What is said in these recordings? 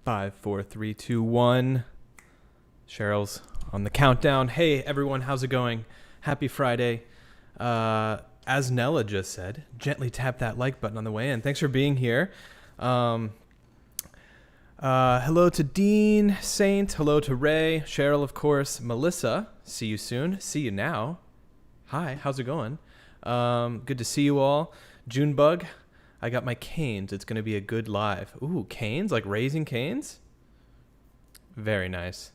5, 4, 3, 2, 1. Cheryl's on the countdown. Hey, everyone, how's it going? Happy Friday. As Nella just said, gently tap that like button on the way in. Thanks for being here. Hello to Dean, Saint. Hello to Ray, Cheryl, of course. Melissa, see you soon. See you now. Hi, how's it going? Good to see you all. Junebug, I got my canes. It's going to be a good live. Ooh, canes? Like raising canes? Very nice.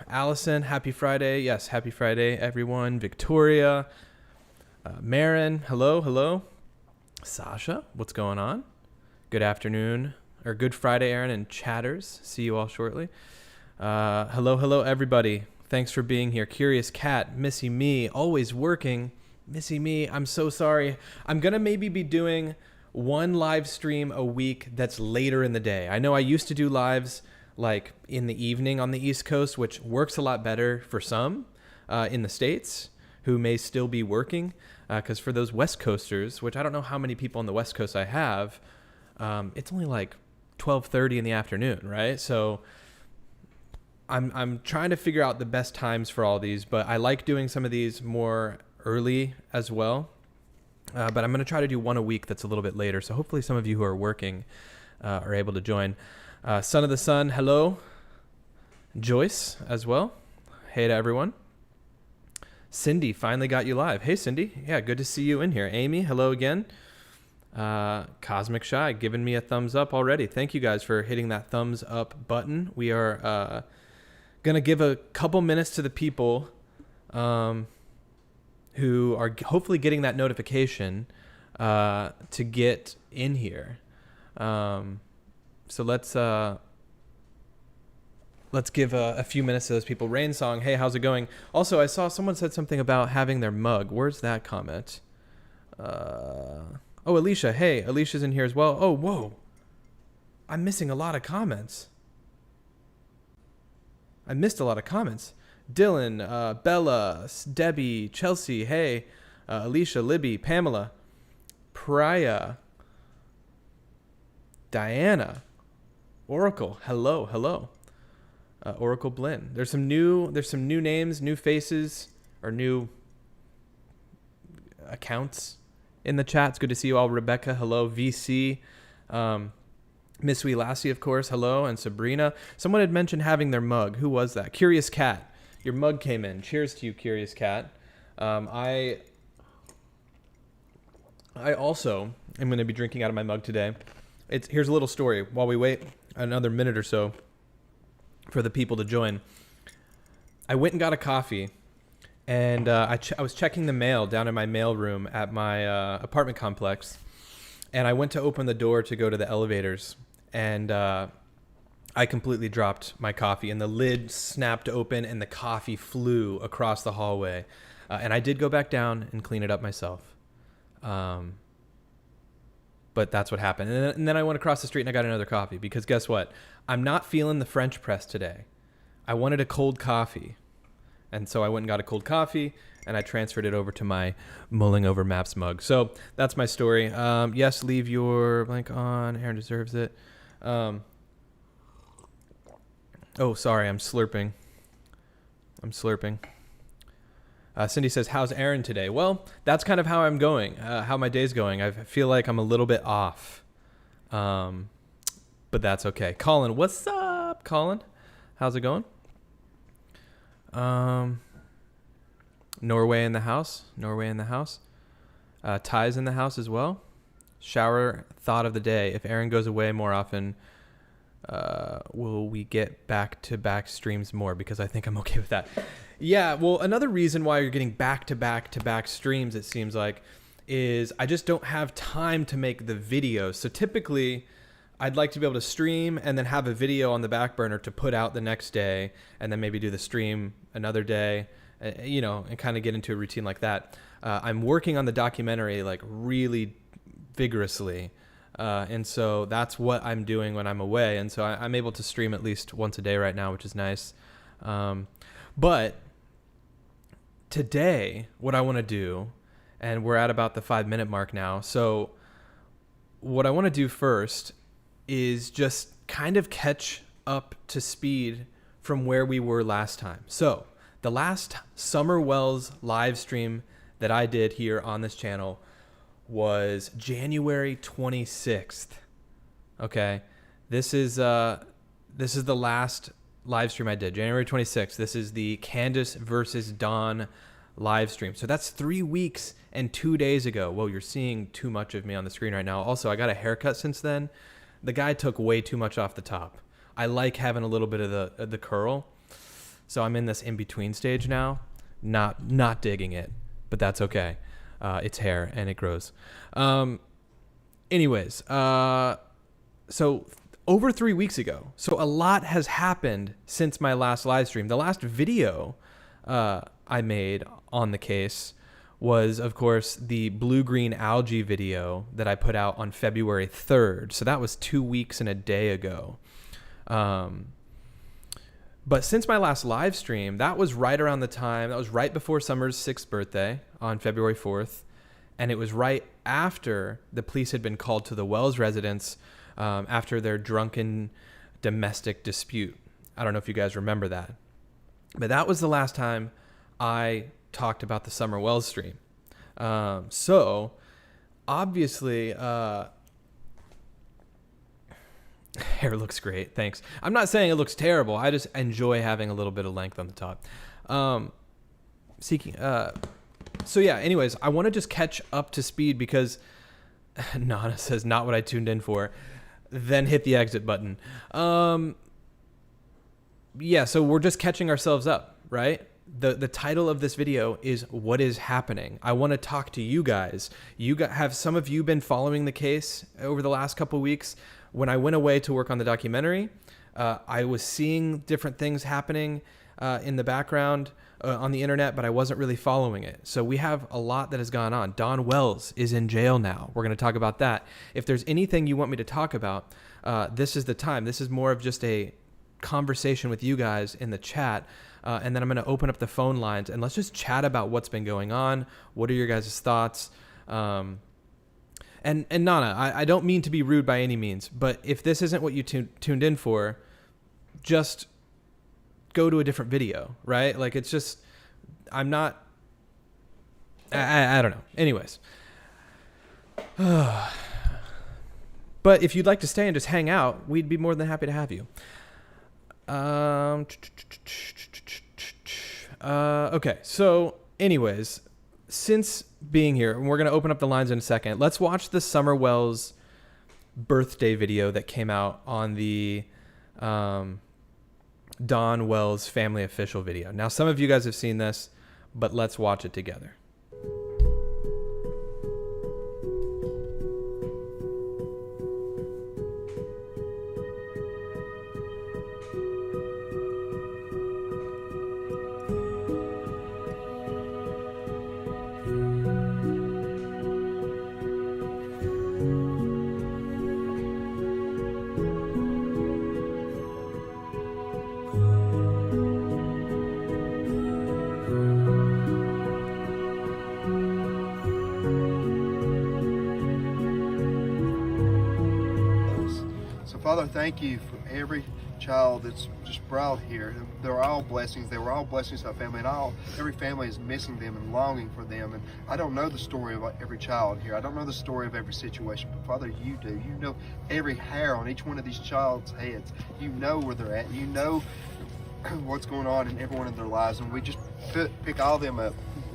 Allison, happy Friday. Yes, happy Friday, everyone. Victoria, Marin, hello. Sasha, what's going on? Good afternoon, or good Friday, Aaron and chatters. See you all shortly. Hello, everybody. Thanks for being here. Curious Cat, Missy Me, always working. Missy Me, I'm so sorry. I'm going to maybe be doing one live stream a week that's later in the day. I know I used to do lives like in the evening on the East Coast, which works a lot better for some in the States who may still be working. Because for those West Coasters, which I don't know how many people on the West Coast I have, it's only like 12:30 in the afternoon, right? So I'm trying to figure out the best times for all these, but I like doing some of these more early as well. But I'm going to try to do one a week that's a little bit later. So hopefully some of you who are working are able to join. Son of the Sun, hello. Joyce as well. Hey to everyone. Cindy, finally got you live. Hey, Cindy. Yeah, good to see you in here. Amy, hello again. Cosmic Shy, giving me a thumbs up already. Thank you guys for hitting that thumbs up button. We are going to give a couple minutes to the people who are hopefully getting that notification to get in here. So let's give a few minutes to those people. Rain Song, hey, how's it going? Also, I saw someone said something about having their mug. Where's that comment? Oh, Alicia, hey, Alicia's in here as well. Oh, whoa. I'm missing a lot of comments. I missed a lot of comments. Dylan, Bella, Debbie, Chelsea, hey, Alicia, Libby, Pamela, Priya, Diana, Oracle, hello. Oracle Blinn. There's some new names, new faces, or new accounts in the chat. It's good to see you all. Rebecca, hello. VC, Miss Wee Lassie, of course, hello, and Sabrina. Someone had mentioned having their mug. Who was that? Curious Cat. Your mug came in. Cheers to you, Curious Cat. I also am going to be drinking out of my mug today. Here's a little story. While we wait another minute or so for the people to join, I went and got a coffee, and I was checking the mail down in my mail room at my apartment complex, and I went to open the door to go to the elevators, and I completely dropped my coffee, and the lid snapped open, and the coffee flew across the hallway. And I did go back down and clean it up myself. But that's what happened. And then I went across the street and I got another coffee, because guess what? I'm not feeling the French press today. I wanted a cold coffee. And so I went and got a cold coffee, and I transferred it over to my mulling over maps mug. So that's my story. Yes, leave your blank on. Aaron deserves it. Oh, sorry, I'm slurping. Cindy says, how's Aaron today? Well, that's kind of how I'm going, how my day's going. I feel like I'm a little bit off, but that's okay. Colin, what's up, Colin? How's it going? Norway in the house. Ty's in the house as well. Shower thought of the day. If Aaron goes away more often, will we get back-to-back streams more? Because I think I'm okay with that. Yeah, well, another reason why you're getting back-to-back streams, it seems like, is I just don't have time to make the videos. So typically, I'd like to be able to stream and then have a video on the back burner to put out the next day, and then maybe do the stream another day, and kind of get into a routine like that. I'm working on the documentary like really vigorously. And so that's what I'm doing when I'm away. And so I'm able to stream at least once a day right now, which is nice. But today, what I want to do, and we're at about the 5-minute mark now. So what I want to do first is just kind of catch up to speed from where we were last time. So the last Summer Wells live stream that I did here on this channel was January 26th. Okay. This is the last live stream I did, January 26th. This is the Candus versus Dawn live stream. So that's 3 weeks and 2 days ago. Whoa, you're seeing too much of me on the screen right now. Also, I got a haircut since then. The guy took way too much off the top. I like having a little bit of the curl. So I'm in this in-between stage now. Not digging it, but that's okay. It's hair and it grows. Anyways, so over 3 weeks ago. So a lot has happened since my last live stream. The last video I made on the case was, of course, the blue-green algae video that I put out on February 3rd. So that was 2 weeks and a day ago. But since my last live stream, that was right around the time, that was right before Summer's 6th birthday on February 4th. And it was right after the police had been called to the Wells residence after their drunken domestic dispute. I don't know if you guys remember that. But that was the last time I talked about the Summer Wells stream. So, obviously, hair looks great. Thanks. I'm not saying it looks terrible. I just enjoy having a little bit of length on the top. So yeah, anyways, I want to just catch up to speed because Nana says not what I tuned in for. Then hit the exit button. Yeah, so we're just catching ourselves up, right? The title of this video is What is Happening? I want to talk to you guys. Have some of you been following the case over the last couple of weeks? When I went away to work on the documentary, I was seeing different things happening in the background on the internet, but I wasn't really following it. So we have a lot that has gone on. Dawn Wells is in jail now. We're going to talk about that. If there's anything you want me to talk about, this is the time. This is more of just a conversation with you guys in the chat. And then I'm going to open up the phone lines and let's just chat about what's been going on. What are your guys' thoughts? And Nana, I don't mean to be rude by any means, but if this isn't what you tuned in for, just go to a different video, right? Like it's just, I don't know. Anyways. But if you'd like to stay and just hang out, we'd be more than happy to have you. Okay. So anyways, since being here, and we're going to open up the lines in a second, let's watch the Summer Wells birthday video that came out on the Dawn Wells family official video. Now, some of you guys have seen this, but let's watch it together. Father, thank you for every child that's just brought here. They're all blessings. They were all blessings to our family, and every family is missing them and longing for them. And I don't know the story of every child here. I don't know the story of every situation, but Father, you do. You know every hair on each one of these child's heads. You know where they're at. You know what's going on in every one of their lives, and we just pick all of them up,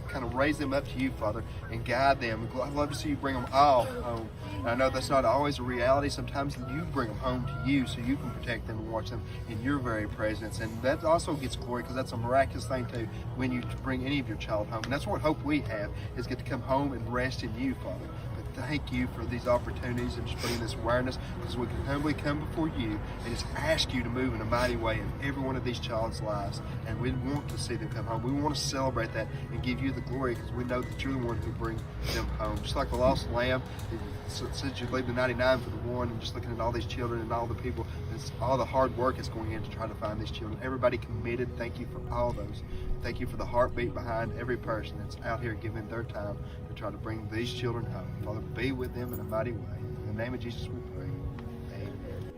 kind of raise them up to you, Father, and guide them. I'd love to see you bring them all home. And I know that's not always a reality. Sometimes you bring them home to you so you can protect them and watch them in your very presence. And that also gets glory because that's a miraculous thing too when you bring any of your child home. And that's what hope we have, is get to come home and rest in you, Father. But thank you for these opportunities and just bringing this awareness, because we can humbly come before you and just ask you to move in a mighty way in every one of these child's lives. And we want to see them come home. We want to celebrate that and give you the glory, because we know that you're the one who brings them home. Just like the lost lamb, since you leave the 99 for the one, and just looking at all these children and all the people, all the hard work that's going in to try to find these children. Everybody committed, thank you for all those. Thank you for the heartbeat behind every person that's out here giving their time to try to bring these children home. Father, be with them in a mighty way. In the name of Jesus we pray. Amen.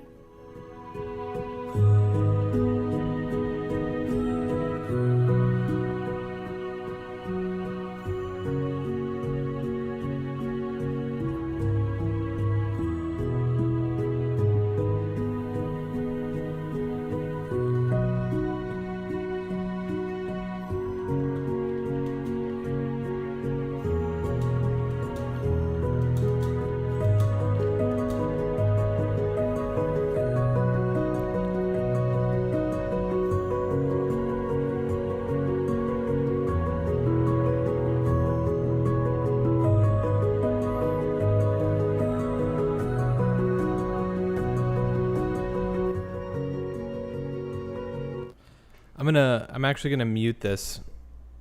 I'm actually gonna mute this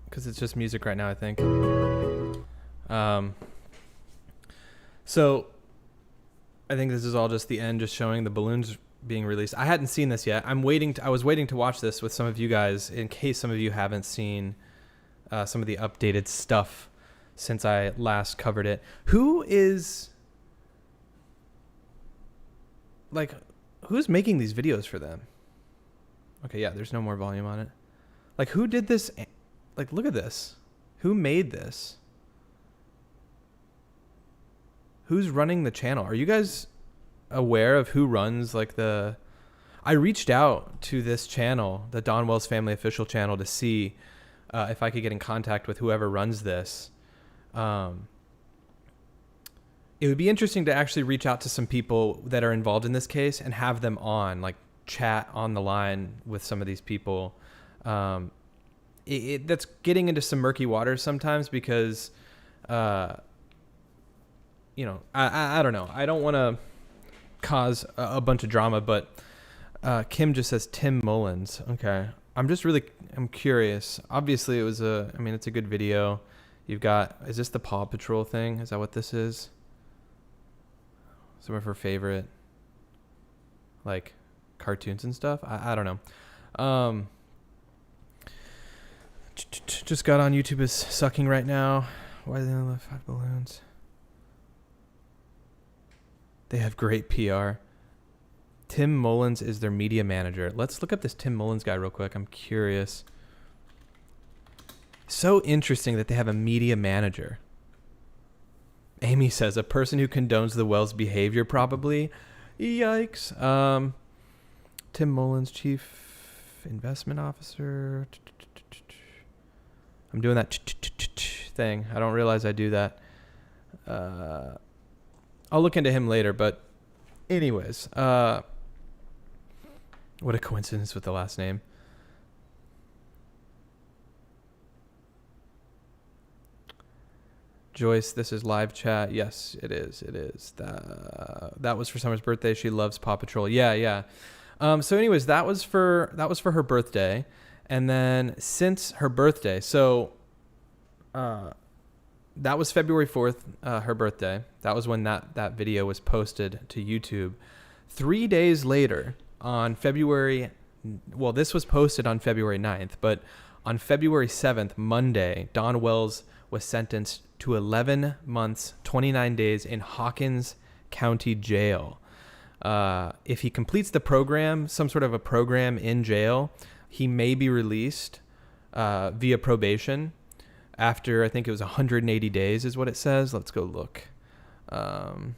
because it's just music right now, I think. So I think this is all just the end, just showing the balloons being released. I hadn't seen this yet. I was waiting to watch this with some of you guys in case some of you haven't seen some of the updated stuff since I last covered it. Who's making these videos for them? Okay, yeah, there's no more volume on it. Like, who did this? Like, look at this. Who made this? Who's running the channel? Are you guys aware of who runs, like, the... I reached out to this channel, the Don Wells Family Official channel, to see if I could get in contact with whoever runs this. It would be interesting to actually reach out to some people that are involved in this case and have them on, like, chat on the line with some of these people. That's getting into some murky waters sometimes because, I don't know. I don't want to cause a bunch of drama, but Kim just says Tim Mullins. Okay. I'm curious. Obviously it's a good video. You've got, is this the Paw Patrol thing? Is that what this is? Some of her favorite, like, cartoons and stuff. I don't know. Just got on. YouTube is sucking right now. Why do they only have 5 balloons? They have great PR. Tim Mullins is their media manager. Let's look up this Tim Mullins guy real quick. I'm curious. So interesting that they have a media manager. Amy says a person who condones the Wells behavior, probably. Yikes. Tim Mullins, Chief Investment Officer. I'm doing that thing. I don't realize I do that. I'll look into him later, but anyways, what a coincidence with the last name. Joyce, this is live chat. Yes, it is. It is. That was for Summer's birthday. She loves Paw Patrol. Yeah. So anyways, that was for her birthday. And then since her birthday, so that was February 4th, her birthday. That was when that video was posted to YouTube. 3 days later, on this was posted on February 9th, but on February 7th, Monday, Don Wells was sentenced to 11 months, 29 days in Hawkins County Jail. If he completes the program, some sort of a program in jail, he may be released via probation after, I think it was 180 days is what it says. Let's go look. So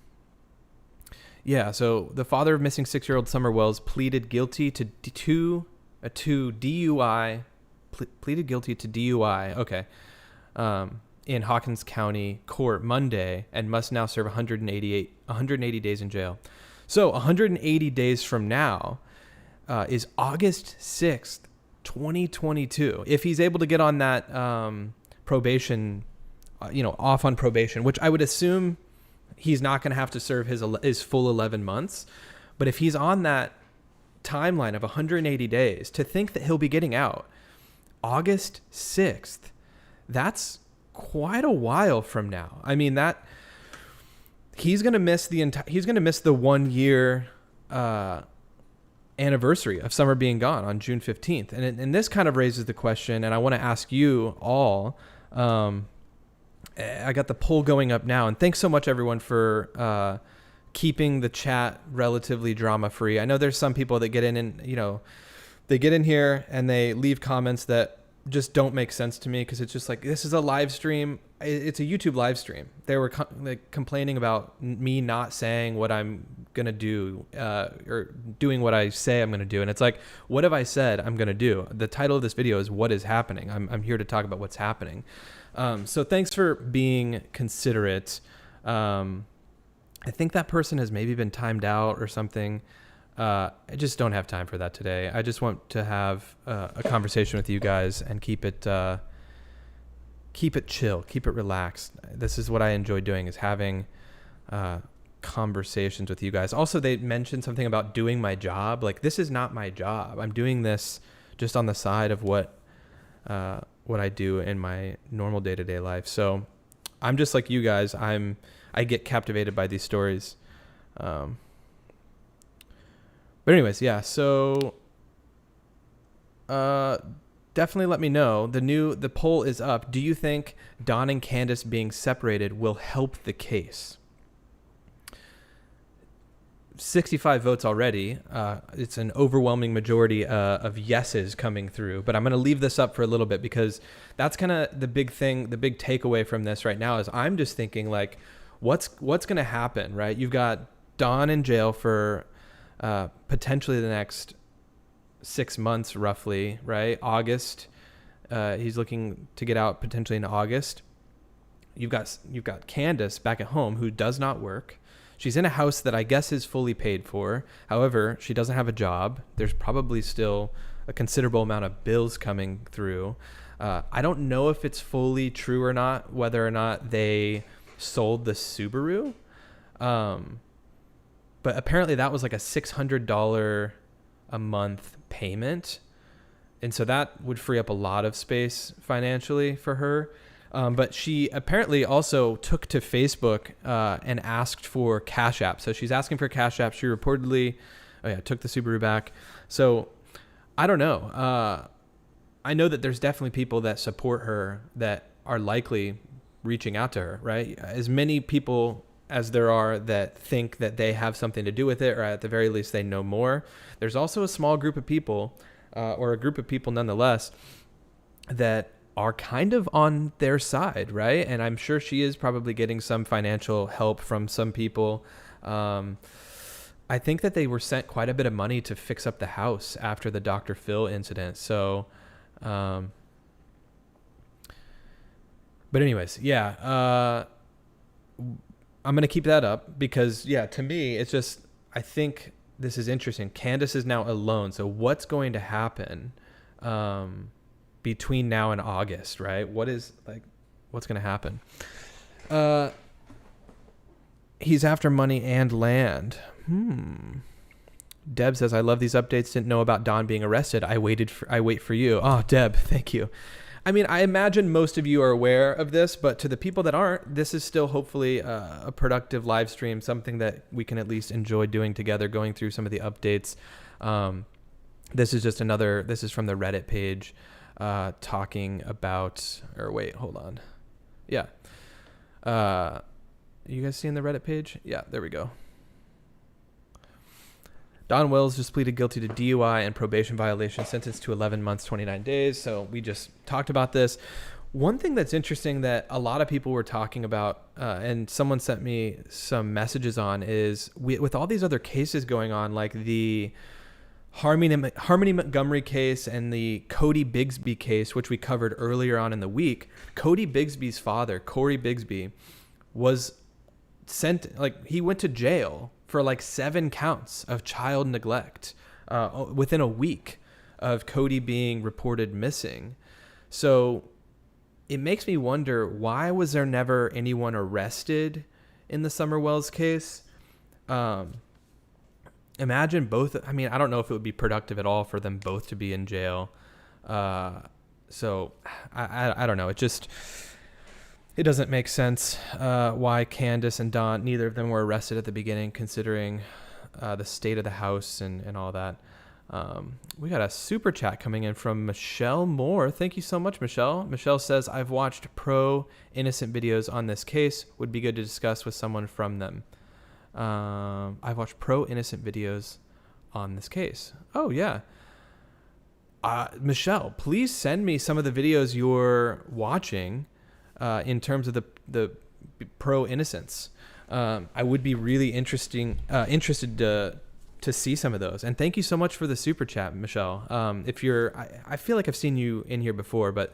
the father of missing 6-year-old Summer Wells pleaded guilty to DUI. Pleaded guilty to DUI. Okay. In Hawkins County Court Monday and must now serve 180 days in jail. So 180 days from now is August 6th, 2022. If he's able to get on that probation, off on probation, which I would assume he's not going to have to serve his full 11 months. But if he's on that timeline of 180 days, to think that he'll be getting out August 6th, that's quite a while from now. I mean, that he's going to miss the 1 year anniversary of Summer being gone on June 15th. And this kind of raises the question, and I want to ask you all, I got the poll going up now, and thanks so much everyone for keeping the chat relatively drama free. I know there's some people that get in and, you know, they get in here and they leave comments that just don't make sense to me, because it's just like, this is a live stream. It's a YouTube live stream. They were complaining about me not saying what I'm going to do, or doing what I say I'm going to do. And it's like, what have I said I'm going to do? The title of this video is What is Happening? I'm here to talk about what's happening. So thanks for being considerate. I think that person has maybe been timed out or something. I just don't have time for that today. I just want to have a conversation with you guys and keep it chill, keep it relaxed. This is what I enjoy doing, is having conversations with you guys. Also, they mentioned something about doing my job. Like, this is not my job. I'm doing this just on the side of what I do in my normal day-to-day life. So I'm just like you guys. I get captivated by these stories. But anyways, yeah. So definitely let me know. The poll is up. Do you think Don and Candus being separated will help the case? 65 votes already. It's an overwhelming majority of yeses coming through, but I'm going to leave this up for a little bit, because that's kind of the big thing. The big takeaway from this right now is I'm just thinking, like, what's going to happen, right? You've got Don in jail for potentially the next 6 months, roughly, right? August. He's looking to get out potentially in August. You've got Candus back at home, who does not work. She's in a house that I guess is fully paid for. However, she doesn't have a job. There's probably still a considerable amount of bills coming through. I don't know if it's fully true or not, whether or not they sold the Subaru. But apparently that was like a $600 a month payment. And so that would free up a lot of space financially for her. But she apparently also took to Facebook and asked for Cash App. So she's asking for Cash App. She reportedly took the Subaru back. So I don't know. I know that there's definitely people that support her that are likely reaching out to her, right? As many people as there are that think that they have something to do with it, or at the very least they know more. There's also a small group of people, or a group of people nonetheless, that are kind of on their side, right? And I'm sure she is probably getting some financial help from some people. I think that they were sent quite a bit of money to fix up the house after the Dr. Phil incident. So, but anyways, yeah, I'm going to keep that up because, yeah, to me, it's just, I think this is interesting. Candus is now alone. So what's going to happen between now and August, right? What's going to happen? He's after money and land. Deb says, I love these updates. Didn't know about Don being arrested. I wait for you. Oh, Deb, thank you. I mean, I imagine most of you are aware of this, but to the people that aren't, this is still hopefully a productive live stream, something that we can at least enjoy doing together, going through some of the updates. This is from the Reddit page, talking about, hold on. Yeah. You guys seeing the Reddit page? Yeah, there we go. Don Wells just pleaded guilty to DUI and probation violation, sentenced to 11 months, 29 days. So we just talked about this. One thing that's interesting that a lot of people were talking about, and someone sent me some messages on, is with all these other cases going on, like the Harmony Montgomery case and the Cody Bigsby case, which we covered earlier on in the week. Cody Bigsby's father, Corey Bigsby, was he went to jail for 7 counts of child neglect within a week of Cody being reported missing. So it makes me wonder, why was there never anyone arrested in the Summer Wells case? Imagine both. I mean, I don't know if it would be productive at all for them both to be in jail. So I don't know. It doesn't make sense why Candus and Don, neither of them were arrested at the beginning, considering the state of the house and all that. We got a super chat coming in from Michelle Moore. Thank you so much, Michelle. Michelle says, I've watched pro-innocent videos on this case. Would be good to discuss with someone from them. I've watched pro-innocent videos on this case. Oh, yeah. Michelle, please send me some of the videos you're watching in terms of the pro-innocence. I would be really interested to see some of those. And thank you so much for the super chat, Michelle. I feel like I've seen you in here before, but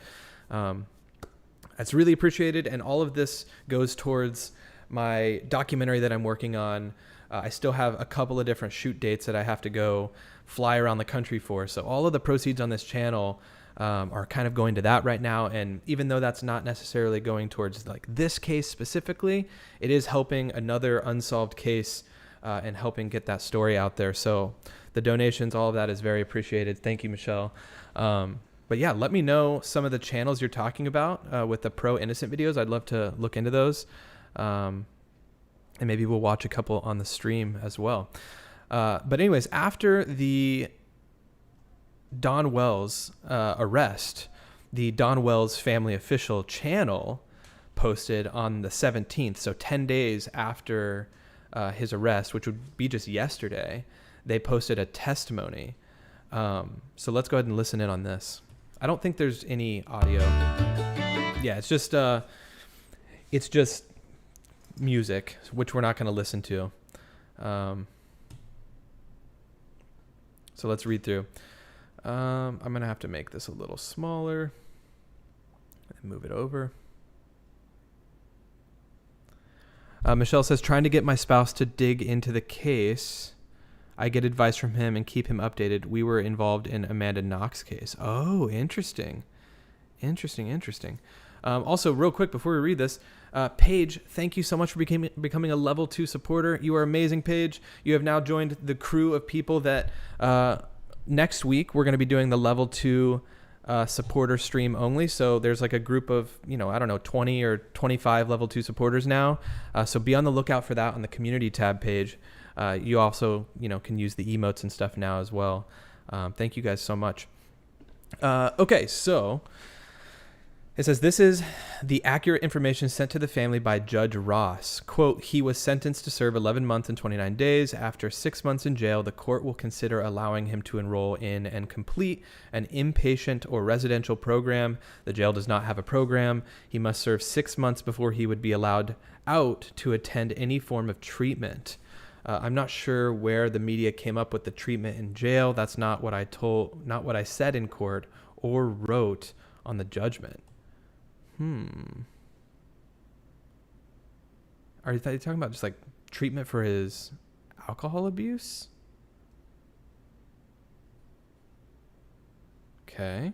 that's really appreciated. And all of this goes towards my documentary that I'm working on. I still have a couple of different shoot dates that I have to go fly around the country for. So all of the proceeds on this channel are kind of going to that right now. And even though that's not necessarily going towards like this case specifically, it is helping another unsolved case and helping get that story out there. So the donations, all of that is very appreciated. Thank you, Michelle. But yeah, let me know some of the channels you're talking about with the pro-innocent videos. I'd love to look into those. And maybe we'll watch a couple on the stream as well. But anyways, after the Don Wells arrest, the Don Wells family official channel posted on the 17th, so 10 days after his arrest, which would be just yesterday, they posted a testimony. So let's go ahead and listen in on this. I don't think there's any audio. Yeah, it's just music, which we're not going to listen to. So let's read through. I'm going to have to make this a little smaller and move it over. Michelle says, trying to get my spouse to dig into the case. I get advice from him and keep him updated. We were involved in Amanda Knox case. Oh, interesting. Interesting. Also, real quick, before we read this, Paige, thank you so much for becoming a level 2 supporter. You are amazing, Paige. You have now joined the crew of people that next week we're going to be doing the level 2 supporter stream only. So there's like a group of, 20 or 25 level 2 supporters now. So be on the lookout for that on the community tab page. You also, can use the emotes and stuff now as well. Thank you guys so much. Okay, so it says, this is the accurate information sent to the family by Judge Ross. Quote, he was sentenced to serve 11 months and 29 days. After 6 months in jail, the court will consider allowing him to enroll in and complete an inpatient or residential program. The jail does not have a program. He must serve 6 months before he would be allowed out to attend any form of treatment. I'm not sure where the media came up with the treatment in jail. That's not what I said in court or wrote on the judgment. Are you talking about just like treatment for his alcohol abuse? Okay.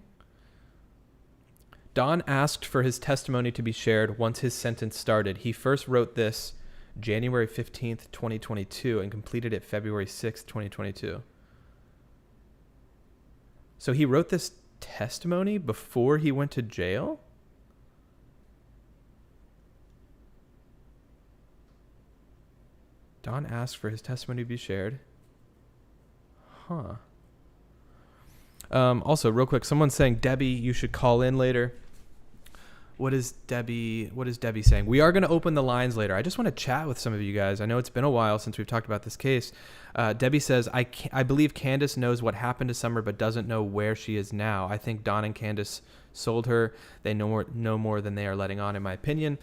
Don asked for his testimony to be shared once his sentence started. He first wrote this January 15th, 2022 and completed it February 6th, 2022. So he wrote this testimony before he went to jail? Don asked for his testimony to be shared. Also, real quick, someone's saying, Debbie, you should call in later. What is Debbie saying? We are going to open the lines later. I just want to chat with some of you guys. I know it's been a while since we've talked about this case. Debbie says, I believe Candus knows what happened to Summer, but doesn't know where she is now. I think Don and Candus sold her. They know more than they are letting on, in my opinion.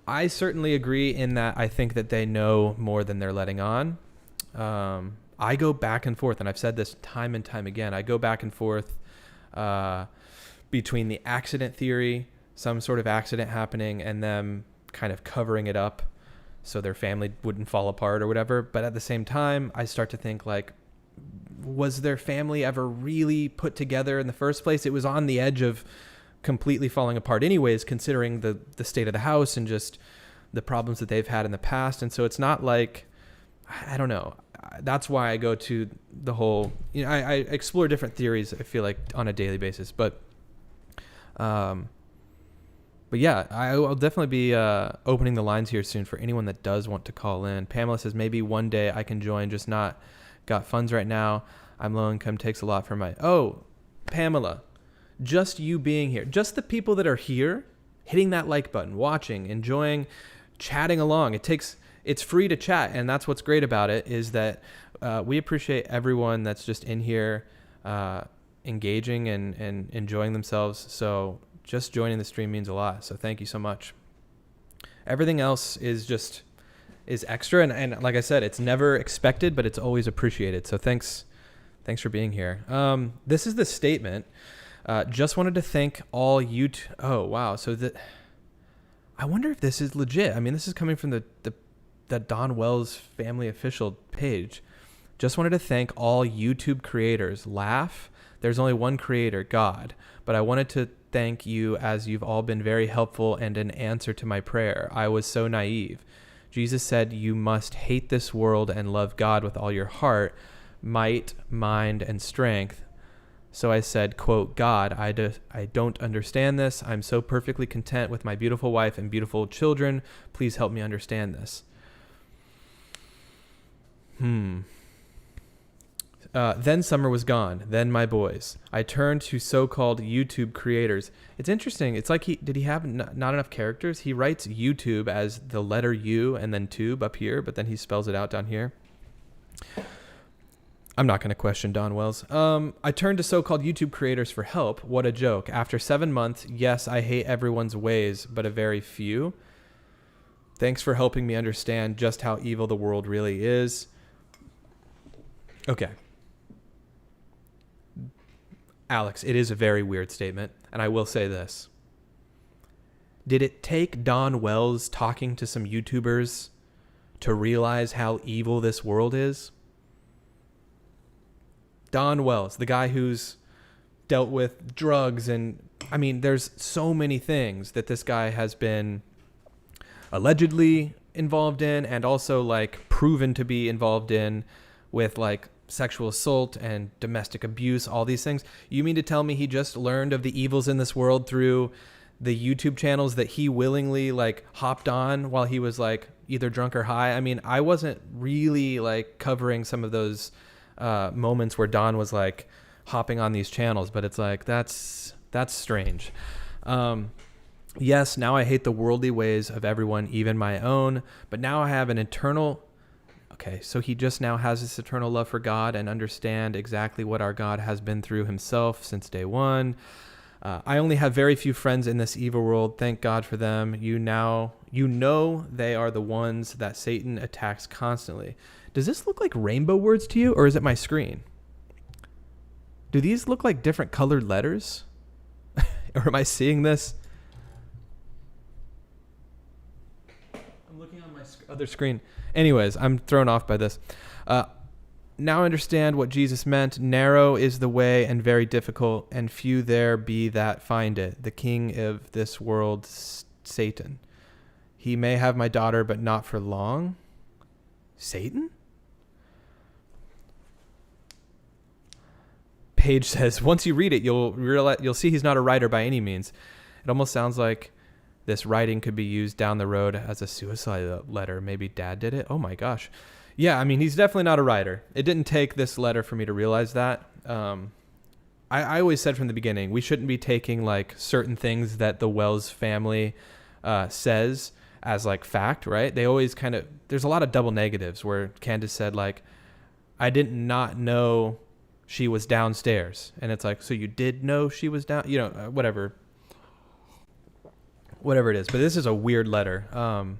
I certainly agree in that I think that they know more than they're letting on. I go back and forth, and I've said this time and time again. I go back and forth between the accident theory, some sort of accident happening, and them kind of covering it up so their family wouldn't fall apart or whatever. But at the same time, I start to think, like, was their family ever really put together in the first place? It was on the edge of completely falling apart anyways, considering the state of the house and just the problems that they've had in the past. And so it's not like, I don't know. That's why I go to the whole, I explore different theories, I feel like, on a daily basis. But yeah, I'll definitely be opening the lines here soon for anyone that does want to call in. Pamela says, maybe one day I can join, just not got funds right now. I'm low income, takes a lot for my... Oh, Pamela, just you being here, just the people that are here, hitting that like button, watching, enjoying, chatting along. It it's free to chat. And that's what's great about it, is that we appreciate everyone that's just in here engaging and enjoying themselves. So just joining the stream means a lot. So thank you so much. Everything else is extra. And like I said, it's never expected, but it's always appreciated. So thanks for being here. This is the statement. Just wanted to thank all you. Oh, wow. So I wonder if this is legit. I mean, this is coming from the Don Wells family official page. Just wanted to thank all YouTube creators. Laugh. There's only one creator, God. But I wanted to thank you, as you've all been very helpful and an answer to my prayer. I was so naive. Jesus said you must hate this world and love God with all your heart, might, mind, and strength. So I said, quote, God, I don't understand this. I'm so perfectly content with my beautiful wife and beautiful children. Please help me understand this. Then summer was gone. Then my boys. I turned to so-called YouTube creators. It's interesting. It's like did he have not enough characters? He writes YouTube as the letter U and then tube up here, but then he spells it out down here. I'm not going to question Don Wells. I turned to so-called YouTube creators for help. What a joke. After 7 months, yes, I hate everyone's ways, but a very few. Thanks for helping me understand just how evil the world really is. Okay. Alex, it is a very weird statement, and I will say this. Did it take Don Wells talking to some YouTubers to realize how evil this world is? Don Wells, the guy who's dealt with drugs, and I mean, there's so many things that this guy has been allegedly involved in, and also like proven to be involved in, with like sexual assault and domestic abuse, all these things. You mean to tell me he just learned of the evils in this world through the YouTube channels that he willingly like hopped on while he was like either drunk or high? I mean, I wasn't really like covering some of those moments where Don was like hopping on these channels, but it's like that's strange. Yes, now I hate the worldly ways of everyone, even my own, but now I have an eternal. Okay, so he just now has this eternal love for God and understand exactly what our God has been through himself since day one. I only have very few friends in this evil world. Thank God for them. You know they are the ones that Satan attacks constantly. Does this look like rainbow words to you, or is it my screen? Do these look like different colored letters? Or am I seeing this? I'm looking on my other screen. Anyways, I'm thrown off by this. Now I understand what Jesus meant. Narrow is the way and very difficult, and few there be that find it. The king of this world, Satan. He may have my daughter, but not for long. Satan? Page says, once you read it, you'll see he's not a writer by any means. It almost sounds like this writing could be used down the road as a suicide letter. Maybe dad did it. Oh my gosh. Yeah, I mean, he's definitely not a writer. It didn't take this letter for me to realize that. I always said from the beginning, we shouldn't be taking like certain things that the Wells family says as like fact, right? They always there's a lot of double negatives where Candus said like, I did not know she was downstairs. And it's like, so you did know she was down, whatever it is. But this is a weird letter.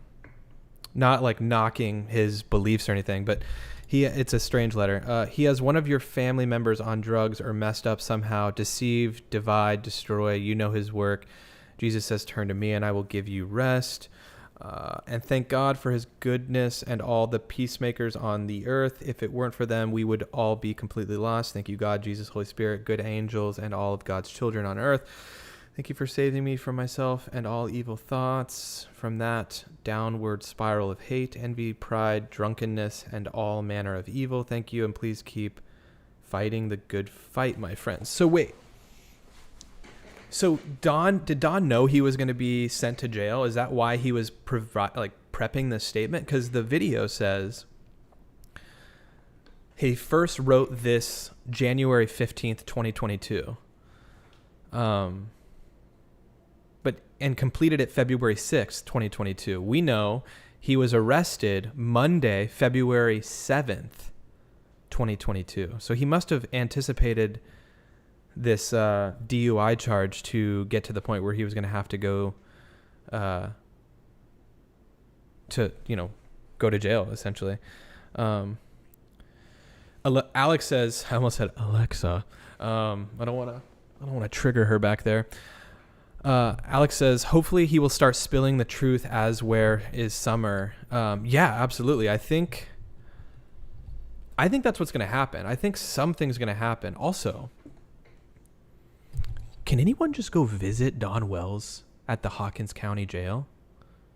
Not like knocking his beliefs or anything, but it's a strange letter. He has one of your family members on drugs or messed up somehow. Deceive, divide, destroy. You know his work. Jesus says, turn to me and I will give you rest. And thank God for his goodness and all the peacemakers on the earth. If it weren't for them, we would all be completely lost. Thank you, God, Jesus, Holy Spirit, good angels, and all of God's children on earth. Thank you for saving me from myself and all evil thoughts, from that downward spiral of hate, envy, pride, drunkenness, and all manner of evil. Thank you, and please keep fighting the good fight, my friends. So wait. So did Don know he was going to be sent to jail? Is that why he was prepping this statement? Because the video says he first wrote this January 15th, 2022. And completed it February 6th, 2022. We know He was arrested Monday, February 7th, 2022. So he must have anticipated this DUI charge to get to the point where he was going to have to go go to jail, essentially. Alex says, I almost said Alexa. I don't want to trigger her back there. Alex says, hopefully he will start spilling the truth as where is summer. Yeah, absolutely. I think that's what's going to happen. I think something's going to happen. Also, can anyone just go visit Don Wells at the Hawkins County Jail?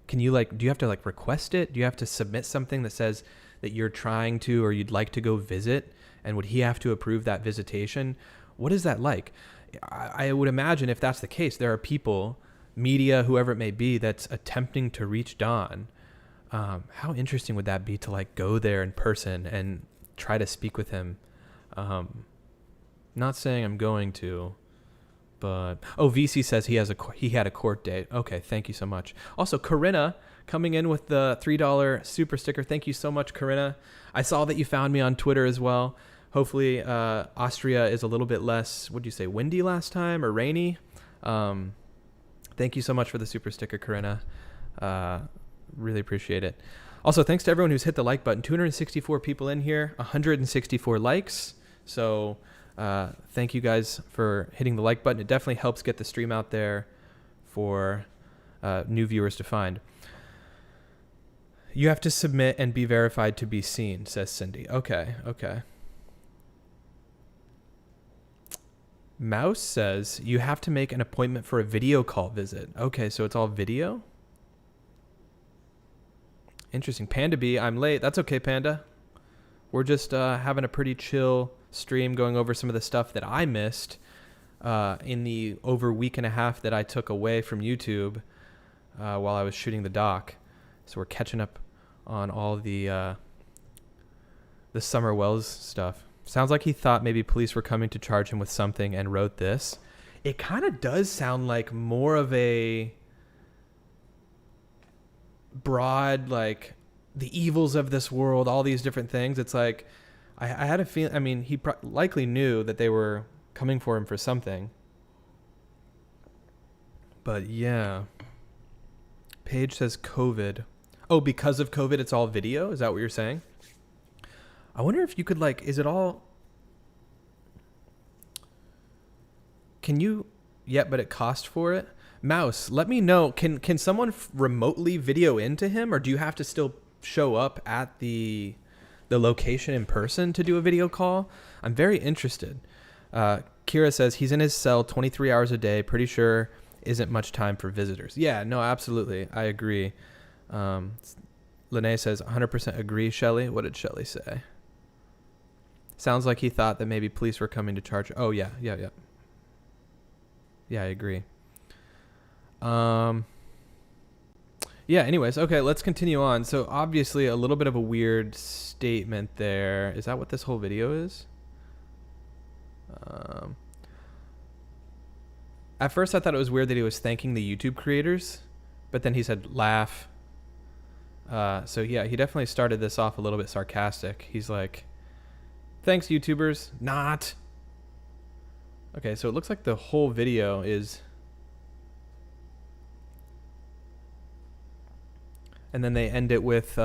Can you do you have to request it? Do you have to submit something that says that you're trying to, or you'd like to go visit? And would he have to approve that visitation? What is that like? I would imagine if that's the case, there are people, media, whoever it may be, that's attempting to reach Don. How interesting would that be to go there in person and try to speak with him? Not saying I'm going to, but VC says he had a court date. Okay, thank you so much. Also, Corinna coming in with the $3 super sticker. Thank you so much, Corinna. I saw that you found me on Twitter as well. Hopefully, Austria is a little bit less, what'd you say, windy last time or rainy? Thank you so much for the super sticker, Corinna. Really appreciate it. Also, thanks to everyone who's hit the like button. 264 people in here, 164 likes. So thank you guys for hitting the like button. It definitely helps get the stream out there for new viewers to find. You have to submit and be verified to be seen, says Cindy. Okay. Mouse says you have to make an appointment for a video call visit. Okay, so it's all video? Interesting. Panda B, I'm late. That's okay, Panda. We're just having a pretty chill stream going over some of the stuff that I missed in the over week and a half that I took away from YouTube while I was shooting the doc. So we're catching up on all the Summer Wells stuff. Sounds like he thought maybe police were coming to charge him with something and wrote this. It kind of does sound like more of a broad, the evils of this world, all these different things. It's I had a feeling, he likely knew that they were coming for him for something. But yeah. Paige says COVID. Oh, because of COVID, it's all video? Is that what you're saying? I wonder if you could is it all... Can you... Yeah, but it cost for it? Mouse, let me know. Can someone remotely video into him, or do you have to still show up at the location in person to do a video call? I'm very interested. Kira says he's in his cell 23 hours a day. Pretty sure isn't much time for visitors. Yeah, no, absolutely. I agree. Lene says 100% agree, Shelly. What did Shelly say? Sounds like he thought that maybe police were coming to charge. Oh, yeah. Yeah, I agree. Yeah, anyways, okay, let's continue on. So obviously a little bit of a weird statement there. Is that what this whole video is? At first I thought it was weird that he was thanking the YouTube creators, but then he said laugh. So yeah, he definitely started this off a little bit sarcastic. He's like, thanks, YouTubers. Not. Okay, so it looks like the whole video is... And then they end it with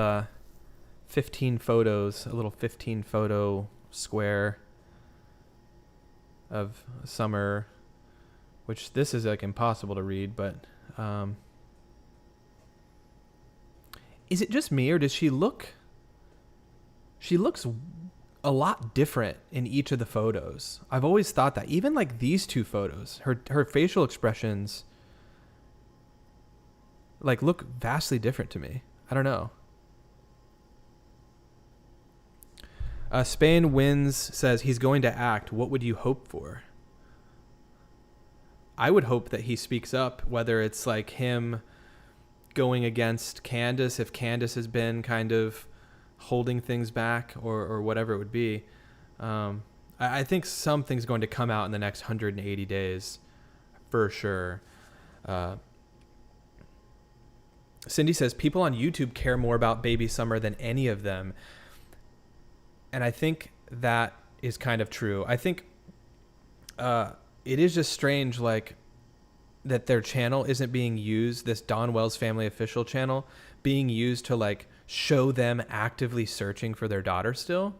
15 photos, a little 15 photo square of summer, which this is impossible to read, but is it just me, or does she look... She looks a lot different in each of the photos. I've always thought that. Even these two photos, her facial expressions look vastly different to me. I don't know. Spain Wins says he's going to act. What would you hope for? I would hope that he speaks up, whether it's him going against Candus, if Candus has been kind of holding things back, or whatever it would be. I think something's going to come out in the next 180 days for sure. Cindy says people on YouTube care more about baby Summer than any of them. And I think that is kind of true. I think it is just strange, like, that their channel isn't being used, this Don Wells Family Official channel, being used to, like, show them actively searching for their daughter still.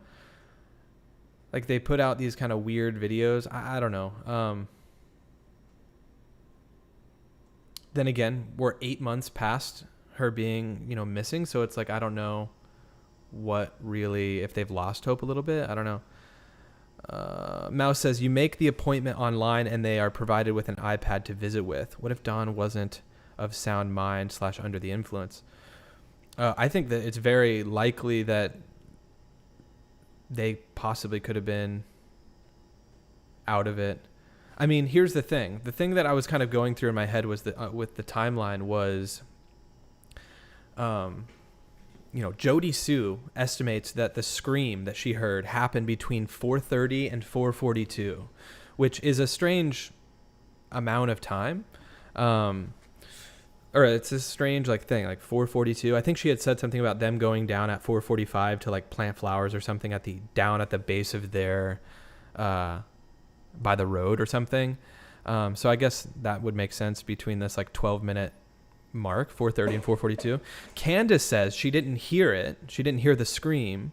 Like, they put out these kind of weird videos. I don't know. Then again, we're 8 months past her being, missing. So it's like, I don't know what really, if they've lost hope a little bit. I don't know. Mouse says, you make the appointment online and they are provided with an iPad to visit with. What if Dawn wasn't of sound mind / under the influence? I think that it's very likely that they possibly could have been out of it. I mean, here's the thing. The thing that I was kind of going through in my head was that with the timeline was, Jody Sue estimates that the scream that she heard happened between 4:30 and 4:42, which is a strange amount of time. Or it's a strange thing, like 4:42. I think she had said something about them going down at 4:45 to like plant flowers or something down at the base of their, by the road or something. So I guess that would make sense between this like 12-minute mark, 4:30 and 4:42. Candus says she didn't hear it. She didn't hear the scream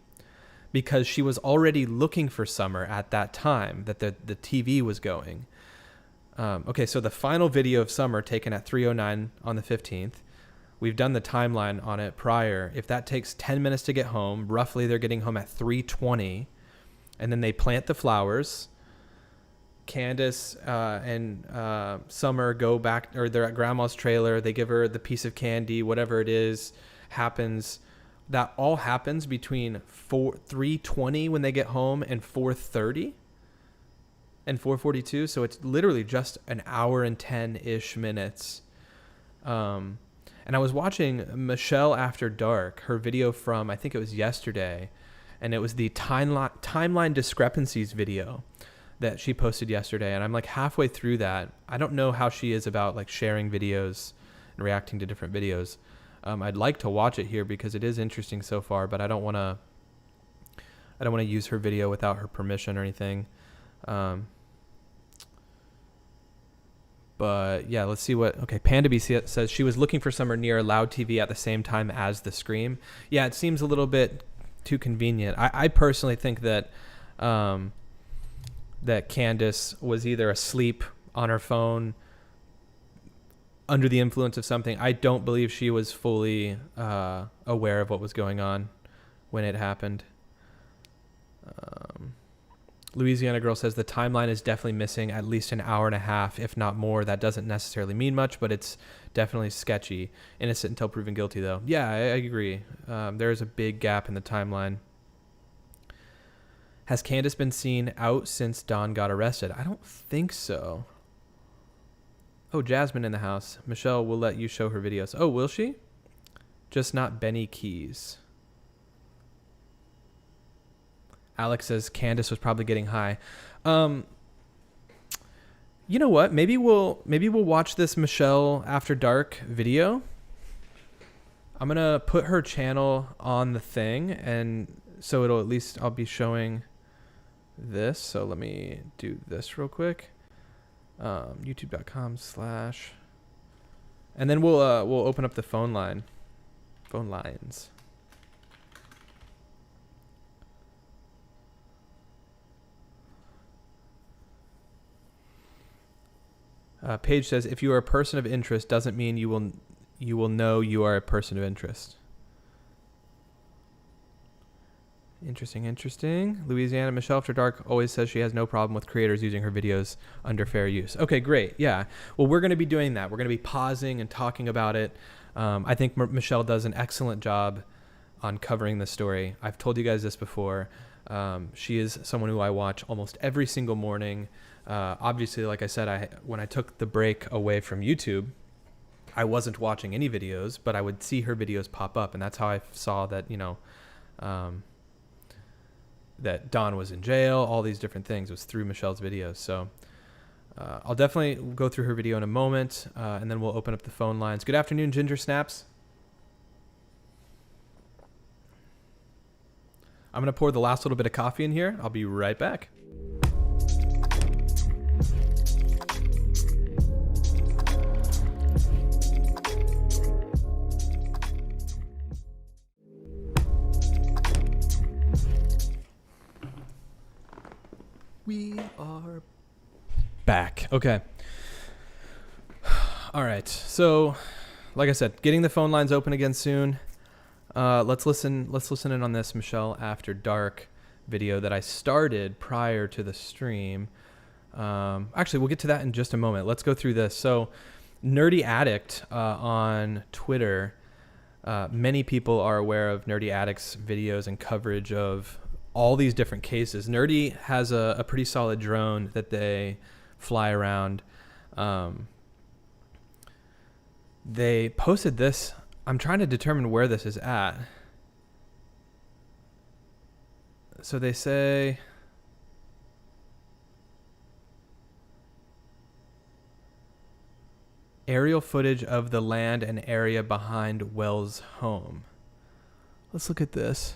because she was already looking for Summer at that time that the TV was going. Okay, so the final video of Summer taken at 3:09 on the 15th. We've done the timeline on it prior. If that takes 10 minutes to get home, roughly they're getting home at 3:20, and then they plant the flowers. Candace and Summer go back, or they're at Grandma's trailer. They give her the piece of candy, whatever it is, happens. That all happens between 3:20 when they get home and 4:30 and 4:42. So it's literally just an hour and 10-ish minutes. And I was watching Michelle After Dark, her video from, I think it was yesterday, and it was the timeline discrepancies video that she posted yesterday, and I'm like halfway through that. I don't know how she is about like sharing videos and reacting to different videos. I'd like to watch it here because it is interesting so far, but I don't want to use her video without her permission or anything. But yeah, let's see what. Okay, Panda B says she was looking for Summer near a loud TV at the same time as the scream. Yeah, it seems a little bit too convenient. I personally think that that Candace was either asleep on her phone, under the influence of something. I don't believe she was fully aware of what was going on when it happened. Louisiana Girl says the timeline is definitely missing at least an hour and a half, if not more. That doesn't necessarily mean much, but it's definitely sketchy. Innocent until proven guilty, though. Yeah, I agree. There is a big gap in the timeline. Has Candace been seen out since Dawn got arrested? I don't think so. Oh, Jasmine in the house. Michelle will let you show her videos. Oh, will she? Just not Benny Keys. Alex says Candace was probably getting high. You know what? Maybe we'll watch this Michelle After Dark video. I'm gonna put her channel on the thing, and so it'll at least I'll be showing this. So let me do this real quick. YouTube.com/ and then we'll open up the phone lines. Paige says, if you are a person of interest, doesn't mean you will know you are a person of interest. Interesting. Louisiana Michelle After Dark always says she has no problem with creators using her videos under fair use. Okay, great. Yeah. Well, we're going to be doing that. We're going to be pausing and talking about it. I think Michelle does an excellent job on covering the story. I've told you guys this before. She is someone who I watch almost every single morning. Obviously, like I said, when I took the break away from YouTube, I wasn't watching any videos, but I would see her videos pop up, and that's how I saw that, that Dawn was in jail, all these different things was through Michelle's videos. So I'll definitely go through her video in a moment, and then we'll open up the phone lines. Good afternoon, Ginger Snaps. I'm going to pour the last little bit of coffee in here. I'll be right back. We are back. Okay. All right. So, like I said, getting the phone lines open again soon. Let's listen in on this Michelle After Dark video that I started prior to the stream. Actually, we'll get to that in just a moment. Let's go through this. So, Nerdy Addict on Twitter. Many people are aware of Nerdy Addict's videos and coverage of all these different cases. Nerdy has a pretty solid drone that they fly around. They posted this. I'm trying to determine where this is at. So they say aerial footage of the land and area behind Wells' home. Let's look at this.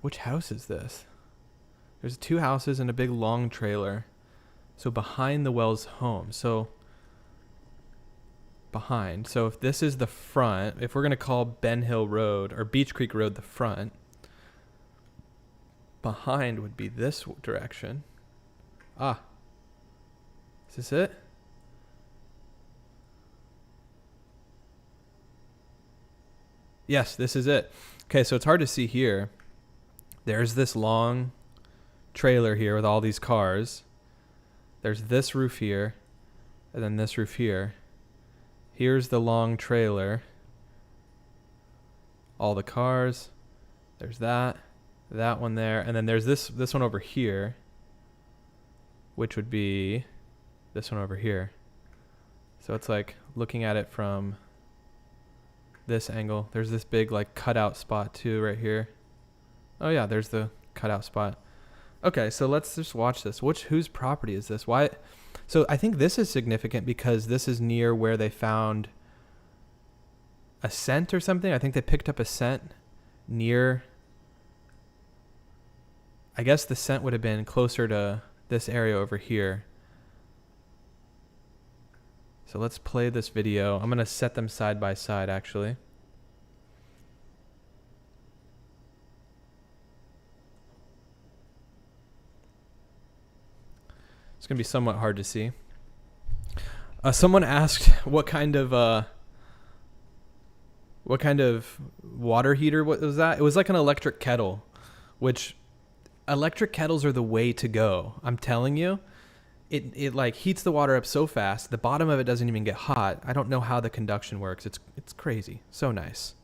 Which house is this? There's 2 houses and a big long trailer. So behind the Wells home. So behind. So if this is the front, if we're going to call Ben Hill Road or Beach Creek Road the front, behind would be this direction. Ah. Is this it? Yes, this is it. Okay, so it's hard to see here. There's this long trailer here with all these cars. There's this roof here, and then this roof here. Here's the long trailer. All the cars. There's that one there, and then there's this one over here, which would be this one over here. So it's like looking at it from this angle. There's this big like cutout spot too right here. Oh yeah, there's the cutout spot. Okay, so let's just watch this. Whose property is this? Why? So I think this is significant because this is near where they found a scent or something. I think they picked up a scent near. I guess the scent would have been closer to this area over here. So let's play this video. I'm going to set them side by side actually. It's going to be somewhat hard to see. Someone asked what kind of water heater was that? It was like an electric kettle, which electric kettles are the way to go. I'm telling you, it like heats the water up so fast. The bottom of it doesn't even get hot. I don't know how the conduction works. It's crazy. So nice.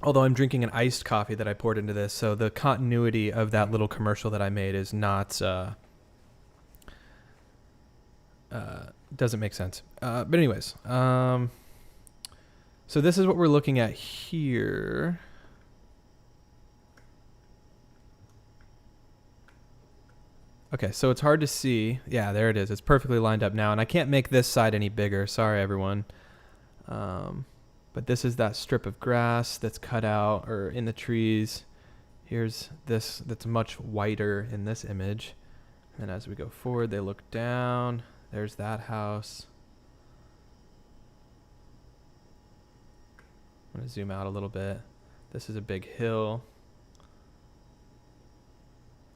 Although I'm drinking an iced coffee that I poured into this, so the continuity of that little commercial that I made is not doesn't make sense. But anyways, so this is what we're looking at here. Okay, so it's hard to see. Yeah, there it is. It's perfectly lined up now, and I can't make this side any bigger. Sorry, everyone. But this is that strip of grass that's cut out or in the trees. Here's this that's much whiter in this image. And as we go forward, they look down. There's that house. I'm going to zoom out a little bit. This is a big hill.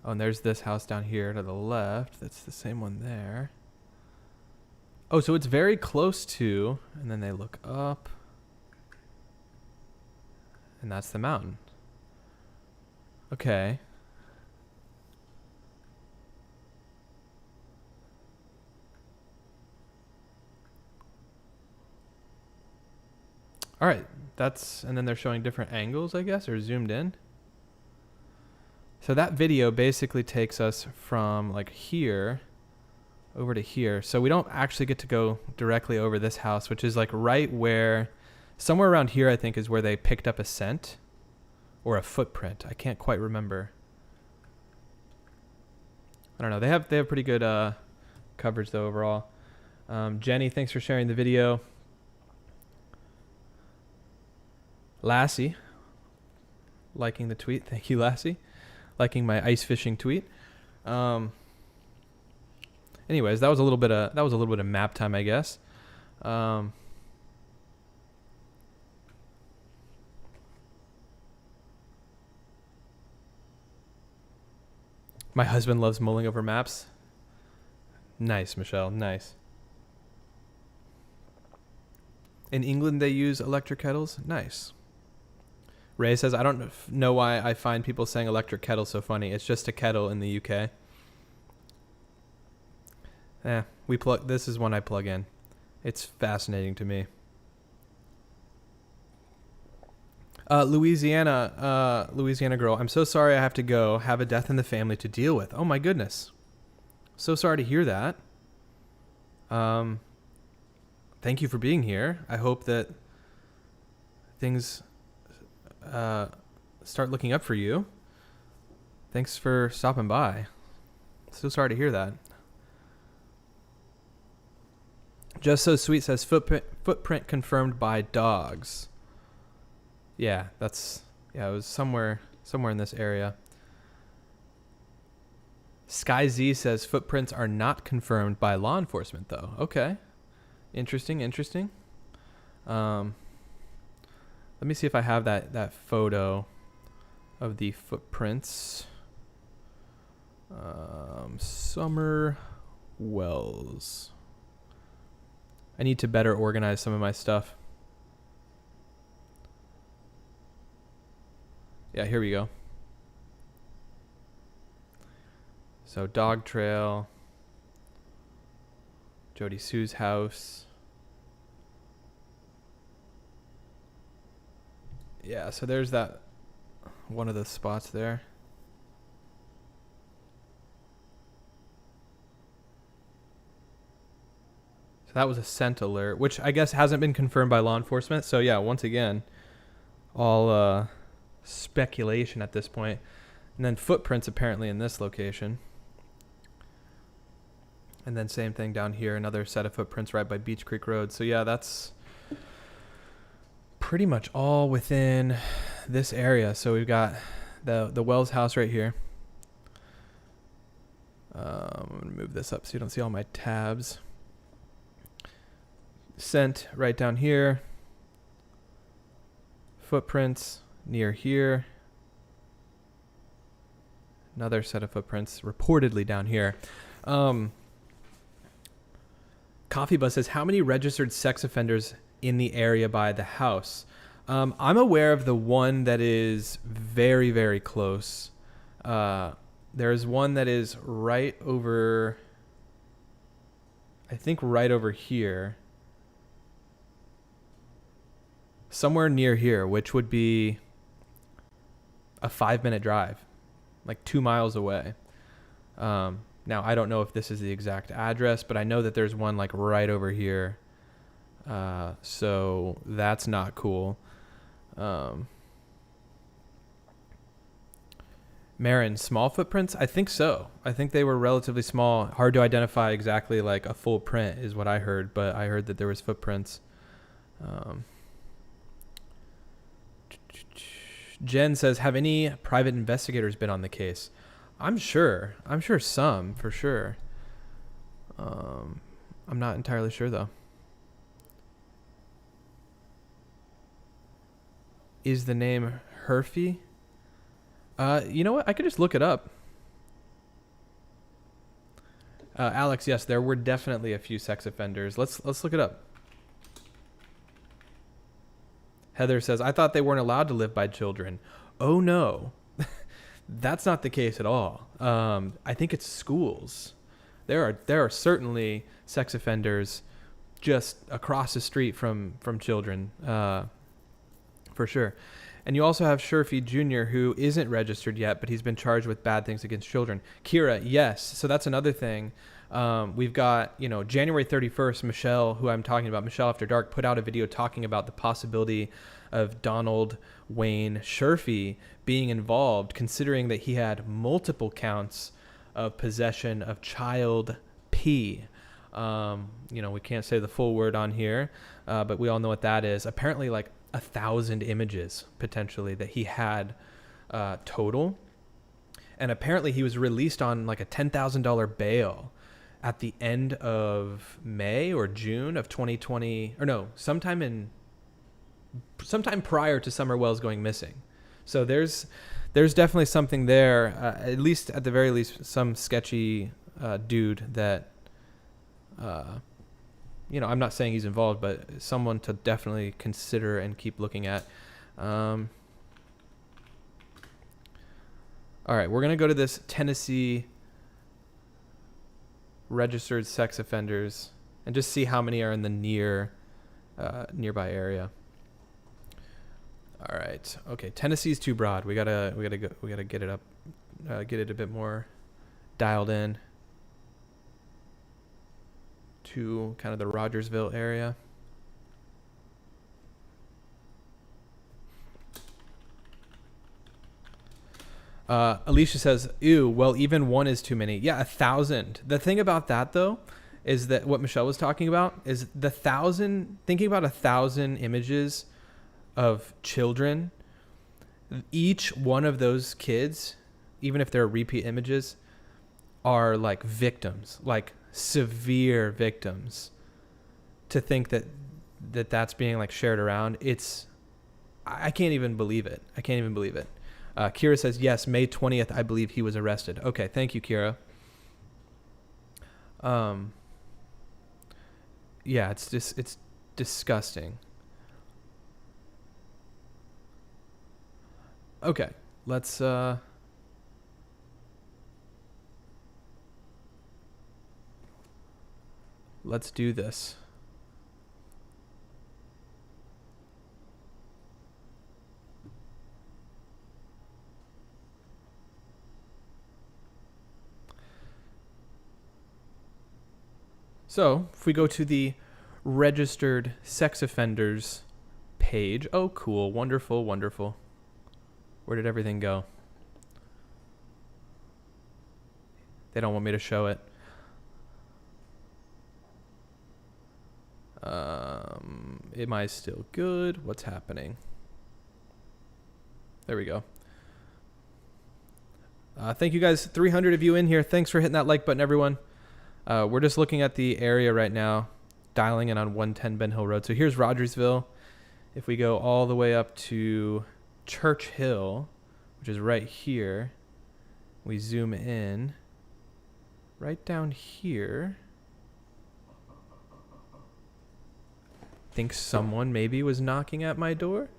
Oh, and there's this house down here to the left. That's the same one there. Oh, so it's very close to, and then they look up. And that's the mountain. Okay. All right. And then they're showing different angles, I guess, or zoomed in. So that video basically takes us from like here over to here. So we don't actually get to go directly over this house, which is like right where, somewhere around here, I think, is where they picked up a scent or a footprint. I can't quite remember. I don't know. They have pretty good coverage though overall. Jenny, thanks for sharing the video. Lassie, liking the tweet. Thank you, Lassie. Liking my ice fishing tweet. Anyways, that was a little bit of map time, I guess. My husband loves mulling over maps. Nice, Michelle. Nice. In England, they use electric kettles. Nice. Ray says, I don't know why I find people saying electric kettle so funny. It's just a kettle in the UK. This is one I plug in. It's fascinating to me. Louisiana girl, I'm so sorry I have to go. Have a death in the family to deal with. Oh my goodness. So sorry to hear that. Thank you for being here. I hope that things start looking up for you. Thanks for stopping by. So sorry to hear that. Just So Sweet says footprint confirmed by dogs. Yeah, it was somewhere in this area. Sky Z says footprints are not confirmed by law enforcement though. Okay. Interesting. Let me see if I have that photo of the footprints. Summer Wells. I need to better organize some of my stuff. Yeah, here we go. So dog trail. Jody Sue's house. Yeah, so there's that one of the spots there. So that was a scent alert, which I guess hasn't been confirmed by law enforcement. So yeah, once again, all speculation at this point. And then footprints apparently in this location. And then same thing down here, another set of footprints right by Beach Creek Road. So yeah, that's pretty much all within this area. So we've got the Wells house right here. I'm going to move this up so you don't see all my tabs. Scent right down here. Footprints near here. Another set of footprints reportedly down here. Coffee Bus says, how many registered sex offenders in the area by the house? I'm aware of the one that is very, very close. There's one that is right over, I think right over here. Somewhere near here, which would be a 5-minute drive, like 2 miles away. Now, I don't know if this is the exact address, but I know that there's one like right over here. So that's not cool. Marin, small footprints? I think so. I think they were relatively small. Hard to identify exactly like a full print is what I heard, but I heard that there was footprints. Jen says, have any private investigators been on the case? I'm sure some, for sure. I'm not entirely sure, though. Is the name Herfy? You know what? I could just look it up. Alex, yes, there were definitely a few sex offenders. Let's look it up. Heather says, I thought they weren't allowed to live by children. Oh, no. That's not the case at all. I think it's schools. There are certainly sex offenders just across the street from children, for sure. And you also have Sherfy Jr., who isn't registered yet, but he's been charged with bad things against children. Kira, yes. So that's another thing. We've got, January 31st, Michelle, who I'm talking about, Michelle After Dark, put out a video talking about the possibility of Donald Wayne Sherfy being involved, considering that he had multiple counts of possession of child pee. We can't say the full word on here, but we all know what that is. Apparently, like 1,000 images potentially that he had total. And apparently he was released on like a $10,000 bail at the end of May or June of 2020, or no, sometime prior to Summer Wells going missing. So there's definitely something there, at least at the very least, some sketchy dude that, I'm not saying he's involved, but someone to definitely consider and keep looking at. All right, we're going to go to this Tennessee registered sex offenders and just see how many are in the nearby area. All right. Okay, Tennessee's too broad. We got to get it up, get it a bit more dialed in to kind of the Rogersville area. Alicia says, ew, well, even one is too many. Yeah, 1,000. The thing about that, though, is that what Michelle was talking about is thinking about 1,000 images of children. Each one of those kids, even if they're repeat images, are like victims, like severe victims. To think that's being like shared around, I can't even believe it. Kira says, yes, May 20th, I believe he was arrested. Okay, thank you, Kira. Yeah, it's disgusting. Okay, let's do this. So if we go to the registered sex offenders page, oh, cool, wonderful, wonderful. Where did everything go? They don't want me to show it. Am I still good? What's happening? There we go. Thank you guys. 300 of you in here. Thanks for hitting that like button, everyone. We're just looking at the area right now, dialing in on 110 Ben Hill Road. So here's Rogersville. If we go all the way up to Church Hill, which is right here, we zoom in right down here. Think someone maybe was knocking at my door.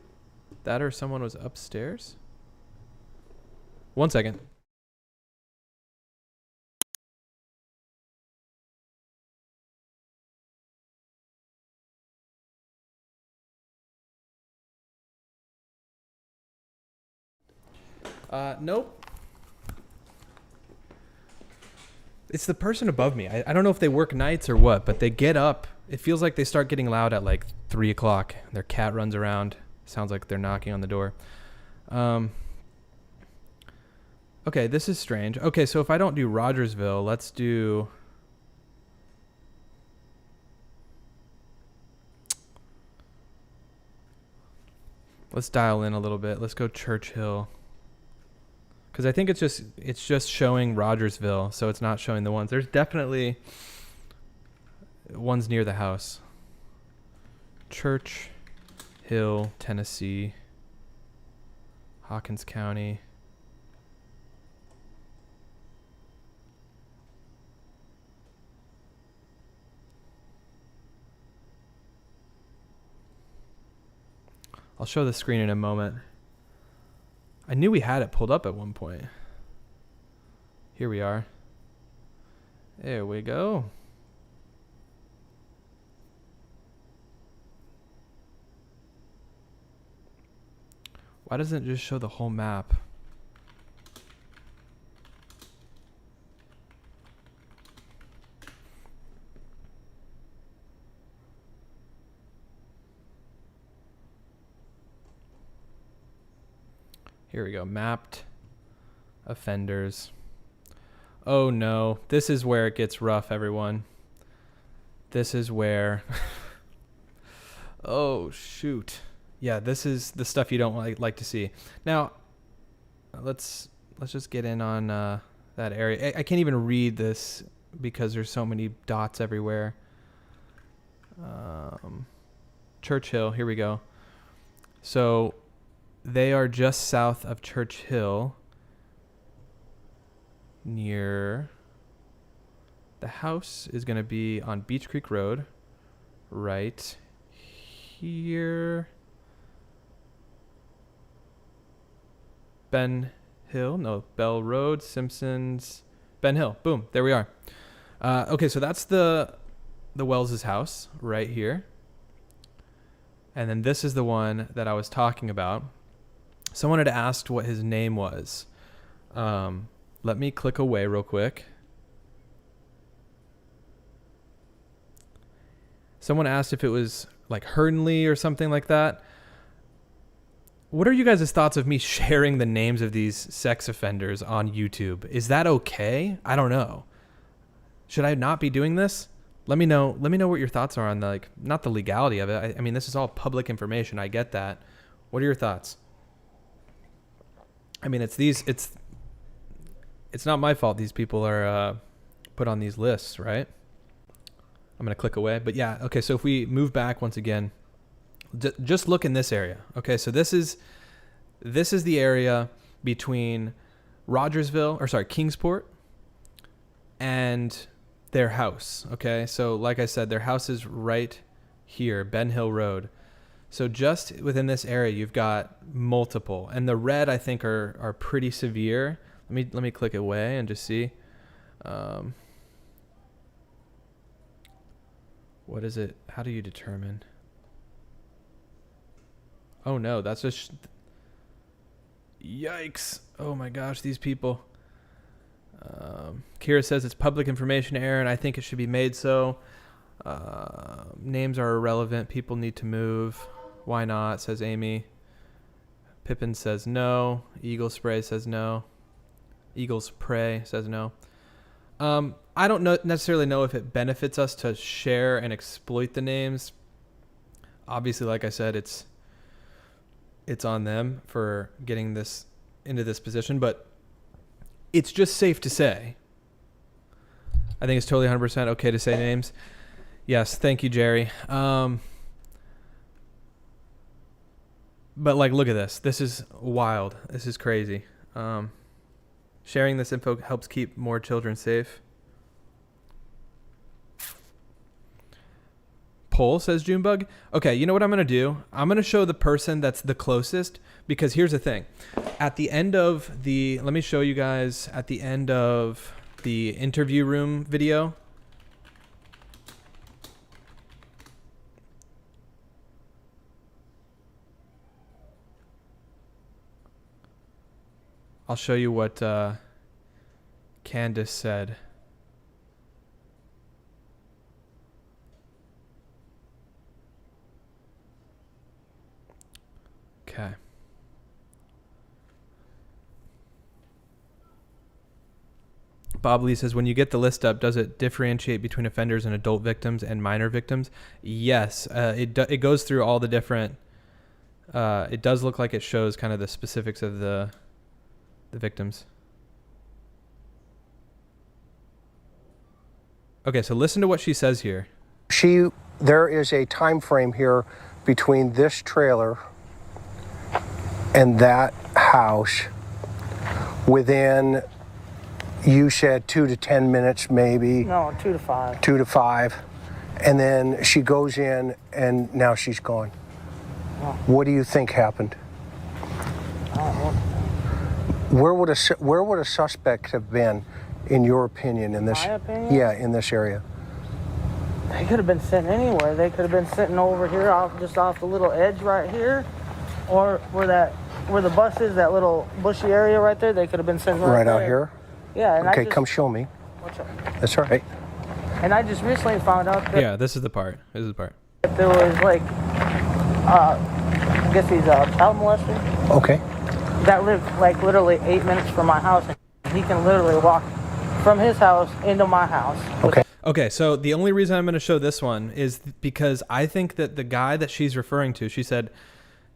That or someone was upstairs. 1 second. Nope. It's the person above me. I don't know if they work nights or what, but they get up. It feels like they start getting loud at like 3 o'clock. Their cat runs around. Sounds like they're knocking on the door. Okay, this is strange. Okay, so if I don't do Rogersville, let's do... Let's dial in a little bit. Let's go Church Hill. Because I think it's just showing Rogersville, so it's not showing the ones. There's definitely ones near the house. Church Hill, Tennessee, Hawkins County. I'll show the screen in a moment. I knew we had it pulled up at one point. Here we are. There we go. Why doesn't it just show the whole map? Here we go. Mapped offenders. Oh no, this is where it gets rough, everyone. This is where... Oh, shoot. Yeah, this is the stuff you don't like to see. Now, let's just get in on that area. I can't even read this because there's so many dots everywhere. Churchill, here we go. So they are just south of Churchill, near... The house is going to be on Beach Creek Road, right here. Ben Hill, no, Bell Road, Simpsons, Ben Hill. Boom, there we are. Okay, so that's the Wells' house right here. And then this is the one that I was talking about. Someone had asked what his name was. Let me click away real quick. Someone asked if it was like Hernley or something like that. What are you guys' thoughts of me sharing the names of these sex offenders on YouTube? Is that okay? I don't know. Should I not be doing this? Let me know. Let me know what your thoughts are on the, not the legality of it. I mean, this is all public information. I get that. What are your thoughts? I mean, it's not my fault these people are put on these lists, right? I'm going to click away. But yeah, okay, so if we move back once again, just look in this area. Okay, so this is the area between Kingsport and their house. Okay, so like I said, their house is right here, Ben Hill Road. So just within this area, you've got multiple, and the red I think are pretty severe. Let me click away and just see. What is it? How do you determine? Oh no, that's just... Yikes. Oh my gosh, these people. Kira says it's public information, Aaron. I think it should be made so. Names are irrelevant. People need to move. Why not, says Amy. Pippin says no. Eagle Spray says no. Eagles Prey says no. I don't necessarily know if it benefits us to share and exploit the names. Obviously, like I said, it's on them for getting this into this position, but it's just safe to say. I think it's totally 100% okay to say names. Yes, thank you, Jerry. But look at this. This is wild. This is crazy. Sharing this info helps keep more children safe. Poll, says Junebug. Okay, you know what I'm going to do? I'm going to show the person that's the closest, because here's the thing. At the end of let me show you guys at the end of the interview room video. I'll show you what Candus said. Okay. Bob Lee says, when you get the list up, does it differentiate between offenders and adult victims and minor victims? Yes. It goes through all the different... it does look like it shows kind of the specifics of the victims. Okay, so listen to what she says here. There is a time frame here between this trailer and that house within, you said 2 to 10 minutes maybe. No, 2 to 5. 2 to 5. And then she goes in and now she's gone. Oh. What do you think happened? Where would a suspect have been, in your opinion, in this? My opinion? Yeah, in this area. They could have been sitting anywhere. They could have been sitting over here, just off the little edge right here, or where the bus is, that little bushy area right there. They could have been sitting right out there. here. Yeah. And okay, come show me. What's up? That's all right. And I just recently found out that. Yeah, this is the part. That there was I guess he's a child molester. Okay. That lived literally 8 minutes from my house, and he can literally walk from his house into my house. Okay. Okay, so the only reason I'm going to show this one is because I think that the guy that she's referring to, she said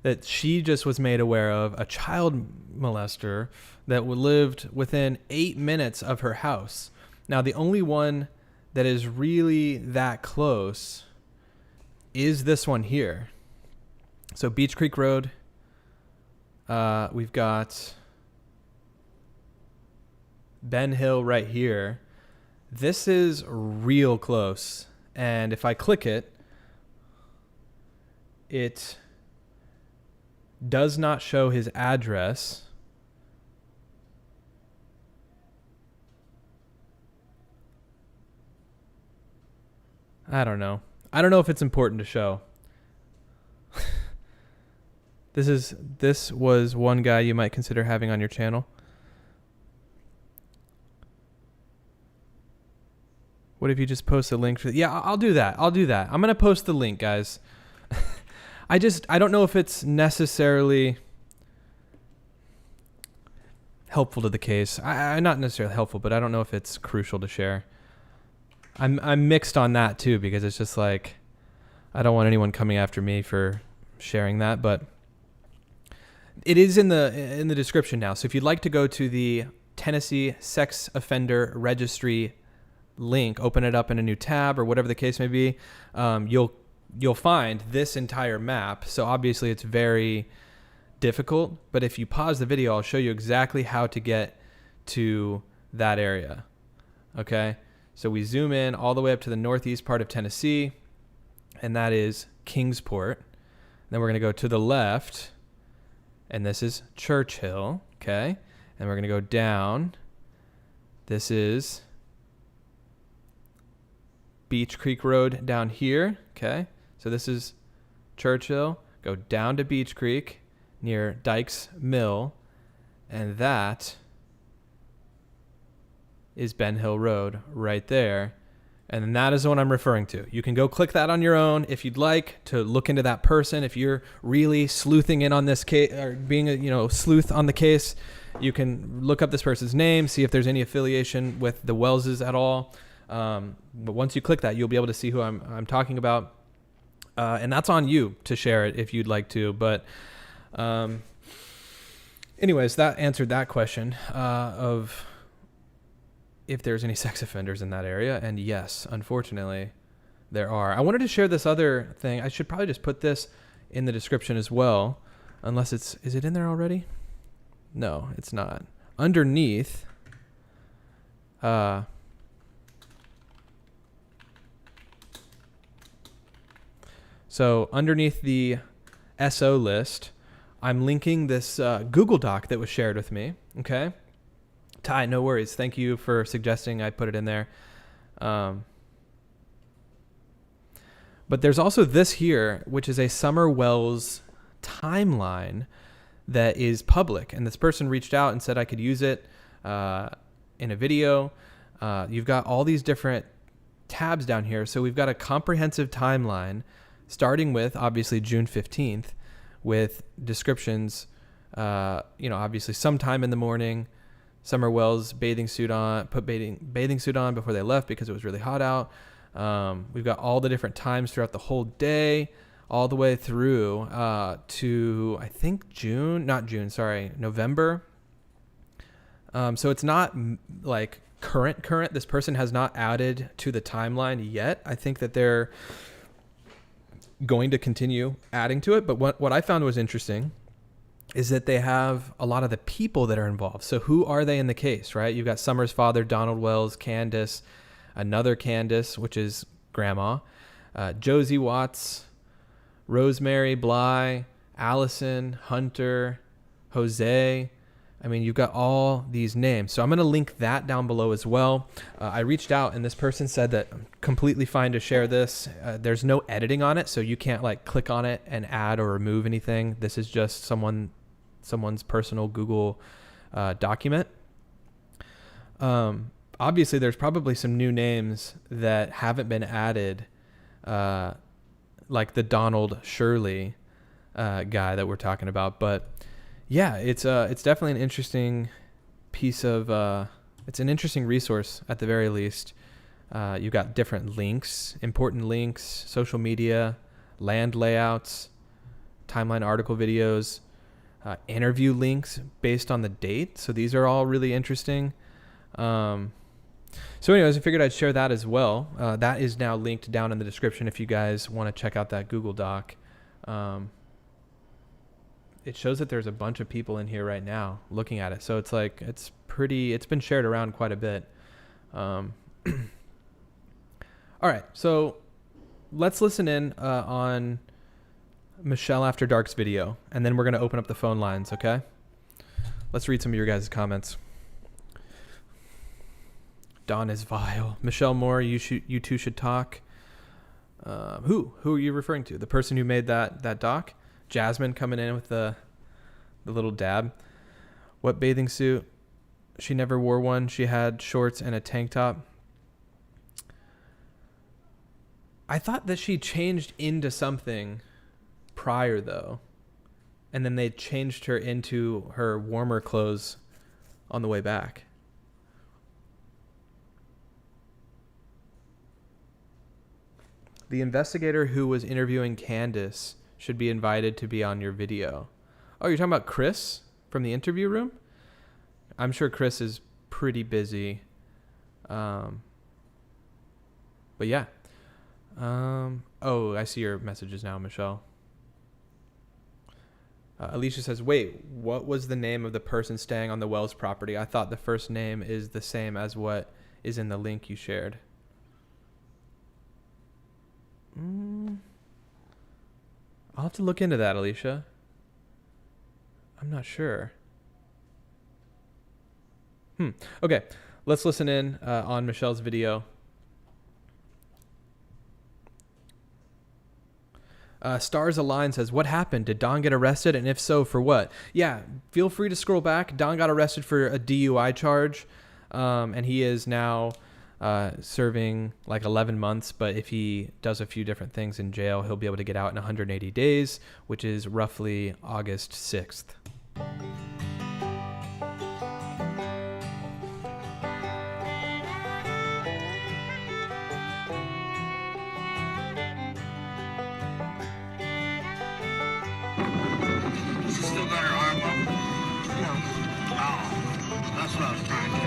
that she just was made aware of a child molester that lived within 8 minutes of her house. Now, the only one that is really that close is this one here. So Beach Creek Road, we've got Ben Hill right here. This is real close. And if I click it, it does not show his address. I don't know. I don't know if it's important to show. This was one guy you might consider having on your channel. What if you just post a link? Yeah, I'll do that. I'm going to post the link, guys. I don't know if it's necessarily helpful to the case. Not necessarily helpful, but I don't know if it's crucial to share. I'm mixed on that too, because it's just like, I don't want anyone coming after me for sharing that, but it is in the description now. So if you'd like to go to the Tennessee Sex Offender Registry link, open it up in a new tab or whatever the case may be, you'll find this entire map. So obviously it's very difficult, but if you pause the video, I'll show you exactly how to get to that area. Okay, so we zoom in all the way up to the northeast part of Tennessee, and that is Kingsport. Then we're going to go to the left, and this is Churchill. Okay, and we're going to go down. This is Beach Creek Road down here. Okay, so this is Churchill. Go down to Beach Creek near Dykes Mill, and that is Ben Hill Road right there. And then that is the one I'm referring to. You can go click that on your own if you'd like to look into that person. If you're really sleuthing in on this case, or being a sleuth on the case, you can look up this person's name, see if there's any affiliation with the Wellses at all. But once you click that, you'll be able to see who I'm talking about. And that's on you to share it if you'd like to. But anyways, that answered that question of if there's any sex offenders in that area. And yes, unfortunately, there are. I wanted to share this other thing. I should probably just put this in the description as well, unless is it in there already? No, it's not. Underneath, so underneath the SO list, I'm linking this Google Doc that was shared with me. Okay. Ty, no worries. Thank you for suggesting I put it in there. But there's also this here, which is a Summer Wells timeline that is public. And this person reached out and said I could use it in a video. You've got all these different tabs down here. So we've got a comprehensive timeline starting with obviously June 15th with descriptions, obviously sometime in the morning, Summer Wells bathing suit on before they left because it was really hot out. We've got all the different times throughout the whole day, all the way through to I think November. So it's not like current. This person has not added to the timeline yet. I think that they're going to continue adding to it. But what I found was interesting is that they have a lot of the people that are involved. So who are they in the case, right? You've got Summer's father, Donald Wells, Candus, another Candus, which is grandma, Josie Watts, Rosemary Bly, Allison, Hunter, Jose. I mean, you've got all these names. So I'm going to link that down below as well. I reached out and this person said that I'm completely fine to share this. There's no editing on it, so you can't like click on it and add or remove anything. This is just someone's personal Google document. Obviously, there's probably some new names that haven't been added, like the Donald Shirley guy that we're talking about, but yeah, it's definitely an interesting piece of it's an interesting resource at the very least. You've got different links, important links, social media, land layouts, timeline article videos, interview links based on the date. So these are all really interesting. So anyways, I figured I'd share that as well. That is now linked down in the description if you guys want to check out that Google Doc. It shows that there's a bunch of people in here right now looking at it. So it's like, it's been shared around quite a bit. All right. So let's listen in on Michelle After Dark's video, and then we're going to open up the phone lines. Okay. Let's read some of your guys' comments. Dawn is vile. Michelle Moore, you two should talk. Who are you referring to? The person who made that doc? Jasmine coming in with the little dab. What bathing suit? She never wore one. She had shorts and a tank top. I thought that she changed into something prior though. And then they changed her into her warmer clothes on the way back. The investigator who was interviewing Candus should be invited to be on your video. Oh, you're talking about Chris from the interview room? I'm sure Chris is pretty busy. But yeah. Oh, I see your messages now, Michelle. Alicia says, wait, what was the name of the person staying on the Wells property? I thought the first name is the same as what is in the link you shared. I'll have to look into that, Alicia. I'm not sure. Okay, let's listen in on Michelle's video. Stars Align says, what happened? Did Don get arrested? And if so, for what? Yeah, feel free to scroll back. Don got arrested for a DUI charge, and he is now serving like 11 months. But if he does a few different things in jail, he'll be able to get out in 180 days, which is roughly August 6th. Still got her arm up? No. Oh, that's what I was trying to get.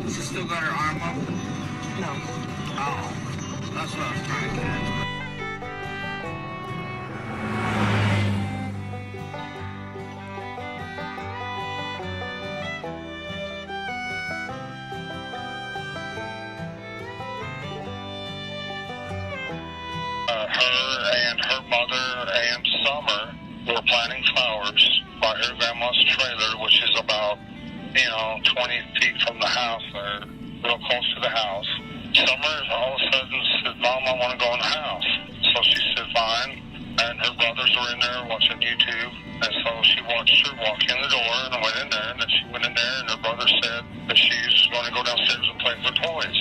She still got her arm up? No. Oh, that's what I was trying to get. Her and her mother and Summer were planting flowers by her grandma's trailer, which is about, 20 feet from the house there, real close to the house. Summer all of a sudden said, Mom, I want to go in the house. So she said, fine. And her brothers were in there watching YouTube. And so she watched her walk in the door and went in there. And then she went in there and her brother said that she's going to go downstairs and play with her toys.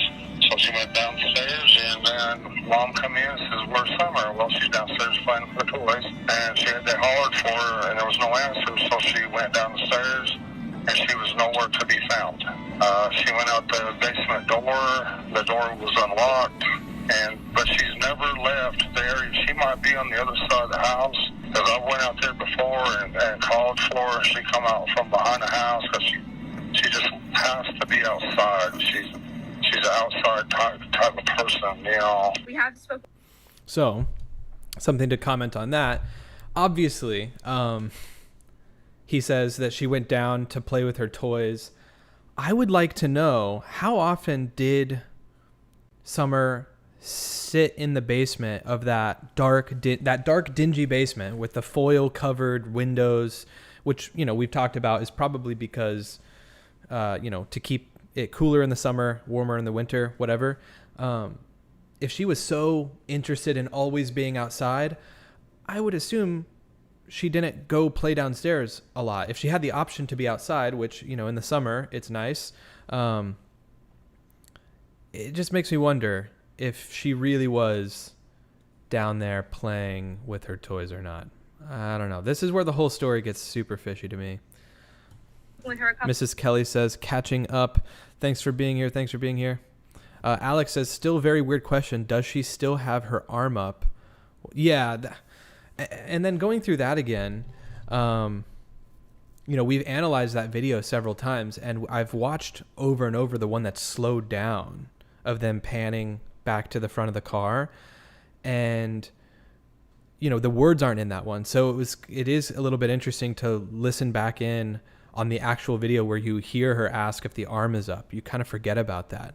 So she went downstairs and then Mom come in and says, where's Summer? Well, she's downstairs playing with her toys. And they hollered for her and there was no answer. So she went down the stairs and she was nowhere to be found. She went out the basement door. The door was unlocked. But she's never left the area. She might be on the other side of the house. Because I went out there before and called for her. And she come out from behind the house because she just has to be outside. She's an outside type of person, We have spoken. So, something to comment on that. Obviously, he says that she went down to play with her toys. I would like to know, how often did Summer sit in the basement of that dark, dingy basement with the foil-covered windows, which, we've talked about is probably because, to keep it cooler in the summer, warmer in the winter, whatever. If she was so interested in always being outside, I would assume she didn't go play downstairs a lot. If she had the option to be outside, which, in the summer, it's nice. it just makes me wonder if she really was down there playing with her toys or not. I don't know. This is where the whole story gets super fishy to me. With her Mrs. Kelly says, catching up. Thanks for being here. Thanks for being here. Alex says, still very weird question. Does she still have her arm up? Yeah. And then going through that again, we've analyzed that video several times, and I've watched over and over the one that's slowed down of them panning back to the front of the car. And, the words aren't in that one. So it is a little bit interesting to listen back in on the actual video where you hear her ask if the arm is up. You kind of forget about that.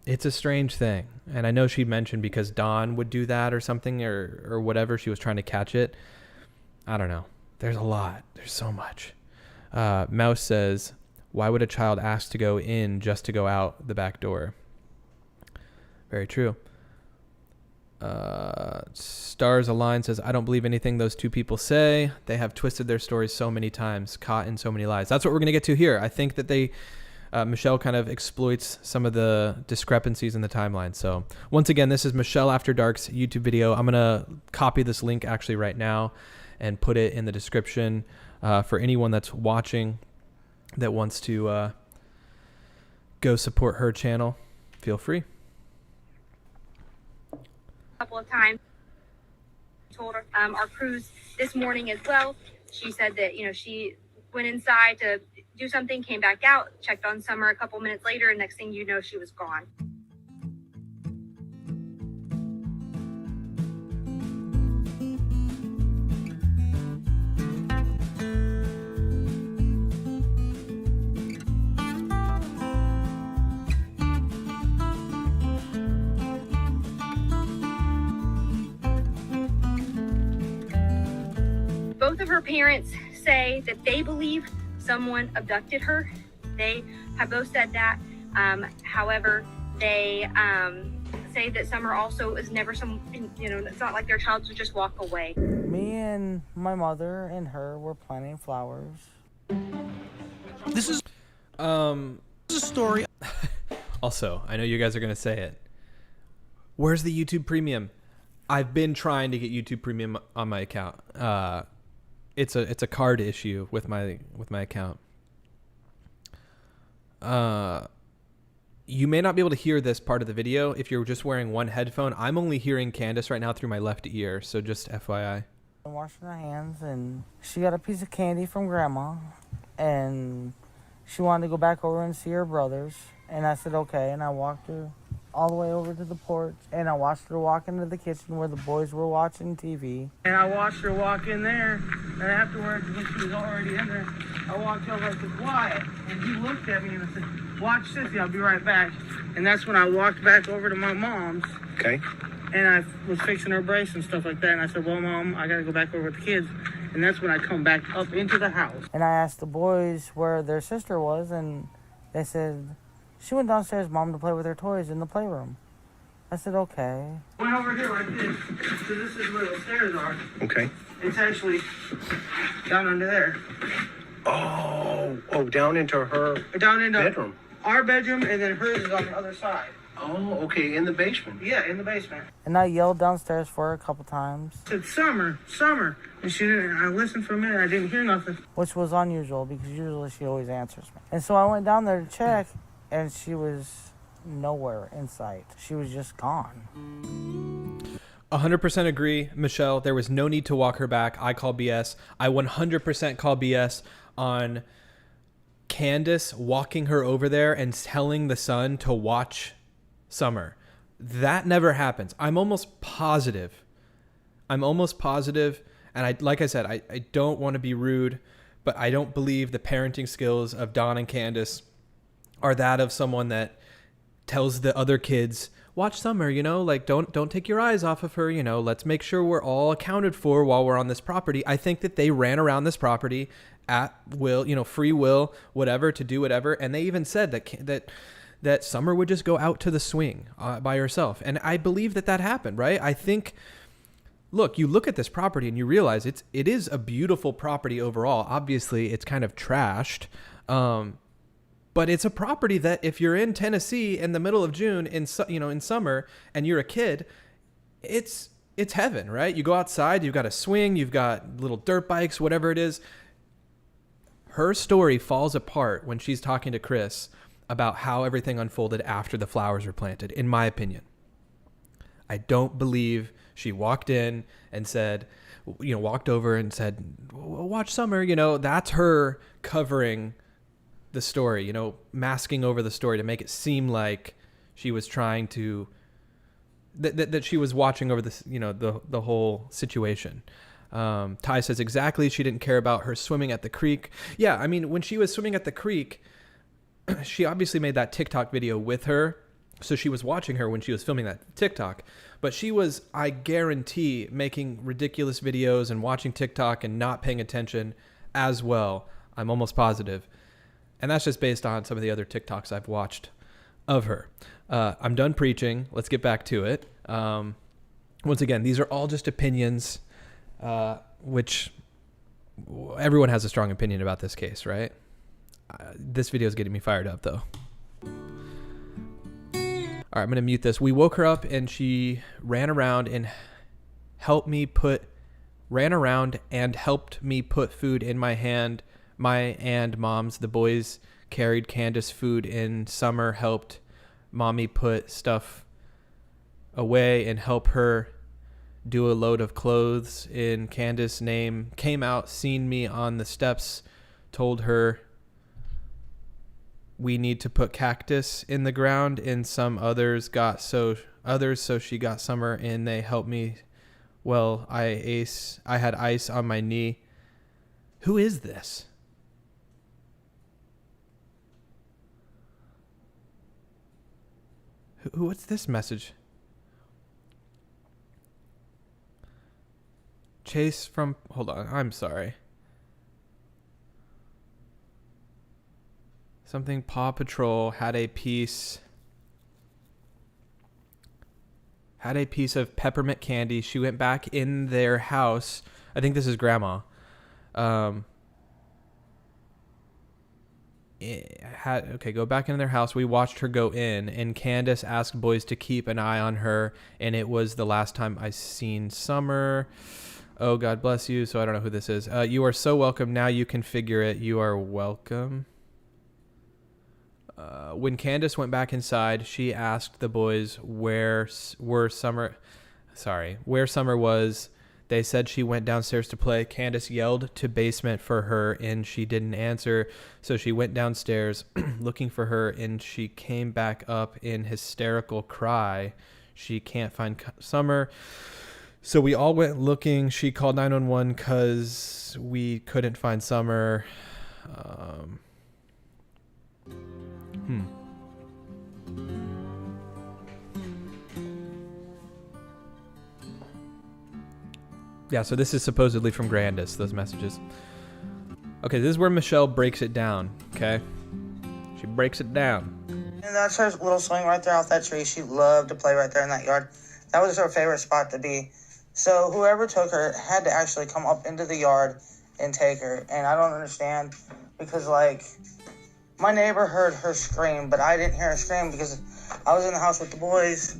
It's a strange thing. And I know she mentioned because Dawn would do that or something or whatever. She was trying to catch it. I don't know. There's a lot. There's so much. Mouse says, why would a child ask to go in just to go out the back door? Very true. Stars Align says, I don't believe anything those two people say. They have twisted their stories so many times, caught in so many lies. That's what we're going to get to here. I think that Michelle kind of exploits some of the discrepancies in the timeline. So once again, this is Michelle After Dark's YouTube video. I'm going to copy this link actually right now and put it in the description for anyone that's watching that wants to go support her channel. Feel free. couple of times. Told her our crews this morning as well. She said that she went inside to do something, came back out, checked on Summer a couple minutes later, and next thing you know, she was gone. Both of her parents say that they believe someone abducted her. They have both said that. However, they say that Summer also is never it's not like their child would just walk away. Me and my mother and her were planting flowers. This is a story. Also, I know you guys are going to say it. Where's the YouTube Premium? I've been trying to get YouTube Premium on my account. It's a card issue with my account. You may not be able to hear this part of the video if you're just wearing one headphone. I'm only hearing Candus right now through my left ear, so just FYI. Washing her hands, and she got a piece of candy from Grandma, and she wanted to go back over and see her brothers, and I said okay, and I walked her all the way over to the porch, and I watched her walk into the kitchen where the boys were watching TV. And I watched her walk in there, and afterwards, when she was already in there, I walked over and said, Wyatt, and he looked at me and I said, watch Sissy, I'll be right back. And that's when I walked back over to my mom's. Okay. And I was fixing her brace and stuff like that, and I said, well, Mom, I gotta go back over with the kids. And that's when I come back up into the house. And I asked the boys where their sister was, and they said, she went downstairs, Mom, to play with her toys in the playroom. I said, okay. Went over here like this. So this is where the stairs are. Okay. It's actually down under there. Oh, down into her Down into bedroom. Our bedroom, and then hers is on the other side. Oh, okay, in the basement. Yeah, in the basement. And I yelled downstairs for her a couple times. I said, Summer. And she didn't. I listened for a minute. I didn't hear nothing. Which was unusual because usually she always answers me. And so I went down there to check, and she was nowhere in sight. She was just gone. 100% agree, Michelle. There was no need to walk her back. I call BS. I 100% call BS on Candus walking her over there and telling the son to watch Summer. That never happens. I'm almost positive. And like I said, I don't want to be rude, but I don't believe the parenting skills of Dawn and Candus are that of someone that tells the other kids, watch Summer, don't take your eyes off of her, let's make sure we're all accounted for while we're on this property. I think that they ran around this property at will, free will, whatever, to do whatever. And they even said that Summer would just go out to the swing by herself. And I believe that happened, right? I think, look, you look at this property and you realize it is a beautiful property overall. Obviously, it's kind of trashed. But But it's a property that if you're in Tennessee in the middle of June in summer and you're a kid, it's heaven, right? You go outside, you've got a swing, you've got little dirt bikes, whatever it is. Her story falls apart when she's talking to Chris about how everything unfolded after the flowers were planted, in my opinion. I don't believe she walked in and said, walked over and said, watch Summer, that's her covering the story, masking over the story to make it seem like she was trying to, that she was watching over this, the whole situation. Ty says exactly. She didn't care about her swimming at the creek. Yeah. I mean, when she was swimming at the creek, she obviously made that TikTok video with her. So she was watching her when she was filming that TikTok, but she was, I guarantee, making ridiculous videos and watching TikTok and not paying attention as well. I'm almost positive. And that's just based on some of the other TikToks I've watched of her. I'm done preaching. Let's get back to it. Once again, these are all just opinions, which everyone has a strong opinion about this case, right? This video is getting me fired up, though. All right, I'm going to mute this. We woke her up and she ran around and helped me put food in my hand. My and Mom's. The boys carried Candus food in. Summer helped Mommy put stuff away and help her do a load of clothes in Candus' name. Came out, seen me on the steps, told her we need to put cactus in the ground, and some others so she got Summer and they helped me. Well, I had ice on my knee. Who is this? What's this message? Chase from, hold on, I'm sorry. Something Paw Patrol had a piece of peppermint candy. She went back in their house. I think this is Grandma. Go back in their house. We watched her go in, and Candus asked boys to keep an eye on her, and it was the last time I seen Summer. Oh, God bless you. So I don't know who this is. You are so welcome. Now you can figure it. You are welcome. When Candus went back inside, she asked the boys where Summer was. They said she went downstairs to play. Candus yelled to basement for her, and she didn't answer. So she went downstairs looking for her, and she came back up in hysterical cry. She can't find Summer. So we all went looking. She called 911 because we couldn't find Summer. Yeah, so this is supposedly from Grandis, those messages. Okay, this is where Michelle breaks it down, okay? She breaks it down. And that's her little swing right there off that tree. She loved to play right there in that yard. That was her favorite spot to be. So whoever took her had to actually come up into the yard and take her. And I don't understand because, my neighbor heard her scream, but I didn't hear her scream because I was in the house with the boys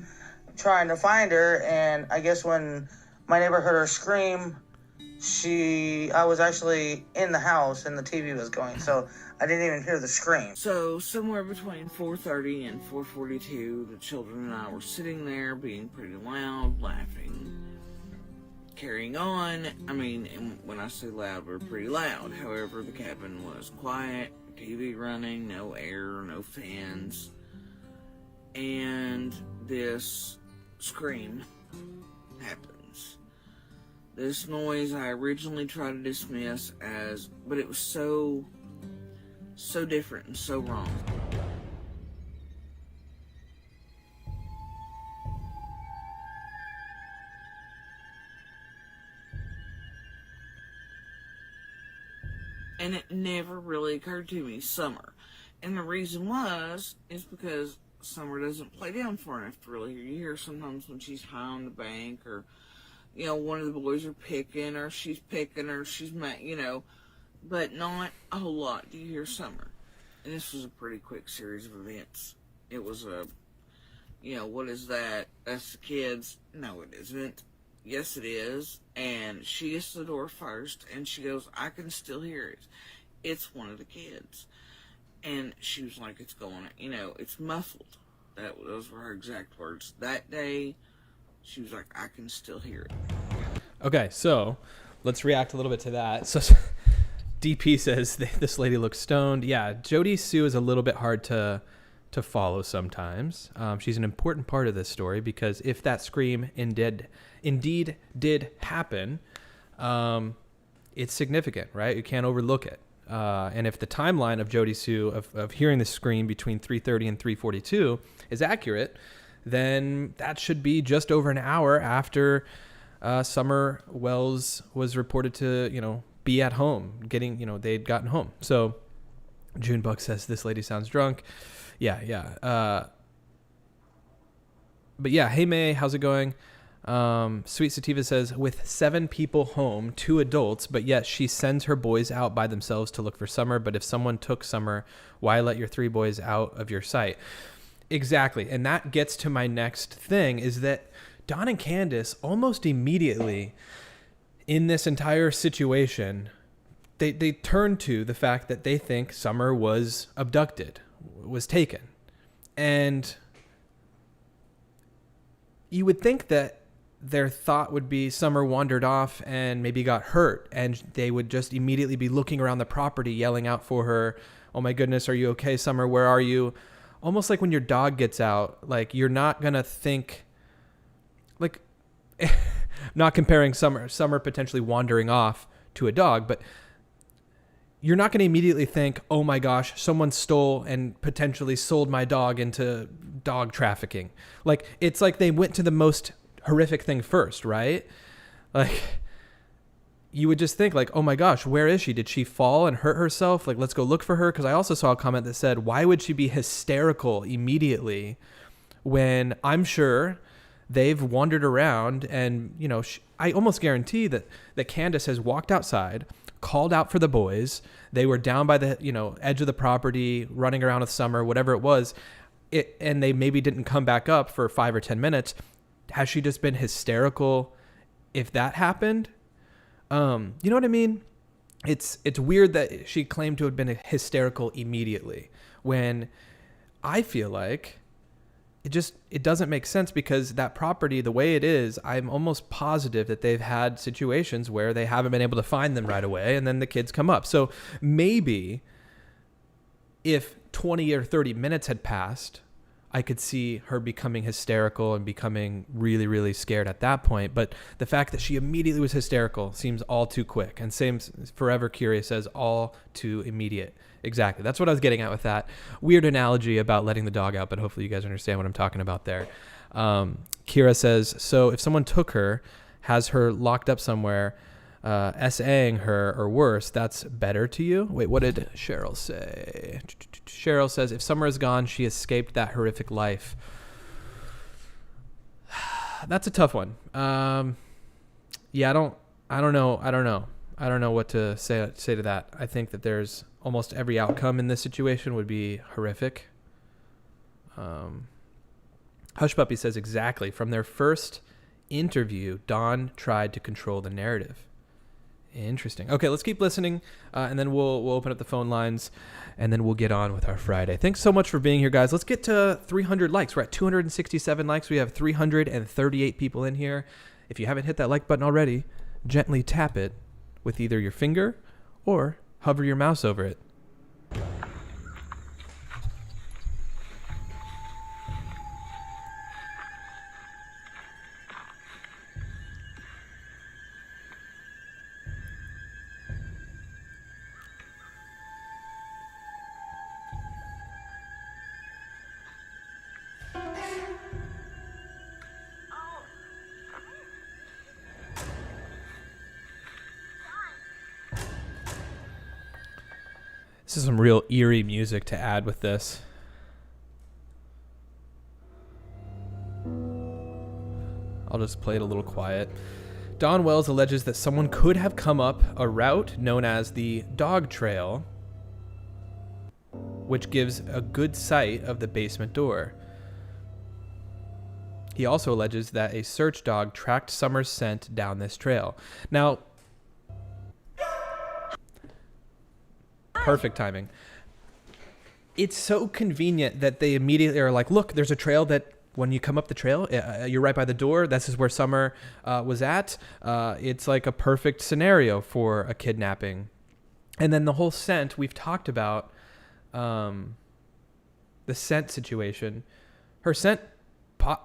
trying to find her. And I guess when my neighbor heard her scream, I was actually in the house and the TV was going, so I didn't even hear the scream. So somewhere between 4:30 and 4:42, the children and I were sitting there being pretty loud, laughing, carrying on. I mean, and when I say loud, we're pretty loud. However, the cabin was quiet, TV running, no air, no fans, and this scream happened. This noise I originally tried to dismiss but it was so different and so wrong. And it never really occurred to me, Summer. And the reason is because Summer doesn't play down far enough to really hear. You hear sometimes when she's high on the bank or one of the boys are picking, or she's picking, or she's, but not a whole lot do you hear Summer. And this was a pretty quick series of events. It was what is that? That's the kids. No, it isn't. Yes, it is. And she gets to the door first, and she goes, I can still hear it. It's one of the kids. And she was like, it's going, it's muffled. Those were her exact words. That day, she was like, I can still hear it. Okay, so let's react a little bit to that. So DP says this lady looks stoned. Yeah, Jody Sue is a little bit hard to follow sometimes. She's an important part of this story because if that scream indeed did happen, it's significant, right? You can't overlook it. And if the timeline of Jody Sue of hearing the scream between 3:30 and 3:42 is accurate, then that should be just over an hour after Summer Wells was reported to, be at home, they'd gotten home. So Junebug says this lady sounds drunk. Yeah. But yeah, hey May, how's it going? Sweet Sativa says, with 7 people home, 2 adults, but yet she sends her boys out by themselves to look for Summer. But if someone took Summer, why let your 3 boys out of your sight? Exactly. And that gets to my next thing, is that Don and Candus almost immediately in this entire situation, they turn to the fact that they think Summer was abducted, was taken. And you would think that their thought would be Summer wandered off and maybe got hurt, and they would just immediately be looking around the property, yelling out for her. Oh my goodness, are you okay, Summer? Where are you? Almost like when your dog gets out, like you're not going to think, like, not comparing Summer potentially wandering off to a dog, but you're not going to immediately think, oh my gosh, someone stole and potentially sold my dog into dog trafficking. Like, it's like they went to the most horrific thing first, right? Like, you would just think like, oh my gosh, where is she? Did she fall and hurt herself? Like, let's go look for her. Because I also saw a comment that said, why would she be hysterical immediately when I'm sure they've wandered around and, I almost guarantee that Candus has walked outside, called out for the boys. They were down by the, edge of the property, running around with Summer, whatever it was. And they maybe didn't come back up for 5 or 10 minutes. Has she just been hysterical if that happened? You know what I mean? It's weird that she claimed to have been hysterical immediately when I feel like it doesn't make sense, because that property, the way it is, I'm almost positive that they've had situations where they haven't been able to find them right away, and then the kids come up. So maybe if 20 or 30 minutes had passed, I could see her becoming hysterical and becoming really, really scared at that point. But the fact that she immediately was hysterical seems all too quick. And same, Forever Curious says, all too immediate. Exactly. That's what I was getting at with that weird analogy about letting the dog out, but hopefully you guys understand what I'm talking about there. Kira says, so if someone took her, has her locked up somewhere, SAing her or worse, that's better to you? Wait, what did Cheryl say? Cheryl says, if Summer is gone, she escaped that horrific life. That's a tough one. Yeah, I don't know what to say to that. I think that there's almost every outcome in this situation would be horrific. Hush Puppy says, exactly. From their first interview, Dawn tried to control the narrative. Interesting. Okay, let's keep listening, and then we'll open up the phone lines, and then we'll get on with our Friday. Thanks so much for being here, guys. Let's get to 300 likes. We're at 267 likes. We have 338 people in here. If you haven't hit that like button already, gently tap it with either your finger or hover your mouse over it. This is some real eerie music to add with this. I'll just play it a little quiet. Don Wells alleges that someone could have come up a route known as the Dog Trail which gives a good sight of the basement door. He also alleges that a search dog tracked Summer's scent down this trail. Now, perfect timing. It's so convenient that they immediately are like, look, there's a trail that when you come up the trail, you're right by the door. This is where Summer was at. It's like a perfect scenario for a kidnapping. And then the whole scent, we've talked about the scent situation. Her scent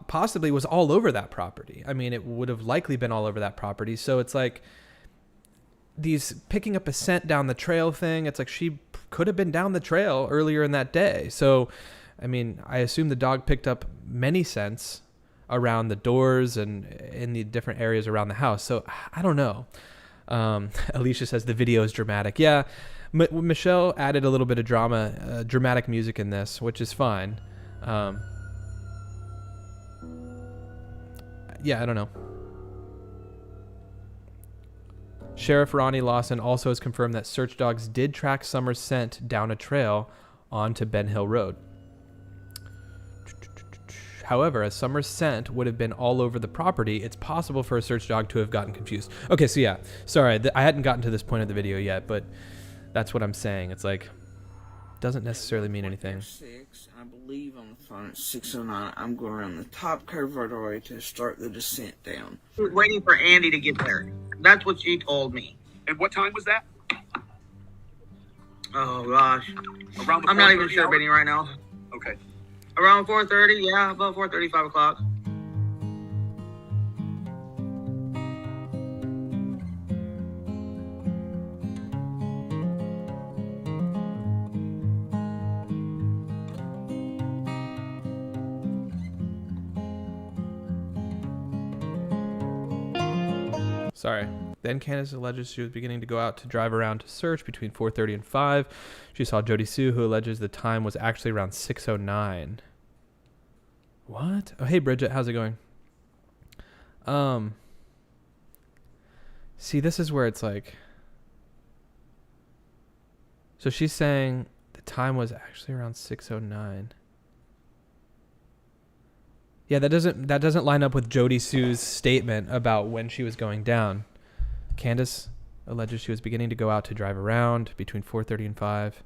possibly was all over that property. I mean, it would have likely been all over that property. So it's like these picking up a scent down the trail thing. It's like she could have been down the trail earlier in that day. So, I mean, I assume the dog picked up many scents around the doors and in the different areas around the house. So I don't know. Alicia says the video is dramatic. Yeah. Michelle added a little bit of dramatic music in this, which is fine. Yeah, I don't know. Sheriff Ronnie Lawson also has confirmed that search dogs did track Summer's scent down a trail onto Ben Hill Road. However, as Summer's scent would have been all over the property, it's possible for a search dog to have gotten confused. Okay, so yeah, sorry, I hadn't gotten to this point of the video yet, but that's what I'm saying. It's like, doesn't necessarily mean anything. 6, I believe on the phone at 6:09. I'm going around the top corridor to start the descent down. I was waiting for Andy to get there. That's what she told me. And what time was that? Oh gosh, Around the I'm not even 4:30 sure, hour? Benny, right now. Okay. Around 4:30, yeah, about 4:30, 5 o'clock. Sorry. Then Candus alleges she was beginning to go out to drive around to search between 4:30 and 5. She saw Jody Sue, who alleges the time was actually around 6:09. What? Oh, hey, Bridget. How's it going? See, this is where it's like... So she's saying the time was actually around 6:09. Yeah, that doesn't line up with Jody Sue's statement about when she was going down. Candus alleges she was beginning to go out to drive around between 4:30 and 5.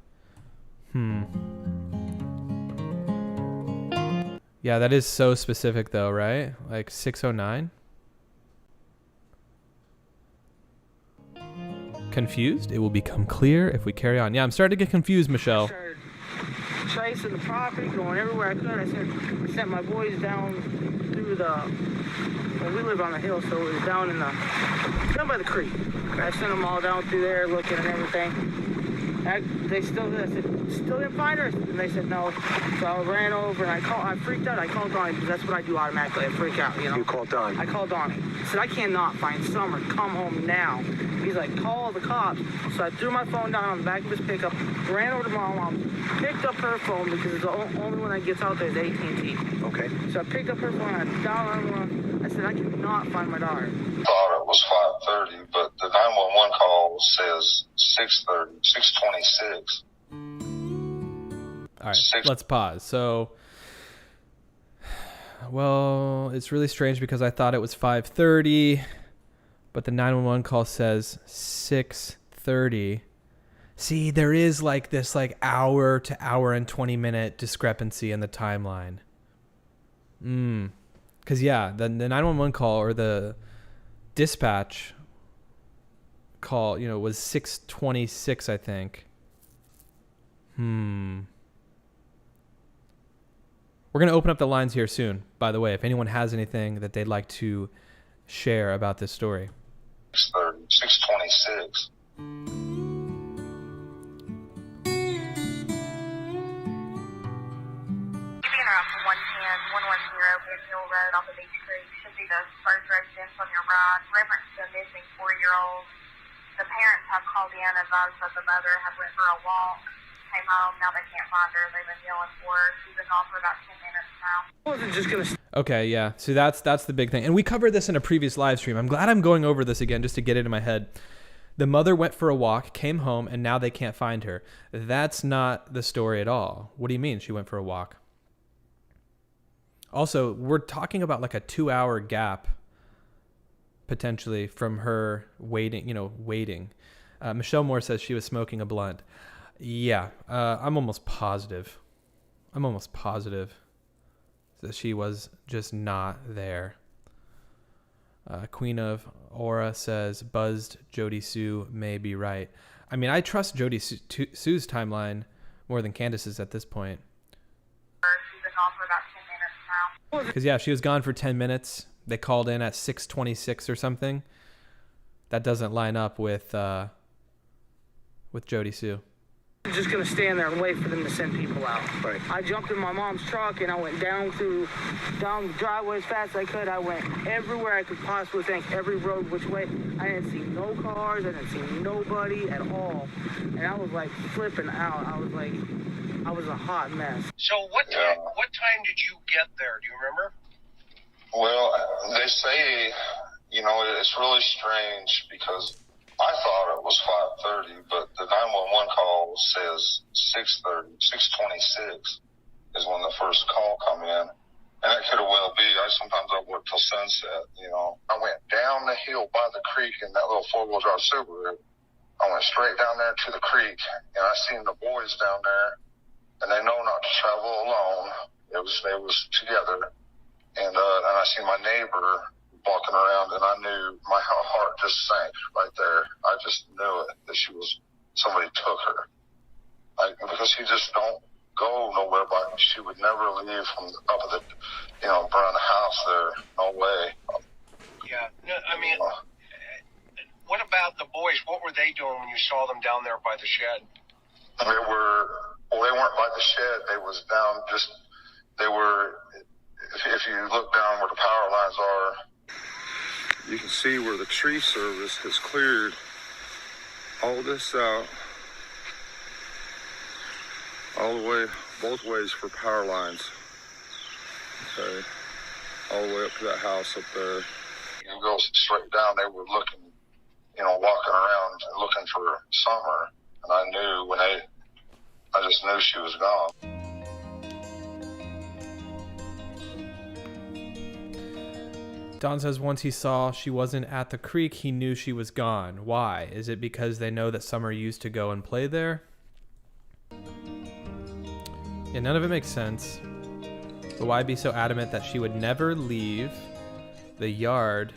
Yeah, that is so specific though, right? Like 6:09? Confused? It will become clear if we carry on. Yeah, I'm starting to get confused, Michelle. Tracing the property, going everywhere I could. I sent my boys down through well, we live on the hill, so it was down down by the creek. I sent them all down through there looking and everything. I said, still didn't find her? And they said no. So I ran over and I freaked out. I called Donnie because that's what I do automatically. I freak out, you know. You called Donnie? I called Donnie. I said, I cannot find Summer. Come home now. He's like, call the cops. So I threw my phone down on the back of his pickup, ran over to my mom, picked up her phone because the only one that gets out there is AT&T. Okay. So I picked up her phone, I dialed on one. I said, I cannot find my daughter. Thought it was 5:30, but the 911 call says 6:30, 6:26. All right, let's pause. So, well, it's really strange because I thought it was 5:30, but the 911 call says 6:30. See, there is like this like hour to hour and 20 minute discrepancy in the timeline. Because, yeah, the 911 call or the dispatch call, was 6:26, I think. We're going to open up the lines here soon, by the way, if anyone has anything that they'd like to share about this story. 6:30, 6:26. Road off of Beach Creek should be the first residence on your right. Reference to a missing 4-year-old. The parents have called in and advised that the mother had went for a walk, came home. Now they can't find her. They've been yelling for her. She's been gone for about 10 minutes now. I wasn't just gonna. Okay, yeah. So that's the big thing, and we covered this in a previous live stream. I'm glad I'm going over this again just to get it in my head. The mother went for a walk, came home, and now they can't find her. That's not the story at all. What do you mean she went for a walk? Also, we're talking about like a 2-hour gap potentially from her waiting. Michelle Moore says she was smoking a blunt. Yeah, I'm almost positive that she was just not there. Queen of Aura says buzzed Jody Sue may be right. I mean, I trust Jody Sue's timeline more than Candus's at this point. She's been gone for about 10 minutes now. Because, yeah, she was gone for 10 minutes. They called in at 6:26 or something. That doesn't line up with Jody Sue. I'm just gonna stand there and wait for them to send people out. Right. I jumped in my mom's truck and I went down the driveway as fast as I could. I went everywhere I could possibly think, every road which way. I didn't see no cars. I didn't see nobody at all. And I was like flipping out. I was a hot mess. So what time did you get there? Do you remember? Well, they say, it's really strange because I thought it was 5:30, but the 911 call says 6:30, 6:26 is when the first call come in. And that could have well be. Sometimes I work till sunset, I went down the hill by the creek in that little 4-wheel drive Subaru. I went straight down there to the creek, and I seen the boys down there, and they know not to travel alone. They was together. And I seen my neighbor walking around, and I knew my heart just sank right there. I just knew it, that somebody took her. Because she just don't go nowhere, but she would never leave from up at the, around the house there. No way. Yeah. No, I mean, what about the boys? What were they doing when you saw them down there by the shed? They weren't by the shed. They was down if you look down where the power lines are, you can see where the tree service has cleared all this out, all the way, both ways for power lines. Okay, all the way up to that house up there. You go straight down, they were looking, walking around looking for Summer, and I just knew she was gone. Don says once he saw she wasn't at the creek, he knew she was gone. Why? Is it because they know that Summer used to go and play there? Yeah, none of it makes sense. But why be so adamant that she would never leave the yard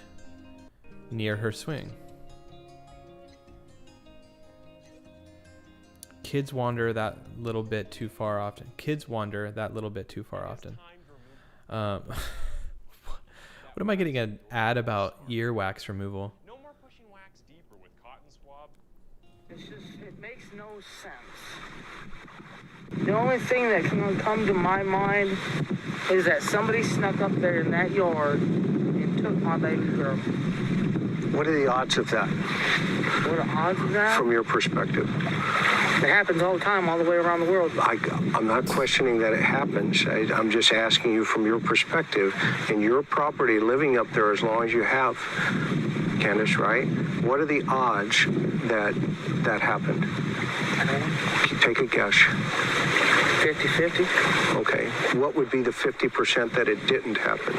near her swing? Kids wander that little bit too far often. What am I getting an ad about earwax removal? No more pushing wax deeper with cotton swab. It makes no sense. The only thing that can come to my mind is that somebody snuck up there in that yard and took my baby girl. What are the odds of that? What are the odds of that? From your perspective? It happens all the time, all the way around the world. I'm not questioning that it happens. I'm just asking you from your perspective, in your property, living up there as long as you have, Candus, right? What are the odds that happened? Take a guess. 50-50. Okay. What would be the 50% that it didn't happen?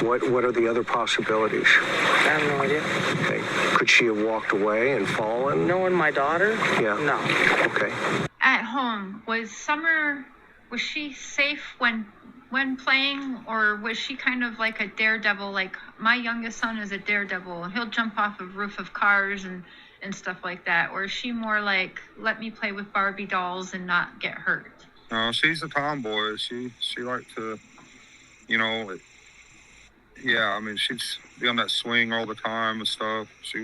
What are the other possibilities? I have no idea. Okay. Could she have walked away and fallen? Knowing my daughter? Yeah. No. Okay. At home, was she safe when playing, or was she kind of like a daredevil? Like my youngest son is a daredevil. He'll jump off the roof of cars and stuff like that. Or is she more like, let me play with Barbie dolls and not get hurt? No, she's a tomboy. She liked to, she'd be on that swing all the time and stuff. She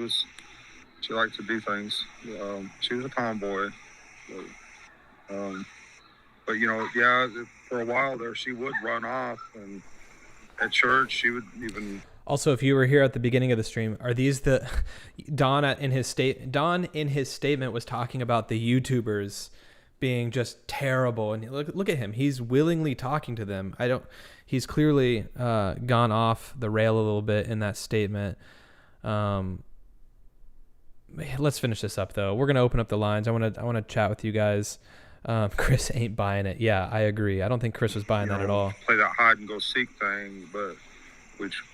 liked to do things. She was a tomboy. But for a while there, she would run off, and at church, she would even... Also, if you were here at the beginning of the stream, are these the... Don in his statement was talking about the YouTubers being just terrible, and look at him. He's willingly talking to them. He's clearly gone off the rail a little bit in that statement. let's finish this up though. We're gonna open up the lines. I want to chat with you guys. Chris ain't buying it. Yeah, I agree. I don't think Chris was buying that at all. Play that hide and go seek thing,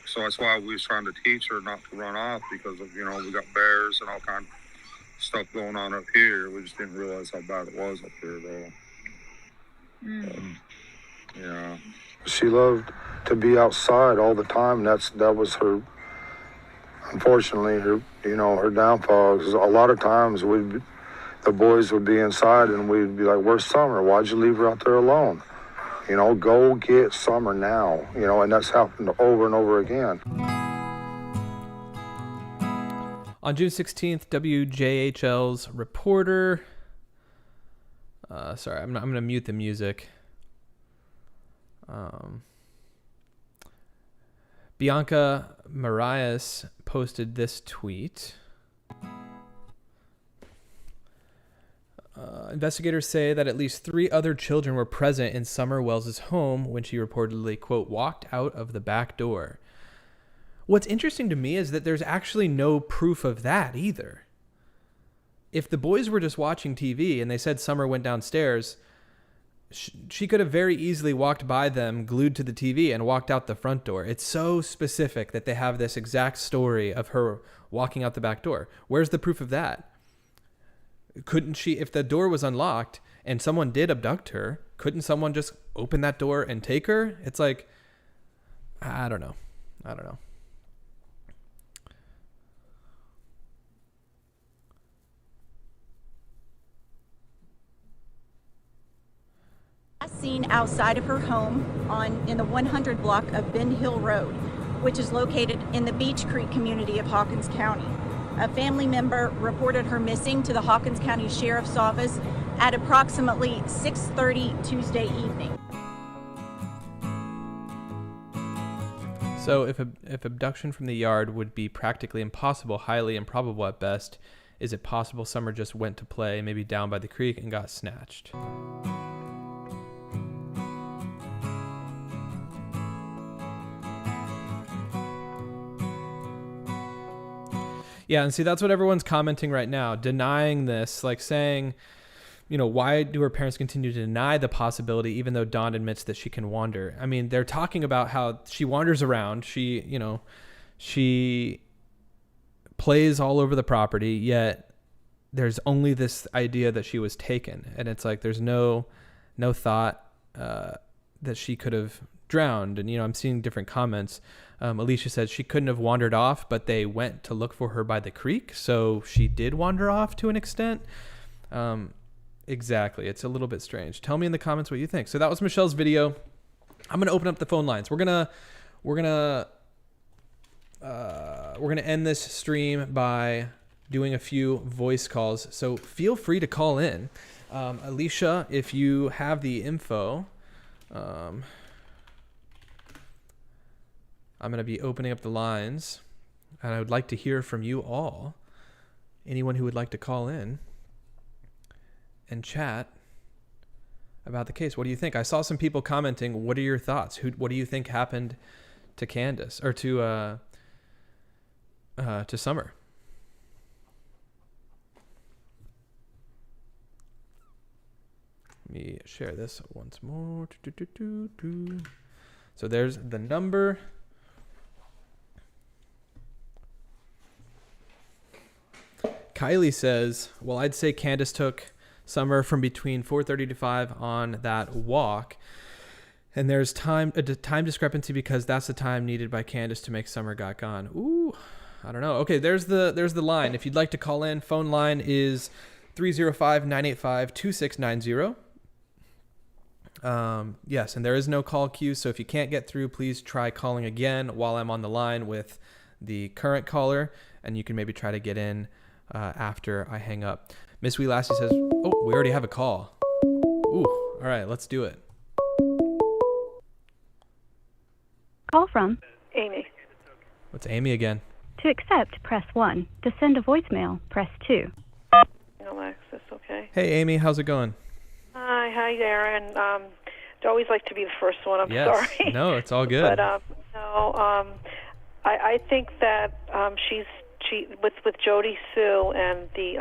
so that's why we was trying to teach her not to run off, because of, we got bears and all kind of stuff going on up here. We just didn't realize how bad it was up here though. Yeah. She loved to be outside all the time. That was her, unfortunately, her downfall. 'Cause a lot of times the boys would be inside and we'd be like, "Where's Summer? Why'd you leave her out there alone? Go get Summer now." And that's happened over and over again. On June 16th, WJHL's reporter. Sorry, I'm going to mute the music. Bianca Marias posted this tweet. Investigators say that at least 3 other children were present in Summer Wells' home when she reportedly, quote, walked out of the back door. What's interesting to me is that there's actually no proof of that either. If the boys were just watching TV and they said Summer went downstairs, she could have very easily walked by them, glued to the TV, and walked out the front door. It's so specific that they have this exact story of her walking out the back door. Where's the proof of that? Couldn't she, if the door was unlocked and someone did abduct her, couldn't someone just open that door and take her? It's like, I don't know. Seen outside of her home in the 100 block of Ben Hill Road, which is located in the Beach Creek community of Hawkins County. A family member reported her missing to the Hawkins County Sheriff's Office at approximately 6:30 Tuesday evening. So if abduction from the yard would be practically impossible, highly improbable at best, is it possible Summer just went to play, maybe down by the creek, and got snatched? Yeah, and see, that's what everyone's commenting right now, denying this, like saying, why do her parents continue to deny the possibility even though Dawn admits that she can wander? I mean, they're talking about how she wanders around, she plays all over the property, yet there's only this idea that she was taken. And it's like there's no thought that she could have drowned. And, I'm seeing different comments. Alicia said she couldn't have wandered off, but they went to look for her by the creek. So she did wander off to an extent. Exactly. It's a little bit strange. Tell me in the comments what you think. So that was Michelle's video. I'm going to open up the phone lines. We're going to end this stream by doing a few voice calls. So feel free to call in. Alicia, if you have the info, I'm going to be opening up the lines, and I would like to hear from you all. Anyone who would like to call in and chat about the case. What do you think? I saw some people commenting. What are your thoughts? What do you think happened to Candus or to Summer? Let me share this once more. So there's the number. Kylie says, well, I'd say Candus took Summer from between 4:30 to 5 on that walk. And there's a time discrepancy because that's the time needed by Candus to make Summer got gone. Ooh, I don't know. Okay, there's the line. If you'd like to call in, phone line is 305-985-2690. Yes, and there is no call queue, so if you can't get through, please try calling again while I'm on the line with the current caller, and you can maybe try to get in after I hang up. Miss Wee Lassie says, oh, we already have a call. Ooh, all right, let's do it. Call from Amy. What's Amy again? To accept, press 1. To send a voicemail, press 2. No access, okay. Hey, Amy, how's it going? Hi there, and I'd always like to be the first one. I'm yes. sorry. No, it's all good. But I think that with Jody Sue and the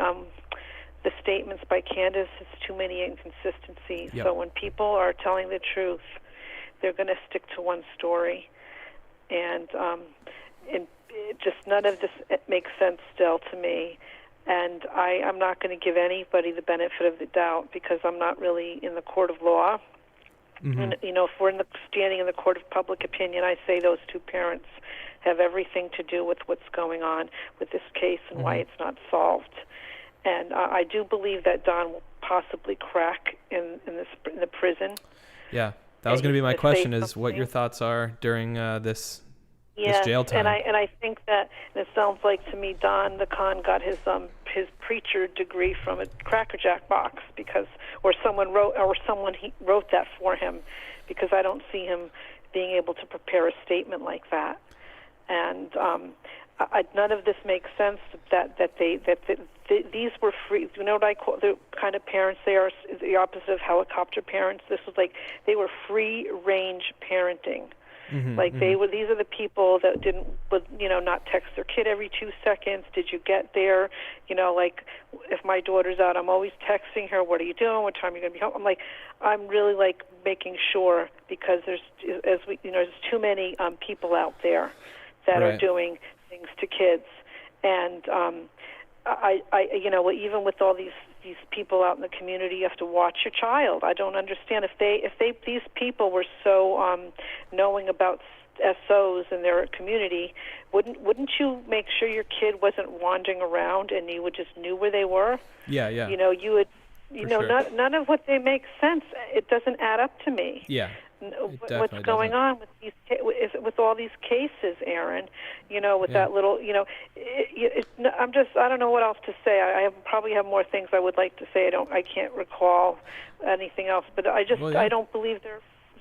statements by Candus, it's too many inconsistencies. Yep. So when people are telling the truth, they're going to stick to one story, and it just none of this makes sense still to me. And I'm not going to give anybody the benefit of the doubt because I'm not really in the court of law. Mm-hmm. And, if we're standing in the court of public opinion, I say those two parents have everything to do with what's going on with this case and why it's not solved. And I do believe that Don will possibly crack in the prison. Yeah, that was going to be my If question: they is what your thoughts are during this Yes, jail time? and I think that, and it sounds like to me, Don the Con got his preacher degree from a Cracker Jack box someone wrote that for him, because I don't see him being able to prepare a statement like that. And none of this makes sense. That these were free. You know what I call the kind of parents they are? Is the opposite of helicopter parents. This was like they were free range parenting. Mm-hmm, These are the people that would not text their kid every 2 seconds. Did you get there? Like if my daughter's out, I'm always texting her. What are you doing? What time are you going to be home? I'm really like making sure, because there's too many people out there that are doing things to kids, and even with all these people out in the community, you have to watch your child. I don't understand if these people were so knowing about SOs in their community, wouldn't you make sure your kid wasn't wandering around and you just knew where they were? Yeah. You would. Sure. None of what they make sense. It doesn't add up to me. Yeah. What's going on with all these cases, Aaron? That little, I don't know what else to say. I probably have more things I would like to say. I can't recall anything else. But I don't believe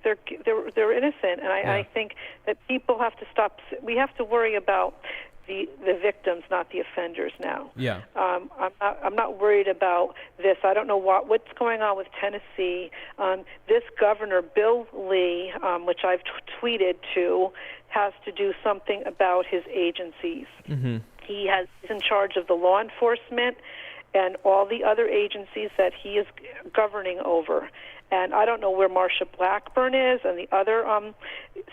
they're innocent, and I think that people have to stop. We have to worry about the victims, not the offenders now. Yeah. I'm not worried about this. I don't know what's going on with Tennessee. This governor, Bill Lee, which I've tweeted to, has to do something about his agencies. Mm-hmm. He's in charge of the law enforcement and all the other agencies that he is governing over. And I don't know where Marsha Blackburn is and the other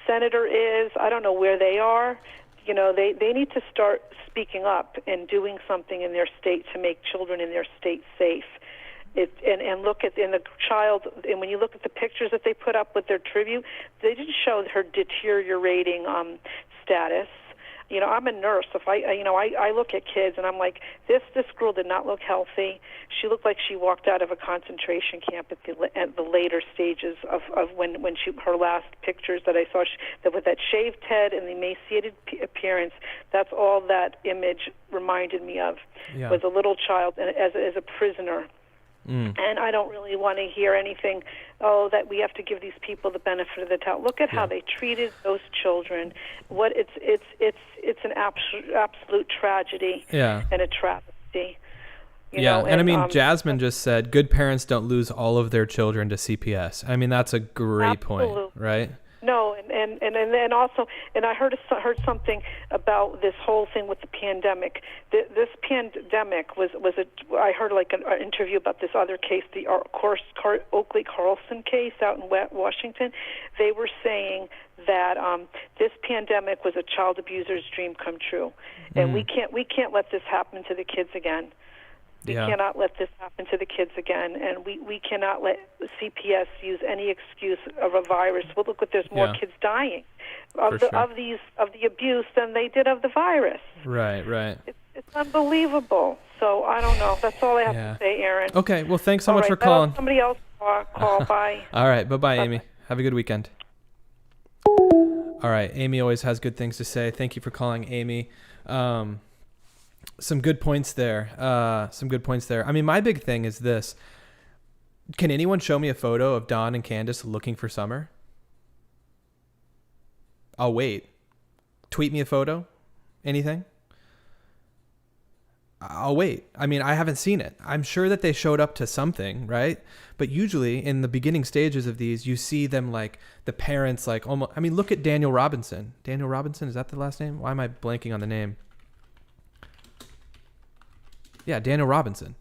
senator is. I don't know where they are. They need to start speaking up and doing something in their state to make children in their state safe. And look at the child, and when you look at the pictures that they put up with their tribute, they didn't show her deteriorating status. I'm a nurse. If I look at kids and I'm like, this girl did not look healthy. She looked like she walked out of a concentration camp at the later stages of when her last pictures that I saw, that with that shaved head and the emaciated appearance. That's all that image reminded me of, was a little child as a prisoner. And I don't really want to hear anything, that we have to give these people the benefit of the doubt. Look at how they treated those children. It's an absolute tragedy and a travesty. You know, and I mean, Jasmine just said, good parents don't lose all of their children to CPS. I mean, that's a great point, right? No, and also, and I heard something about this whole thing with the pandemic. This pandemic was I heard like an interview about this other case, the Oakley Carlson case out in Washington. They were saying that this pandemic was a child abuser's dream come true, and we can't let this happen to the kids again. We cannot let this happen to the kids again, and we cannot let CPS use any excuse of a virus. Well, look, there's more kids dying of the abuse than they did of the virus. Right. It's unbelievable. So I don't know. That's all I have to say, Aaron. Okay. Well, thanks so much for calling. Somebody else call. Bye. All right. Bye, Amy. Have a good weekend. All right. Amy always has good things to say. Thank you for calling, Amy. Some good points there. I mean, my big thing is this. Can anyone show me a photo of Don and Candus looking for Summer? I'll wait. Tweet me a photo? Anything? I'll wait. I mean, I haven't seen it. I'm sure that they showed up to something, right? But usually in the beginning stages of these, you see them like the parents, like almost, I mean, look at Daniel Robinson. Daniel Robinson, is that the last name? Why am I blanking on the name? Yeah, Daniel Robinson.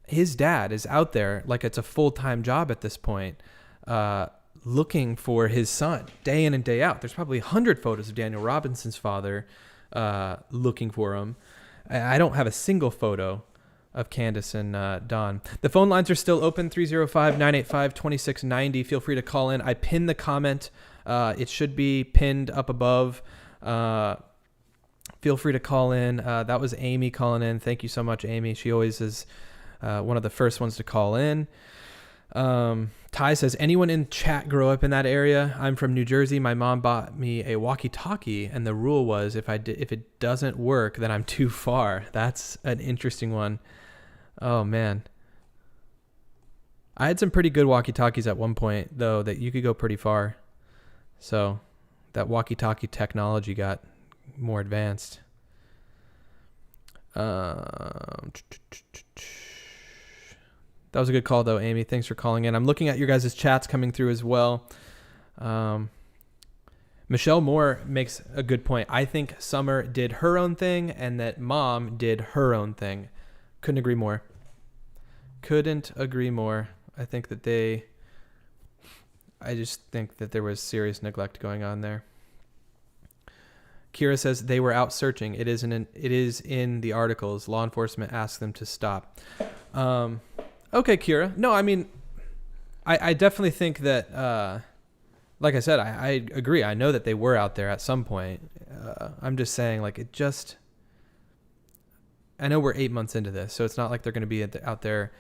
His dad is out there like it's a full-time job at this point, looking for his son day in and day out. There's probably 100 photos of Daniel Robinson's father looking for him. I don't have a single photo of Candus and Don. The phone lines are still open, 305-985-2690. Feel free to call in. I pinned the comment. It should be pinned up above. Feel free to call in. That was Amy calling in. Thank you so much, Amy. She always is one of the first ones to call in. Ty says, anyone in chat grow up in that area? I'm from New Jersey. My mom bought me a walkie-talkie, and the rule was if it doesn't work, then I'm too far. That's an interesting one. Oh, man. I had some pretty good walkie-talkies at one point, though, that you could go pretty far. So that walkie-talkie technology got more advanced. That was a good call, though, Amy. Thanks for calling in. I'm looking at your guys' chats coming through as well. Michelle Moore makes a good point. I think Summer did her own thing and that Mom did her own thing. Couldn't agree more. I think that I just think that there was serious neglect going on there. Kira says they were out searching. It is in the articles. Law enforcement asked them to stop. Okay, Kira. No, I mean, I definitely think that, like I said, I agree. I know that they were out there at some point. I'm just saying, like, I know we're 8 months into this, so it's not like they're going to be out there.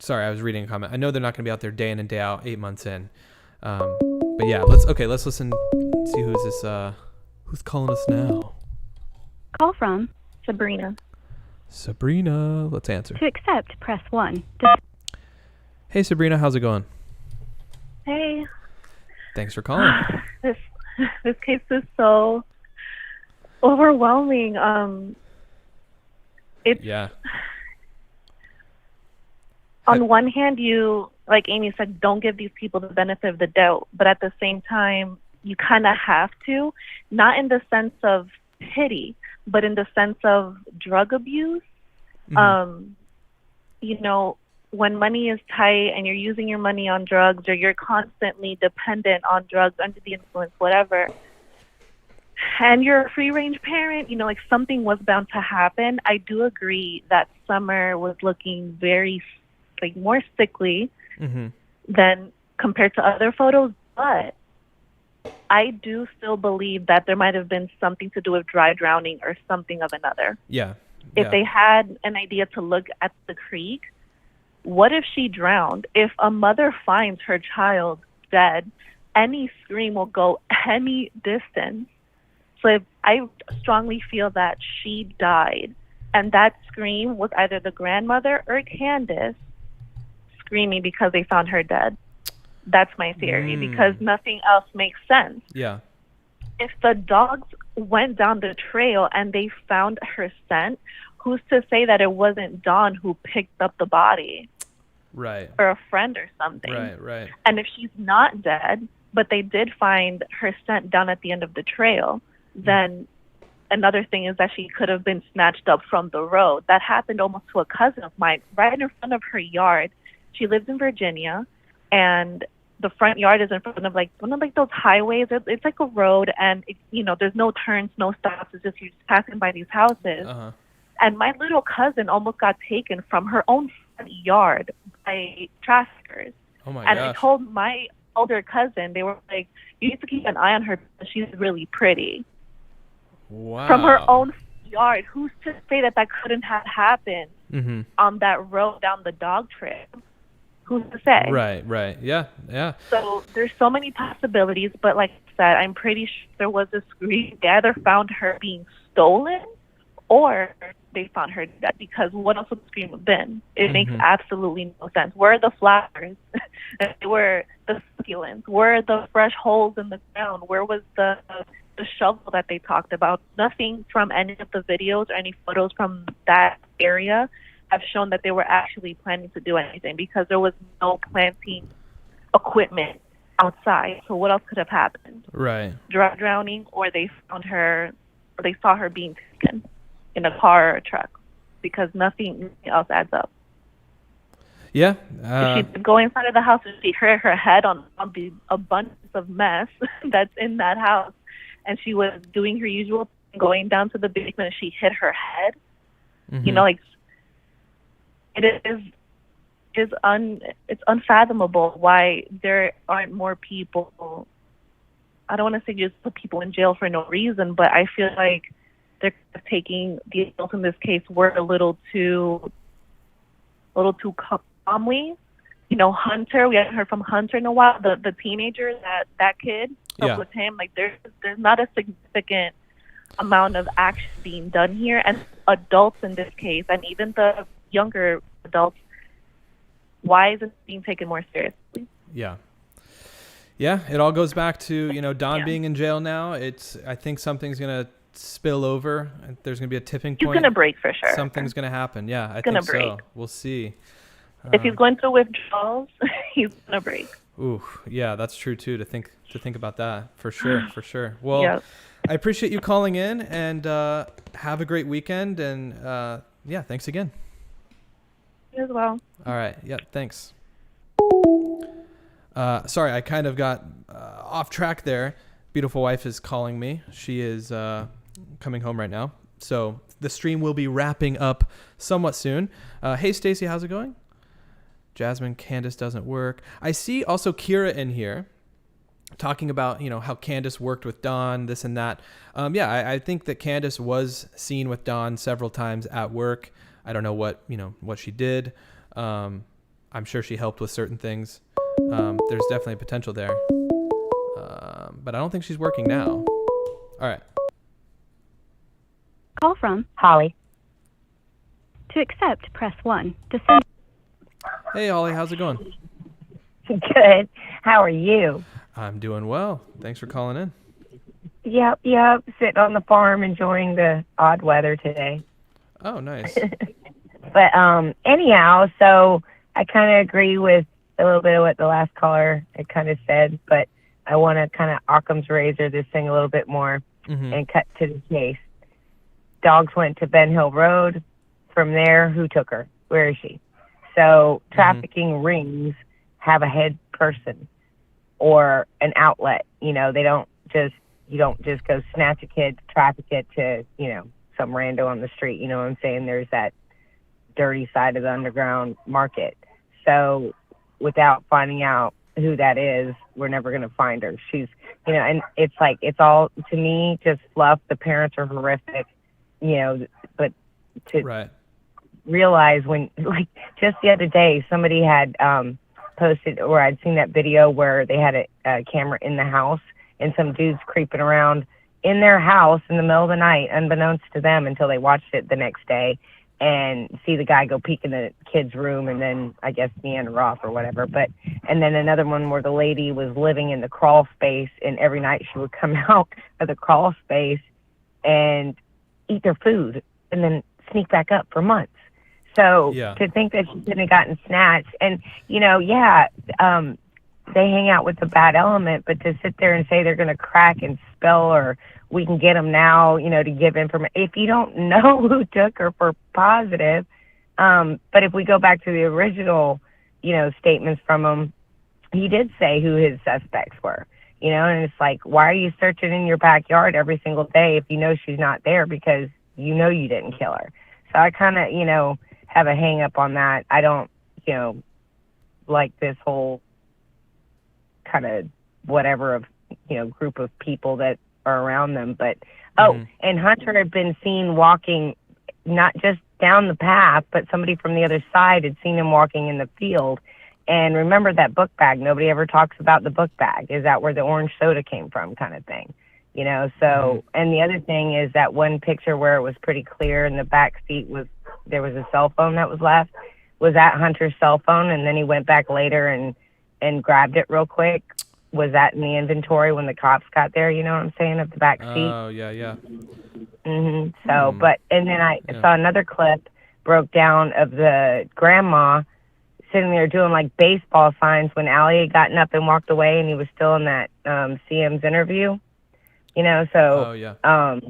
Sorry, I was reading a comment. I know they're not going to be out there day in and day out, 8 months in. But yeah, let's listen. See who's this. Who's calling us now? Call from Sabrina. Sabrina, let's answer. To accept, press 1. Hey, Sabrina, how's it going? Hey. Thanks for calling. This case is so overwhelming. Yeah. On one hand, you, like Amy said, don't give these people the benefit of the doubt, but at the same time, you kind of have to, not in the sense of pity, but in the sense of drug abuse. Mm-hmm. You know, when money is tight and you're using your money on drugs, or you're constantly dependent on drugs, under the influence, whatever, and you're a free-range parent, you know, like something was bound to happen. I do agree that Summer was looking very, like, more sickly than compared to other photos, but I do still believe that there might have been something to do with dry drowning or something of another. Yeah. If they had an idea to look at the creek, what if she drowned? If a mother finds her child dead, any scream will go any distance. So I strongly feel that she died, and that scream was either the grandmother or Candus screaming because they found her dead. That's my theory, because nothing else makes sense. Yeah. If the dogs went down the trail and they found her scent, who's to say that it wasn't Dawn who picked up the body? Right. Or a friend or something. Right. And if she's not dead, but they did find her scent down at the end of the trail, then another thing is that she could have been snatched up from the road. That happened almost to a cousin of mine, right in front of her yard. She lives in Virginia, and the front yard is in front of like one of like those highways. It's like a road, and you know, there's no turns, no stops. It's just you're just passing by these houses. Uh-huh. And my little cousin almost got taken from her own front yard by traffickers. Oh my And gosh. I told my older cousin, they were like, you need to keep an eye on her because she's really pretty. Wow. From her own yard. Who's to say that that couldn't have happened on that road down the dog trail? Who's to say? Right. Yeah. So there's so many possibilities, but like I said, I'm pretty sure there was a scream. They either found her being stolen or they found her dead, because what else would the scream have been? It makes absolutely no sense. Where are the flowers? Where are the succulents? Where are the fresh holes in the ground? Where was the shovel that they talked about? Nothing from any of the videos or any photos from that area have shown that they were actually planning to do anything, because there was no planting equipment outside. So what else could have happened? Right. Drowning, or they found her, or they saw her being taken in a car or a truck, because nothing else adds up. Yeah. If she go inside of the house and she hit her head on the abundance of mess that's in that house, and she was doing her usual thing, going down to the basement, and she hit her head. You know, like, it's unfathomable why there aren't more people. I don't want to say just put people in jail for no reason, but I feel like they're taking the adults in this case were a little too calmly. You know, Hunter, we haven't heard from Hunter in a while, the teenager, that kid with him. Like, there's not a significant amount of action being done here, and adults in this case, and even the younger adults, why isn't it being taken more seriously? Yeah. Yeah, it all goes back to, you know, Don being in jail now. I think something's going to spill over. There's going to be a tipping point. He's going to break for sure. Something's going to happen. Yeah, I think so. We'll see. If he's going through withdrawals, he's going to break. Ooh, yeah, that's true too, to think about that. For sure. Well, I appreciate you calling in, and have a great weekend, and yeah, thanks again. You as well. All right. Yeah, thanks. Sorry, I kind of got off track there. Beautiful wife is calling me. She is coming home right now. So the stream will be wrapping up somewhat soon. Hey, Stacy, how's it going? Jasmine, Candus doesn't work. I see also Kira in here talking about, you know, how Candus worked with Don, this and that. Yeah, I think that Candus was seen with Don several times at work. I don't know what she did. I'm sure she helped with certain things. There's definitely potential there. But I don't think she's working now. All right. Call from Holly. To accept, press 1. To send. Hey, Holly, how's it going? Good. How are you? I'm doing well. Thanks for calling in. Yep. Sitting on the farm enjoying the odd weather today. Oh, nice. But anyhow, so I kind of agree with a little bit of what the last caller had kind of said, but I want to kind of Occam's razor this thing a little bit more and cut to the chase. Dogs went to Ben Hill Road. From there, who took her? Where is she? So trafficking rings have a head person or an outlet. You know, you don't just go snatch a kid, traffic it to, you know, some rando on the street. You know what I'm saying? There's that dirty side of the underground market. So without finding out who that is, we're never going to find her. She's, you know, and it's like, it's all, to me, just fluff. The parents are horrific, you know, but to realize when, like, just the other day, somebody had posted, or I'd seen that video where they had a camera in the house and some dudes creeping around in their house in the middle of the night, unbeknownst to them until they watched it the next day, and see the guy go peek in the kid's room and then I guess meander off or whatever. But, and then another one where the lady was living in the crawl space, and every night she would come out of the crawl space and eat their food and then sneak back up for months. So to think that she couldn't have gotten snatched, and, you know, they hang out with the bad element, but to sit there and say they're going to crack and spell, or we can get them now, you know, to give information, if you don't know who took her for positive. But if we go back to the original, you know, statements from him, he did say who his suspects were, you know, and it's like, why are you searching in your backyard every single day if you know she's not there, because you know you didn't kill her? So I kind of, you know, have a hang up on that. I don't, you know, like this whole kind of whatever of, you know, group of people that are around them. But and Hunter had been seen walking not just down the path, but somebody from the other side had seen him walking in the field. And remember that book bag, nobody ever talks about the book bag. Is that where the orange soda came from, kind of thing, you know? So and the other thing is that one picture where it was pretty clear in the back seat was there was a cell phone that was left. Was that Hunter's cell phone? And then he went back later and grabbed it real quick. Was that in the inventory when the cops got there? You know what I'm saying? Of the back seat. Oh, yeah. So, but, and then I saw another clip broke down of the grandma sitting there doing like baseball signs when Allie had gotten up and walked away, and he was still in that CM's interview. You know, so Oh yeah.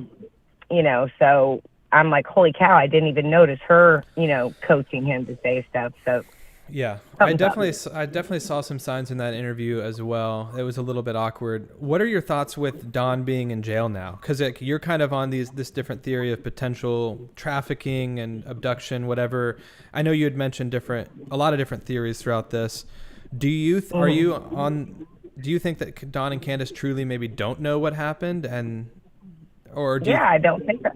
you know, so I'm like, holy cow, I didn't even notice her, you know, coaching him to say stuff. So Yeah, I something's up. definitely saw some signs in that interview as well. It was a little bit awkward. What are your thoughts with Don being in jail now? Because you're kind of on this different theory of potential trafficking and abduction, whatever. I know you had mentioned a lot of different theories throughout this. Do you Do you think that Don and Candus truly maybe don't know what happened, or do you, Yeah, I don't think so.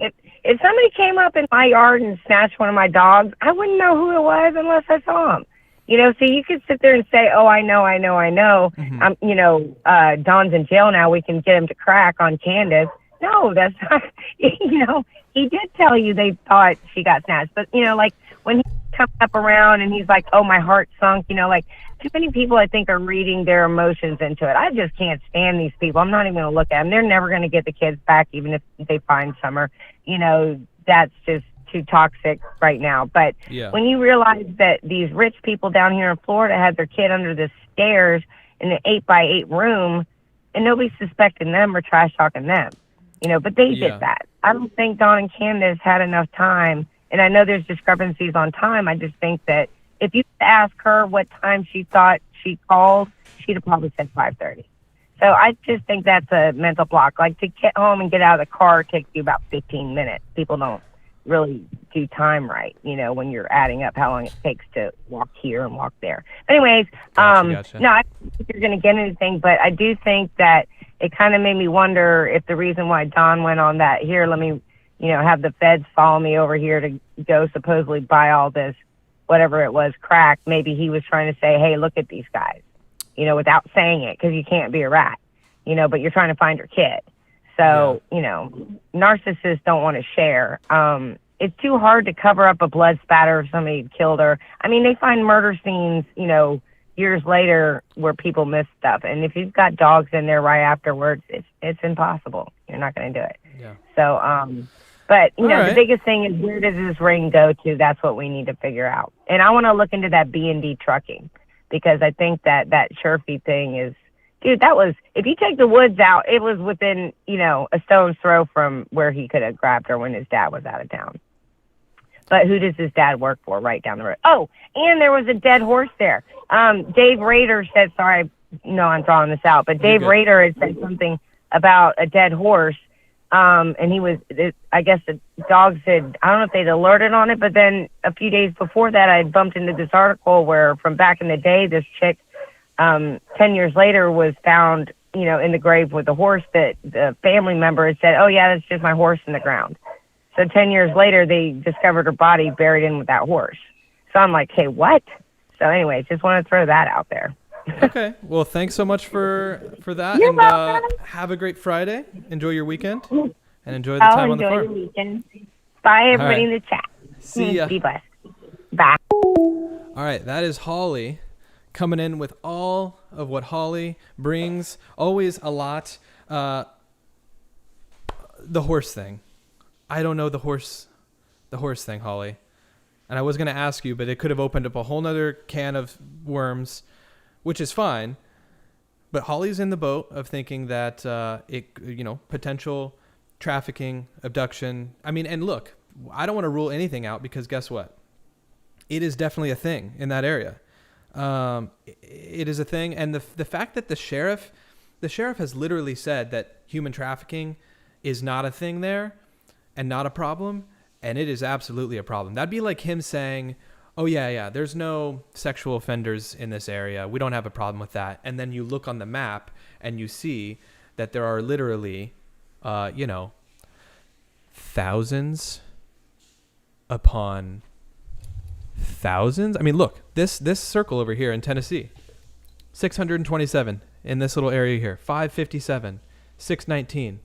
If somebody came up in my yard and snatched one of my dogs, I wouldn't know who it was unless I saw him. You know, so you could sit there and say, oh, I know. Mm-hmm. You know, Don's in jail now. We can get him to crack on Candus. No, that's not, you know, he did tell you they thought she got snatched. But, you know, like when he comes up around and he's like, oh, my heart sunk, you know, like too many people, I think, are reading their emotions into it. I just can't stand these people. I'm not even going to look at them. They're never going to get the kids back, even if they find Summer. You know, that's just too toxic right now. But when you realize that these rich people down here in Florida had their kid under the stairs in an 8x8 room, and nobody's suspecting them or trash talking them, you know, but they did that. I don't think Don and Candus had enough time, and I know there's discrepancies on time. I just think that if you ask her what time she thought she called, she'd have probably said 5:30. So I just think that's a mental block. Like, to get home and get out of the car takes you about 15 minutes. People don't really do time right, you know, when you're adding up how long it takes to walk here and walk there. Anyways, Gotcha. no, I don't think you're going to get anything, but I do think that it kind of made me wonder if the reason why Don went on that, here, let me, you know, have the feds follow me over here to go supposedly buy all this, whatever it was, crack, maybe he was trying to say, hey, look at these guys, you know, without saying it, because you can't be a rat, you know, but you're trying to find your kid. So, you know, narcissists don't want to share. It's too hard to cover up a blood spatter if somebody killed her. I mean, they find murder scenes, you know, years later where people miss stuff. And if you've got dogs in there right afterwards, it's impossible. You're not going to do it. Yeah. So, but, you know, the biggest thing is, where does this ring go to? That's what we need to figure out. And I want to look into that B&D trucking, because I think that Sherfy thing is, dude, that was, if you take the woods out, it was within, you know, a stone's throw from where he could have grabbed her when his dad was out of town. But who does his dad work for right down the road? Oh, and there was a dead horse there. Dave Rader said, sorry, no, I'm drawing this out, but Dave Rader had said something about a dead horse. And he was, I guess the dogs had, I don't know if they'd alerted on it, but then a few days before that, I had bumped into this article where, from back in the day, this chick, 10 years later, was found, you know, in the grave with a horse that the family member had said, oh yeah, that's just my horse in the ground. So 10 years later, they discovered her body buried in with that horse. So I'm like, hey, what? So anyway, just want to throw that out there. Okay. Well, thanks so much for that. You're and welcome. Have a great Friday. Enjoy your weekend. And enjoy the time on the farm. Enjoy your weekend. Bye, everybody All right. in the chat. See ya. Be blessed. Bye. All right. That is Holly coming in with all of what Holly brings. Always a lot. The horse thing. I don't know the horse thing, Holly. And I was going to ask you, but it could have opened up a whole nother can of worms, which is fine. But Holly's in the boat of thinking that potential trafficking, abduction. I mean, and look, I don't want to rule anything out, because guess what? It is definitely a thing in that area. It is a thing. And the fact that the sheriff has literally said that human trafficking is not a thing there and not a problem, and it is absolutely a problem. That'd be like him saying, oh yeah, there's no sexual offenders in this area. We don't have a problem with that. And then you look on the map and you see that there are literally, thousands upon thousands. I mean, look, this circle over here in Tennessee, 627 in this little area here, 557, 619.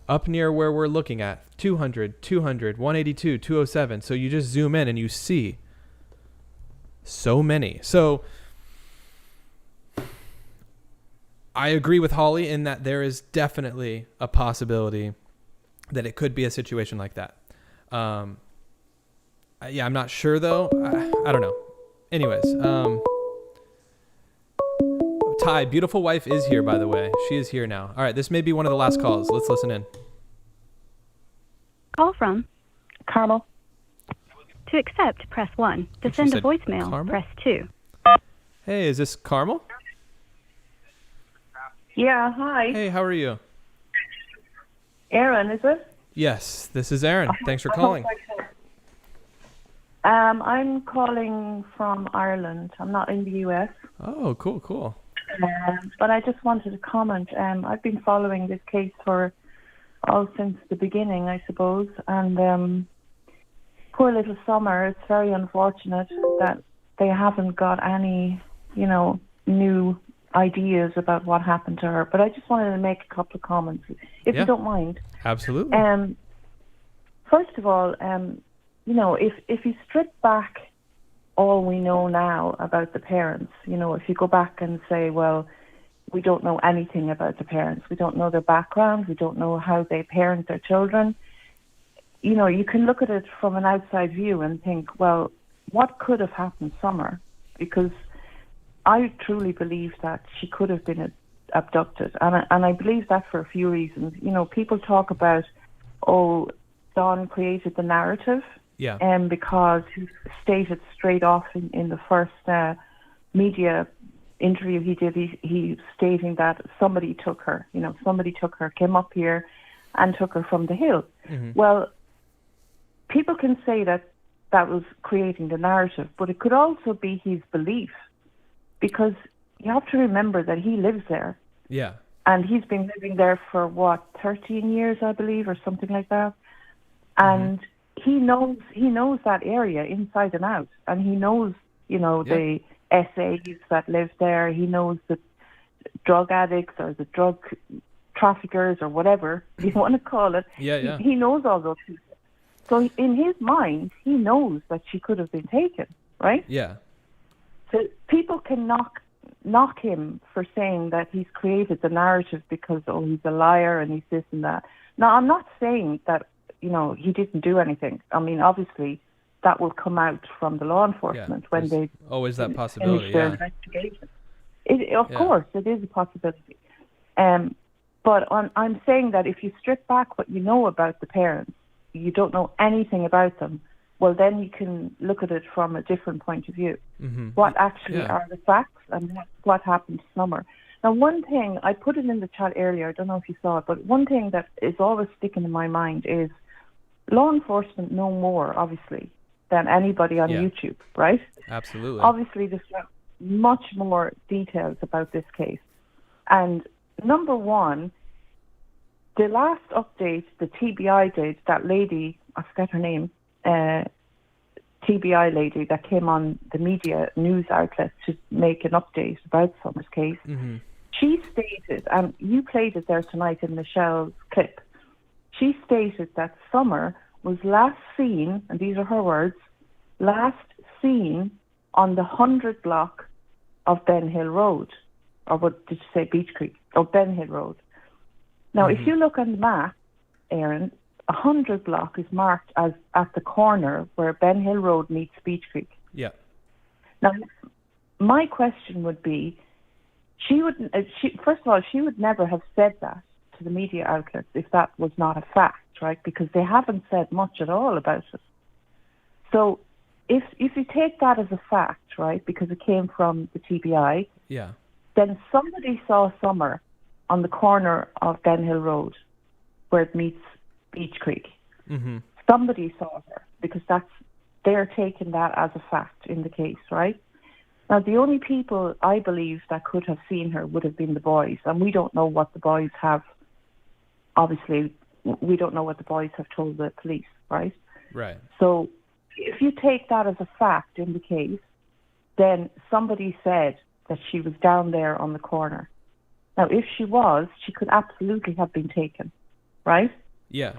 Up near where we're looking at, 200, 182, 207. So you just zoom in and you see so many. So I agree with Holly in that there is definitely a possibility that it could be a situation like that. I'm not sure though. I don't know. anyways, Ty, beautiful wife is here, by the way. She is here now. All right, this may be one of the last calls. Let's listen in. Call from Carmel. To accept, press 1. To She send a said voicemail, Carmel? press 2. Hey, is this Carmel? Yeah, hi. Hey, how are you? Aaron, is it? Yes, this is Aaron. Thanks for calling. I'm calling from Ireland. I'm not in the US. Oh, cool. But I just wanted to comment. I've been following this case since the beginning, I suppose. And poor little Summer, it's very unfortunate that they haven't got any, new ideas about what happened to her. But I just wanted to make a couple of comments, if you don't mind. Absolutely. First of all, if you strip back all we know now about the parents, if you go back and say, well, we don't know anything about the parents, we don't know their background, we don't know how they parent their children, you can look at it from an outside view and think, well, what could have happened Summer? Because I truly believe that she could have been abducted. And I believe that for a few reasons. People talk about, Don created the narrative. Yeah. Because he stated straight off in the first media interview he did, he stating that somebody took her, came up here and took her from the hill. Mm-hmm. Well, people can say that was creating the narrative, but it could also be his belief, because you have to remember that he lives there. Yeah. And he's been living there for 13 years, I believe, or something like that. And he knows that area inside and out, and he knows, the essays that live there. He knows the drug addicts or the drug traffickers or whatever you want to call it. Yeah. He knows all those people. So in his mind, he knows that she could have been taken, right? Yeah. So people can knock him for saying that he's created the narrative because, he's a liar and he's this and that. Now, I'm not saying that, he didn't do anything. I mean, obviously, that will come out from the law enforcement when they always that possibility. finish their investigation. Of course, it is a possibility. But I'm saying that if you strip back what you know about the parents, you don't know anything about them, well, then you can look at it from a different point of view. Mm-hmm. What actually are the facts and what happened to Summer. Now, one thing, I put it in the chat earlier, I don't know if you saw it, but one thing that is always sticking in my mind is law enforcement know more, obviously, than anybody on YouTube, right? Absolutely. Obviously, there's much more details about this case. And number one, the last update, the TBI date, that lady, I forget her name, TBI lady that came on the media news outlets to make an update about Summer's case, she stated, and you played it there tonight in Michelle's clip, she stated that Summer was last seen, and these are her words, last seen on the 100 block of Ben Hill Road. Or what did you say, Beach Creek? Oh, Ben Hill Road. Now, if you look on the map, Aaron, 100 block is marked as at the corner where Ben Hill Road meets Beach Creek. Yeah. Now, my question would be, first of all, she would never have said that to the media outlets if that was not a fact, right? Because they haven't said much at all about it. So if you take that as a fact, right, because it came from the TBI, then somebody saw Summer on the corner of Ben Hill Road where it meets Beach Creek. Mm-hmm. Somebody saw her because they're taking that as a fact in the case, right? Now, the only people I believe that could have seen her would have been the boys, and we don't know what the boys have. Obviously, we don't know what the boys have told the police, right? Right. So if you take that as a fact in the case, then somebody said that she was down there on the corner. Now, if she was, she could absolutely have been taken, right? Yeah.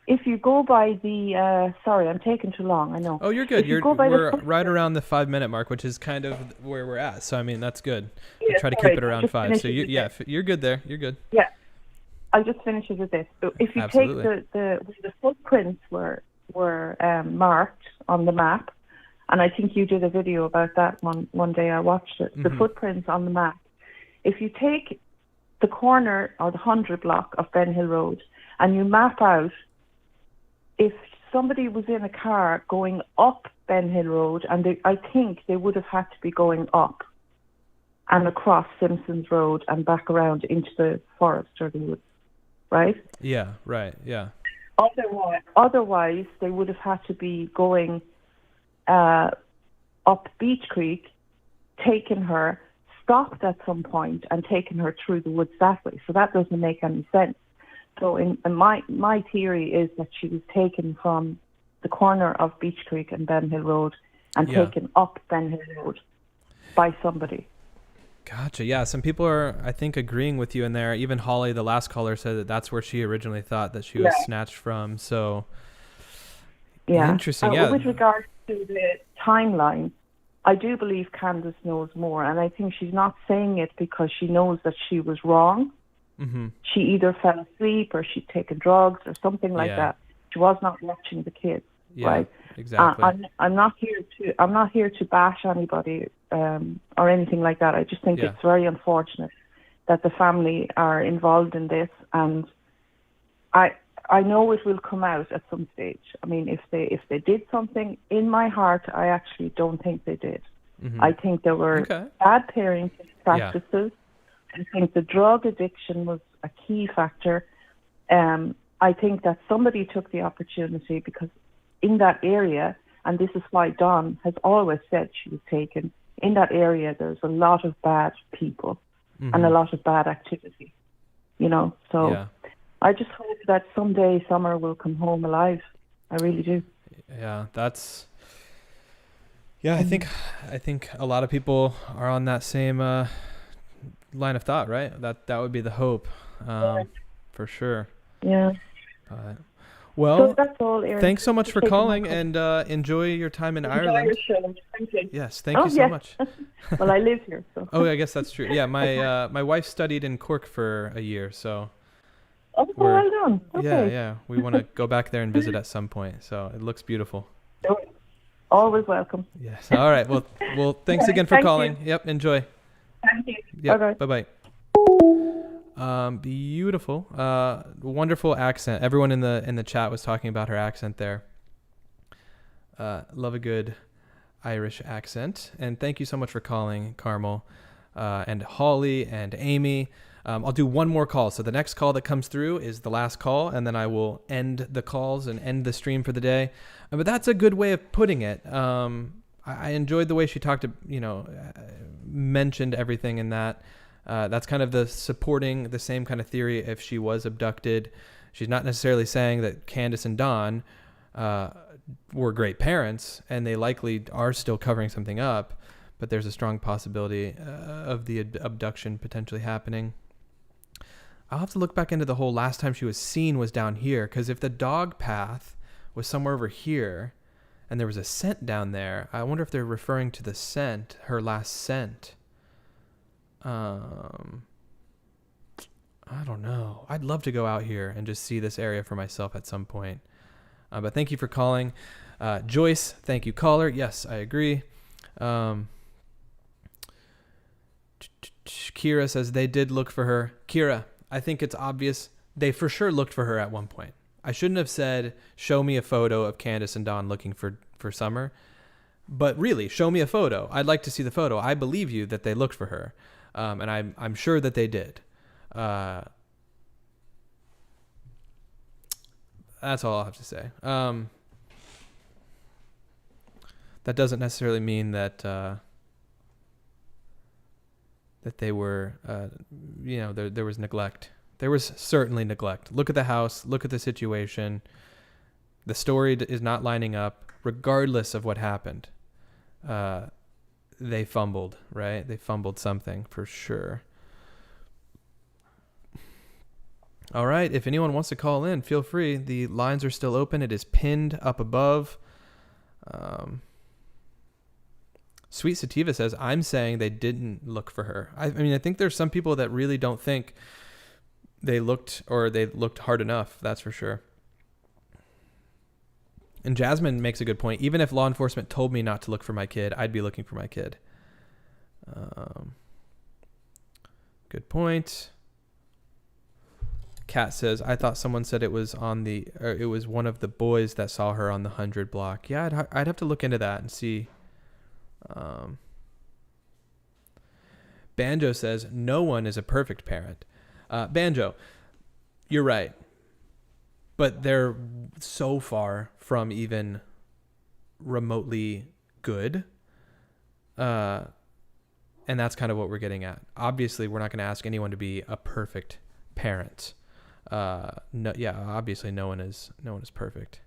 If you go by the, sorry, I'm taking too long, I know. Oh, you're good. We're right around the 5-minute mark, which is kind of where we're at. So, I mean, that's good. I try to keep it around 5. So, you're good there. You're good. Yeah. I'll just finish it with this. So if you take the footprints were marked on the map, And I think you did a video about that one day. I watched it. The footprints on the map. If you take the corner or the 100 block of Ben Hill Road and you map out, if somebody was in a car going up Ben Hill Road, and I think they would have had to be going up and across Simpsons Road and back around into the forest or the woods, right? Yeah, right, yeah. Otherwise, they would have had to be going up Beach Creek, taken her, stopped at some point, and taken her through the woods that way. So that doesn't make any sense. So in my theory is that she was taken from the corner of Beach Creek and Ben Hill Road and taken up Ben Hill Road by somebody. Gotcha. Yeah, some people are, I think, agreeing with you in there. Even Holly, the last caller, said that that's where she originally thought that she was snatched from. So, interesting. With regards to the timeline, I do believe Candus knows more, and I think she's not saying it because she knows that she was wrong. Mm-hmm. She either fell asleep or she'd taken drugs or something like that. She was not watching the kids, right? Exactly. I'm not here to bash anybody or anything like that. I just think it's very unfortunate that the family are involved in this, and I know it will come out at some stage. I mean, if they did something, in my heart, I actually don't think they did. Mm-hmm. I think there were bad parenting practices. I think the drug addiction was a key factor. I think that somebody took the opportunity because in that area, and this is why Dawn has always said she was taken, in that area there's a lot of bad people and a lot of bad activity, so I just hope that someday Summer will come home alive. I really do. Yeah, I think a lot of people are on that same line of thought, right? That would be the hope, for sure. Yeah. Well, so that's all, Erin. Thanks so much for calling, and enjoy your time in Ireland. Your show. Thank you. Yes, thank you so much. Well, I live here, so. Oh, I guess that's true. Yeah, my wife studied in Cork for a year, so. Oh, well done. Okay. Yeah. We want to go back there and visit at some point, so it looks beautiful. Always welcome. Yes. All right. Well, thanks again for calling. You. Yep. Enjoy. Thank you. Yep. Bye-bye. Beautiful, wonderful accent. Everyone in the chat was talking about her accent there. Love a good Irish accent. And thank you so much for calling, Carmel, and Holly and Amy. I'll do one more call. So the next call that comes through is the last call, and then I will end the calls and end the stream for the day. But that's a good way of putting it. I enjoyed the way she talked to, mentioned everything in that. That's kind of the supporting the same kind of theory. If she was abducted, she's not necessarily saying that Candus and Dawn were great parents, and they likely are still covering something up, but there's a strong possibility of the abduction potentially happening. I'll have to look back into the whole last time she was seen was down here, because if the dog path was somewhere over here and there was a scent down there, I wonder if they're referring to the scent, her last scent. I don't know. I'd love to go out here and just see this area for myself at some point. But thank you for calling. Joyce, thank you, caller. Yes, I agree. Kira says they did look for her. Kira, I think it's obvious they for sure looked for her at one point. I shouldn't have said, show me a photo of Candus and Dawn looking for Summer. But really, show me a photo. I'd like to see the photo. I believe you that they looked for her. And I'm sure that they did. That's all I'll have to say. That doesn't necessarily mean that that they were, there was neglect. There was certainly neglect. Look at the house. Look at the situation. The story is not lining up, regardless of what happened. They fumbled, right? They fumbled something for sure. All right. If anyone wants to call in, feel free. The lines are still open. It is pinned up above. Sweet Sativa says, I'm saying they didn't look for her. I mean, I think there's some people that really don't think they looked hard enough. That's for sure. And Jasmine makes a good point. Even if law enforcement told me not to look for my kid, I'd be looking for my kid. Good point. Kat says, I thought someone said it was it was one of the boys that saw her on the 100 block. Yeah, I'd have to look into that and see. Banjo says, no one is a perfect parent. Banjo, you're right. But they're so far from even remotely good. And that's kind of what we're getting at. Obviously, we're not going to ask anyone to be a perfect parent. No, yeah, obviously no one is perfect.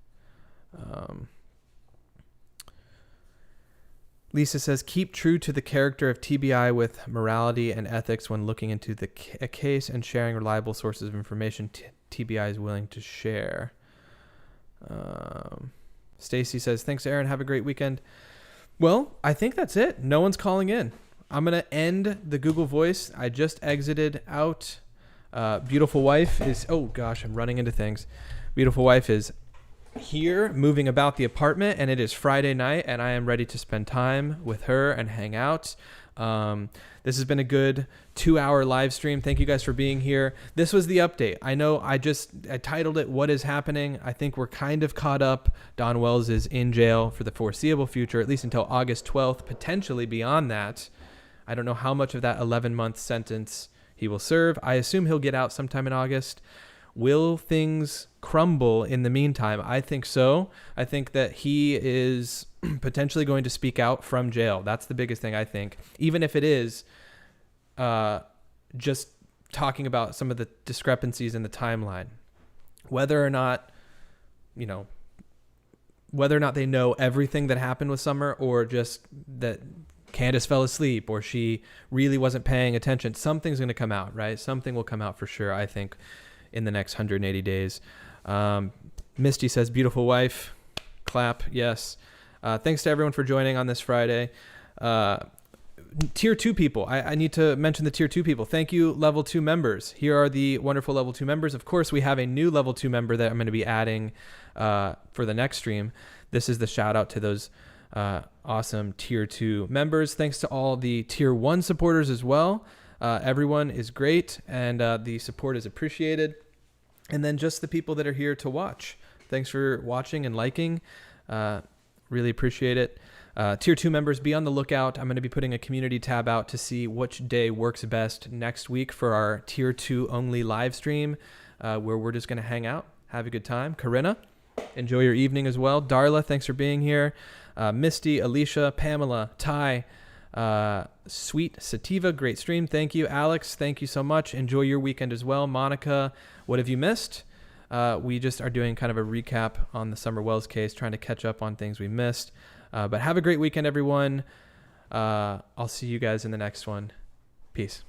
Lisa says, keep true to the character of TBI with morality and ethics when looking into a case and sharing reliable sources of information TBI is willing to share. Stacy says, thanks, Aaron. Have a great weekend. Well, I think that's it. No one's calling in. I'm going to end the Google Voice. I just exited out. Beautiful wife is, oh gosh, I'm running into things. Beautiful wife is here moving about the apartment, and it is Friday night, and I am ready to spend time with her and hang out. This has been a good 2-hour live stream. Thank you guys for being here. This was the update. I know I titled it, What is Happening? I think we're kind of caught up. Don Wells is in jail for the foreseeable future, at least until August 12th, potentially beyond that. I don't know how much of that 11-month sentence he will serve. I assume he'll get out sometime in August. Will things crumble in the meantime? I think so. I think that he is potentially going to speak out from jail. That's the biggest thing, I think. Even if it is just talking about some of the discrepancies in the timeline. Whether or not they know everything that happened with Summer, or just that Candus fell asleep, or she really wasn't paying attention. Something's going to come out, right? Something will come out for sure, I think, in the next 180 days. Misty says, beautiful wife. Clap. Yes. Thanks to everyone for joining on this Friday. Tier 2 people. I need to mention the Tier 2 people. Thank you, Level 2 members. Here are the wonderful Level 2 members. Of course, we have a new Level 2 member that I'm going to be adding for the next stream. This is the shout out to those awesome Tier 2 members. Thanks to all the Tier 1 supporters as well. Everyone is great, and the support is appreciated. And then just the people that are here to watch. Thanks for watching and liking. Really appreciate it. Tier 2 members, be on the lookout. I'm going to be putting a community tab out to see which day works best next week for our Tier 2 only live stream, where we're just going to hang out, have a good time. Corinna, enjoy your evening as well. Darla, thanks for being here. Misty, Alicia, Pamela, Ty, Sweet Sativa, great stream. Thank you. Alex, thank you so much. Enjoy your weekend as well. Monica, what have you missed? We just are doing kind of a recap on the Summer Wells case, trying to catch up on things we missed. But have a great weekend, everyone. I'll see you guys in the next one. Peace.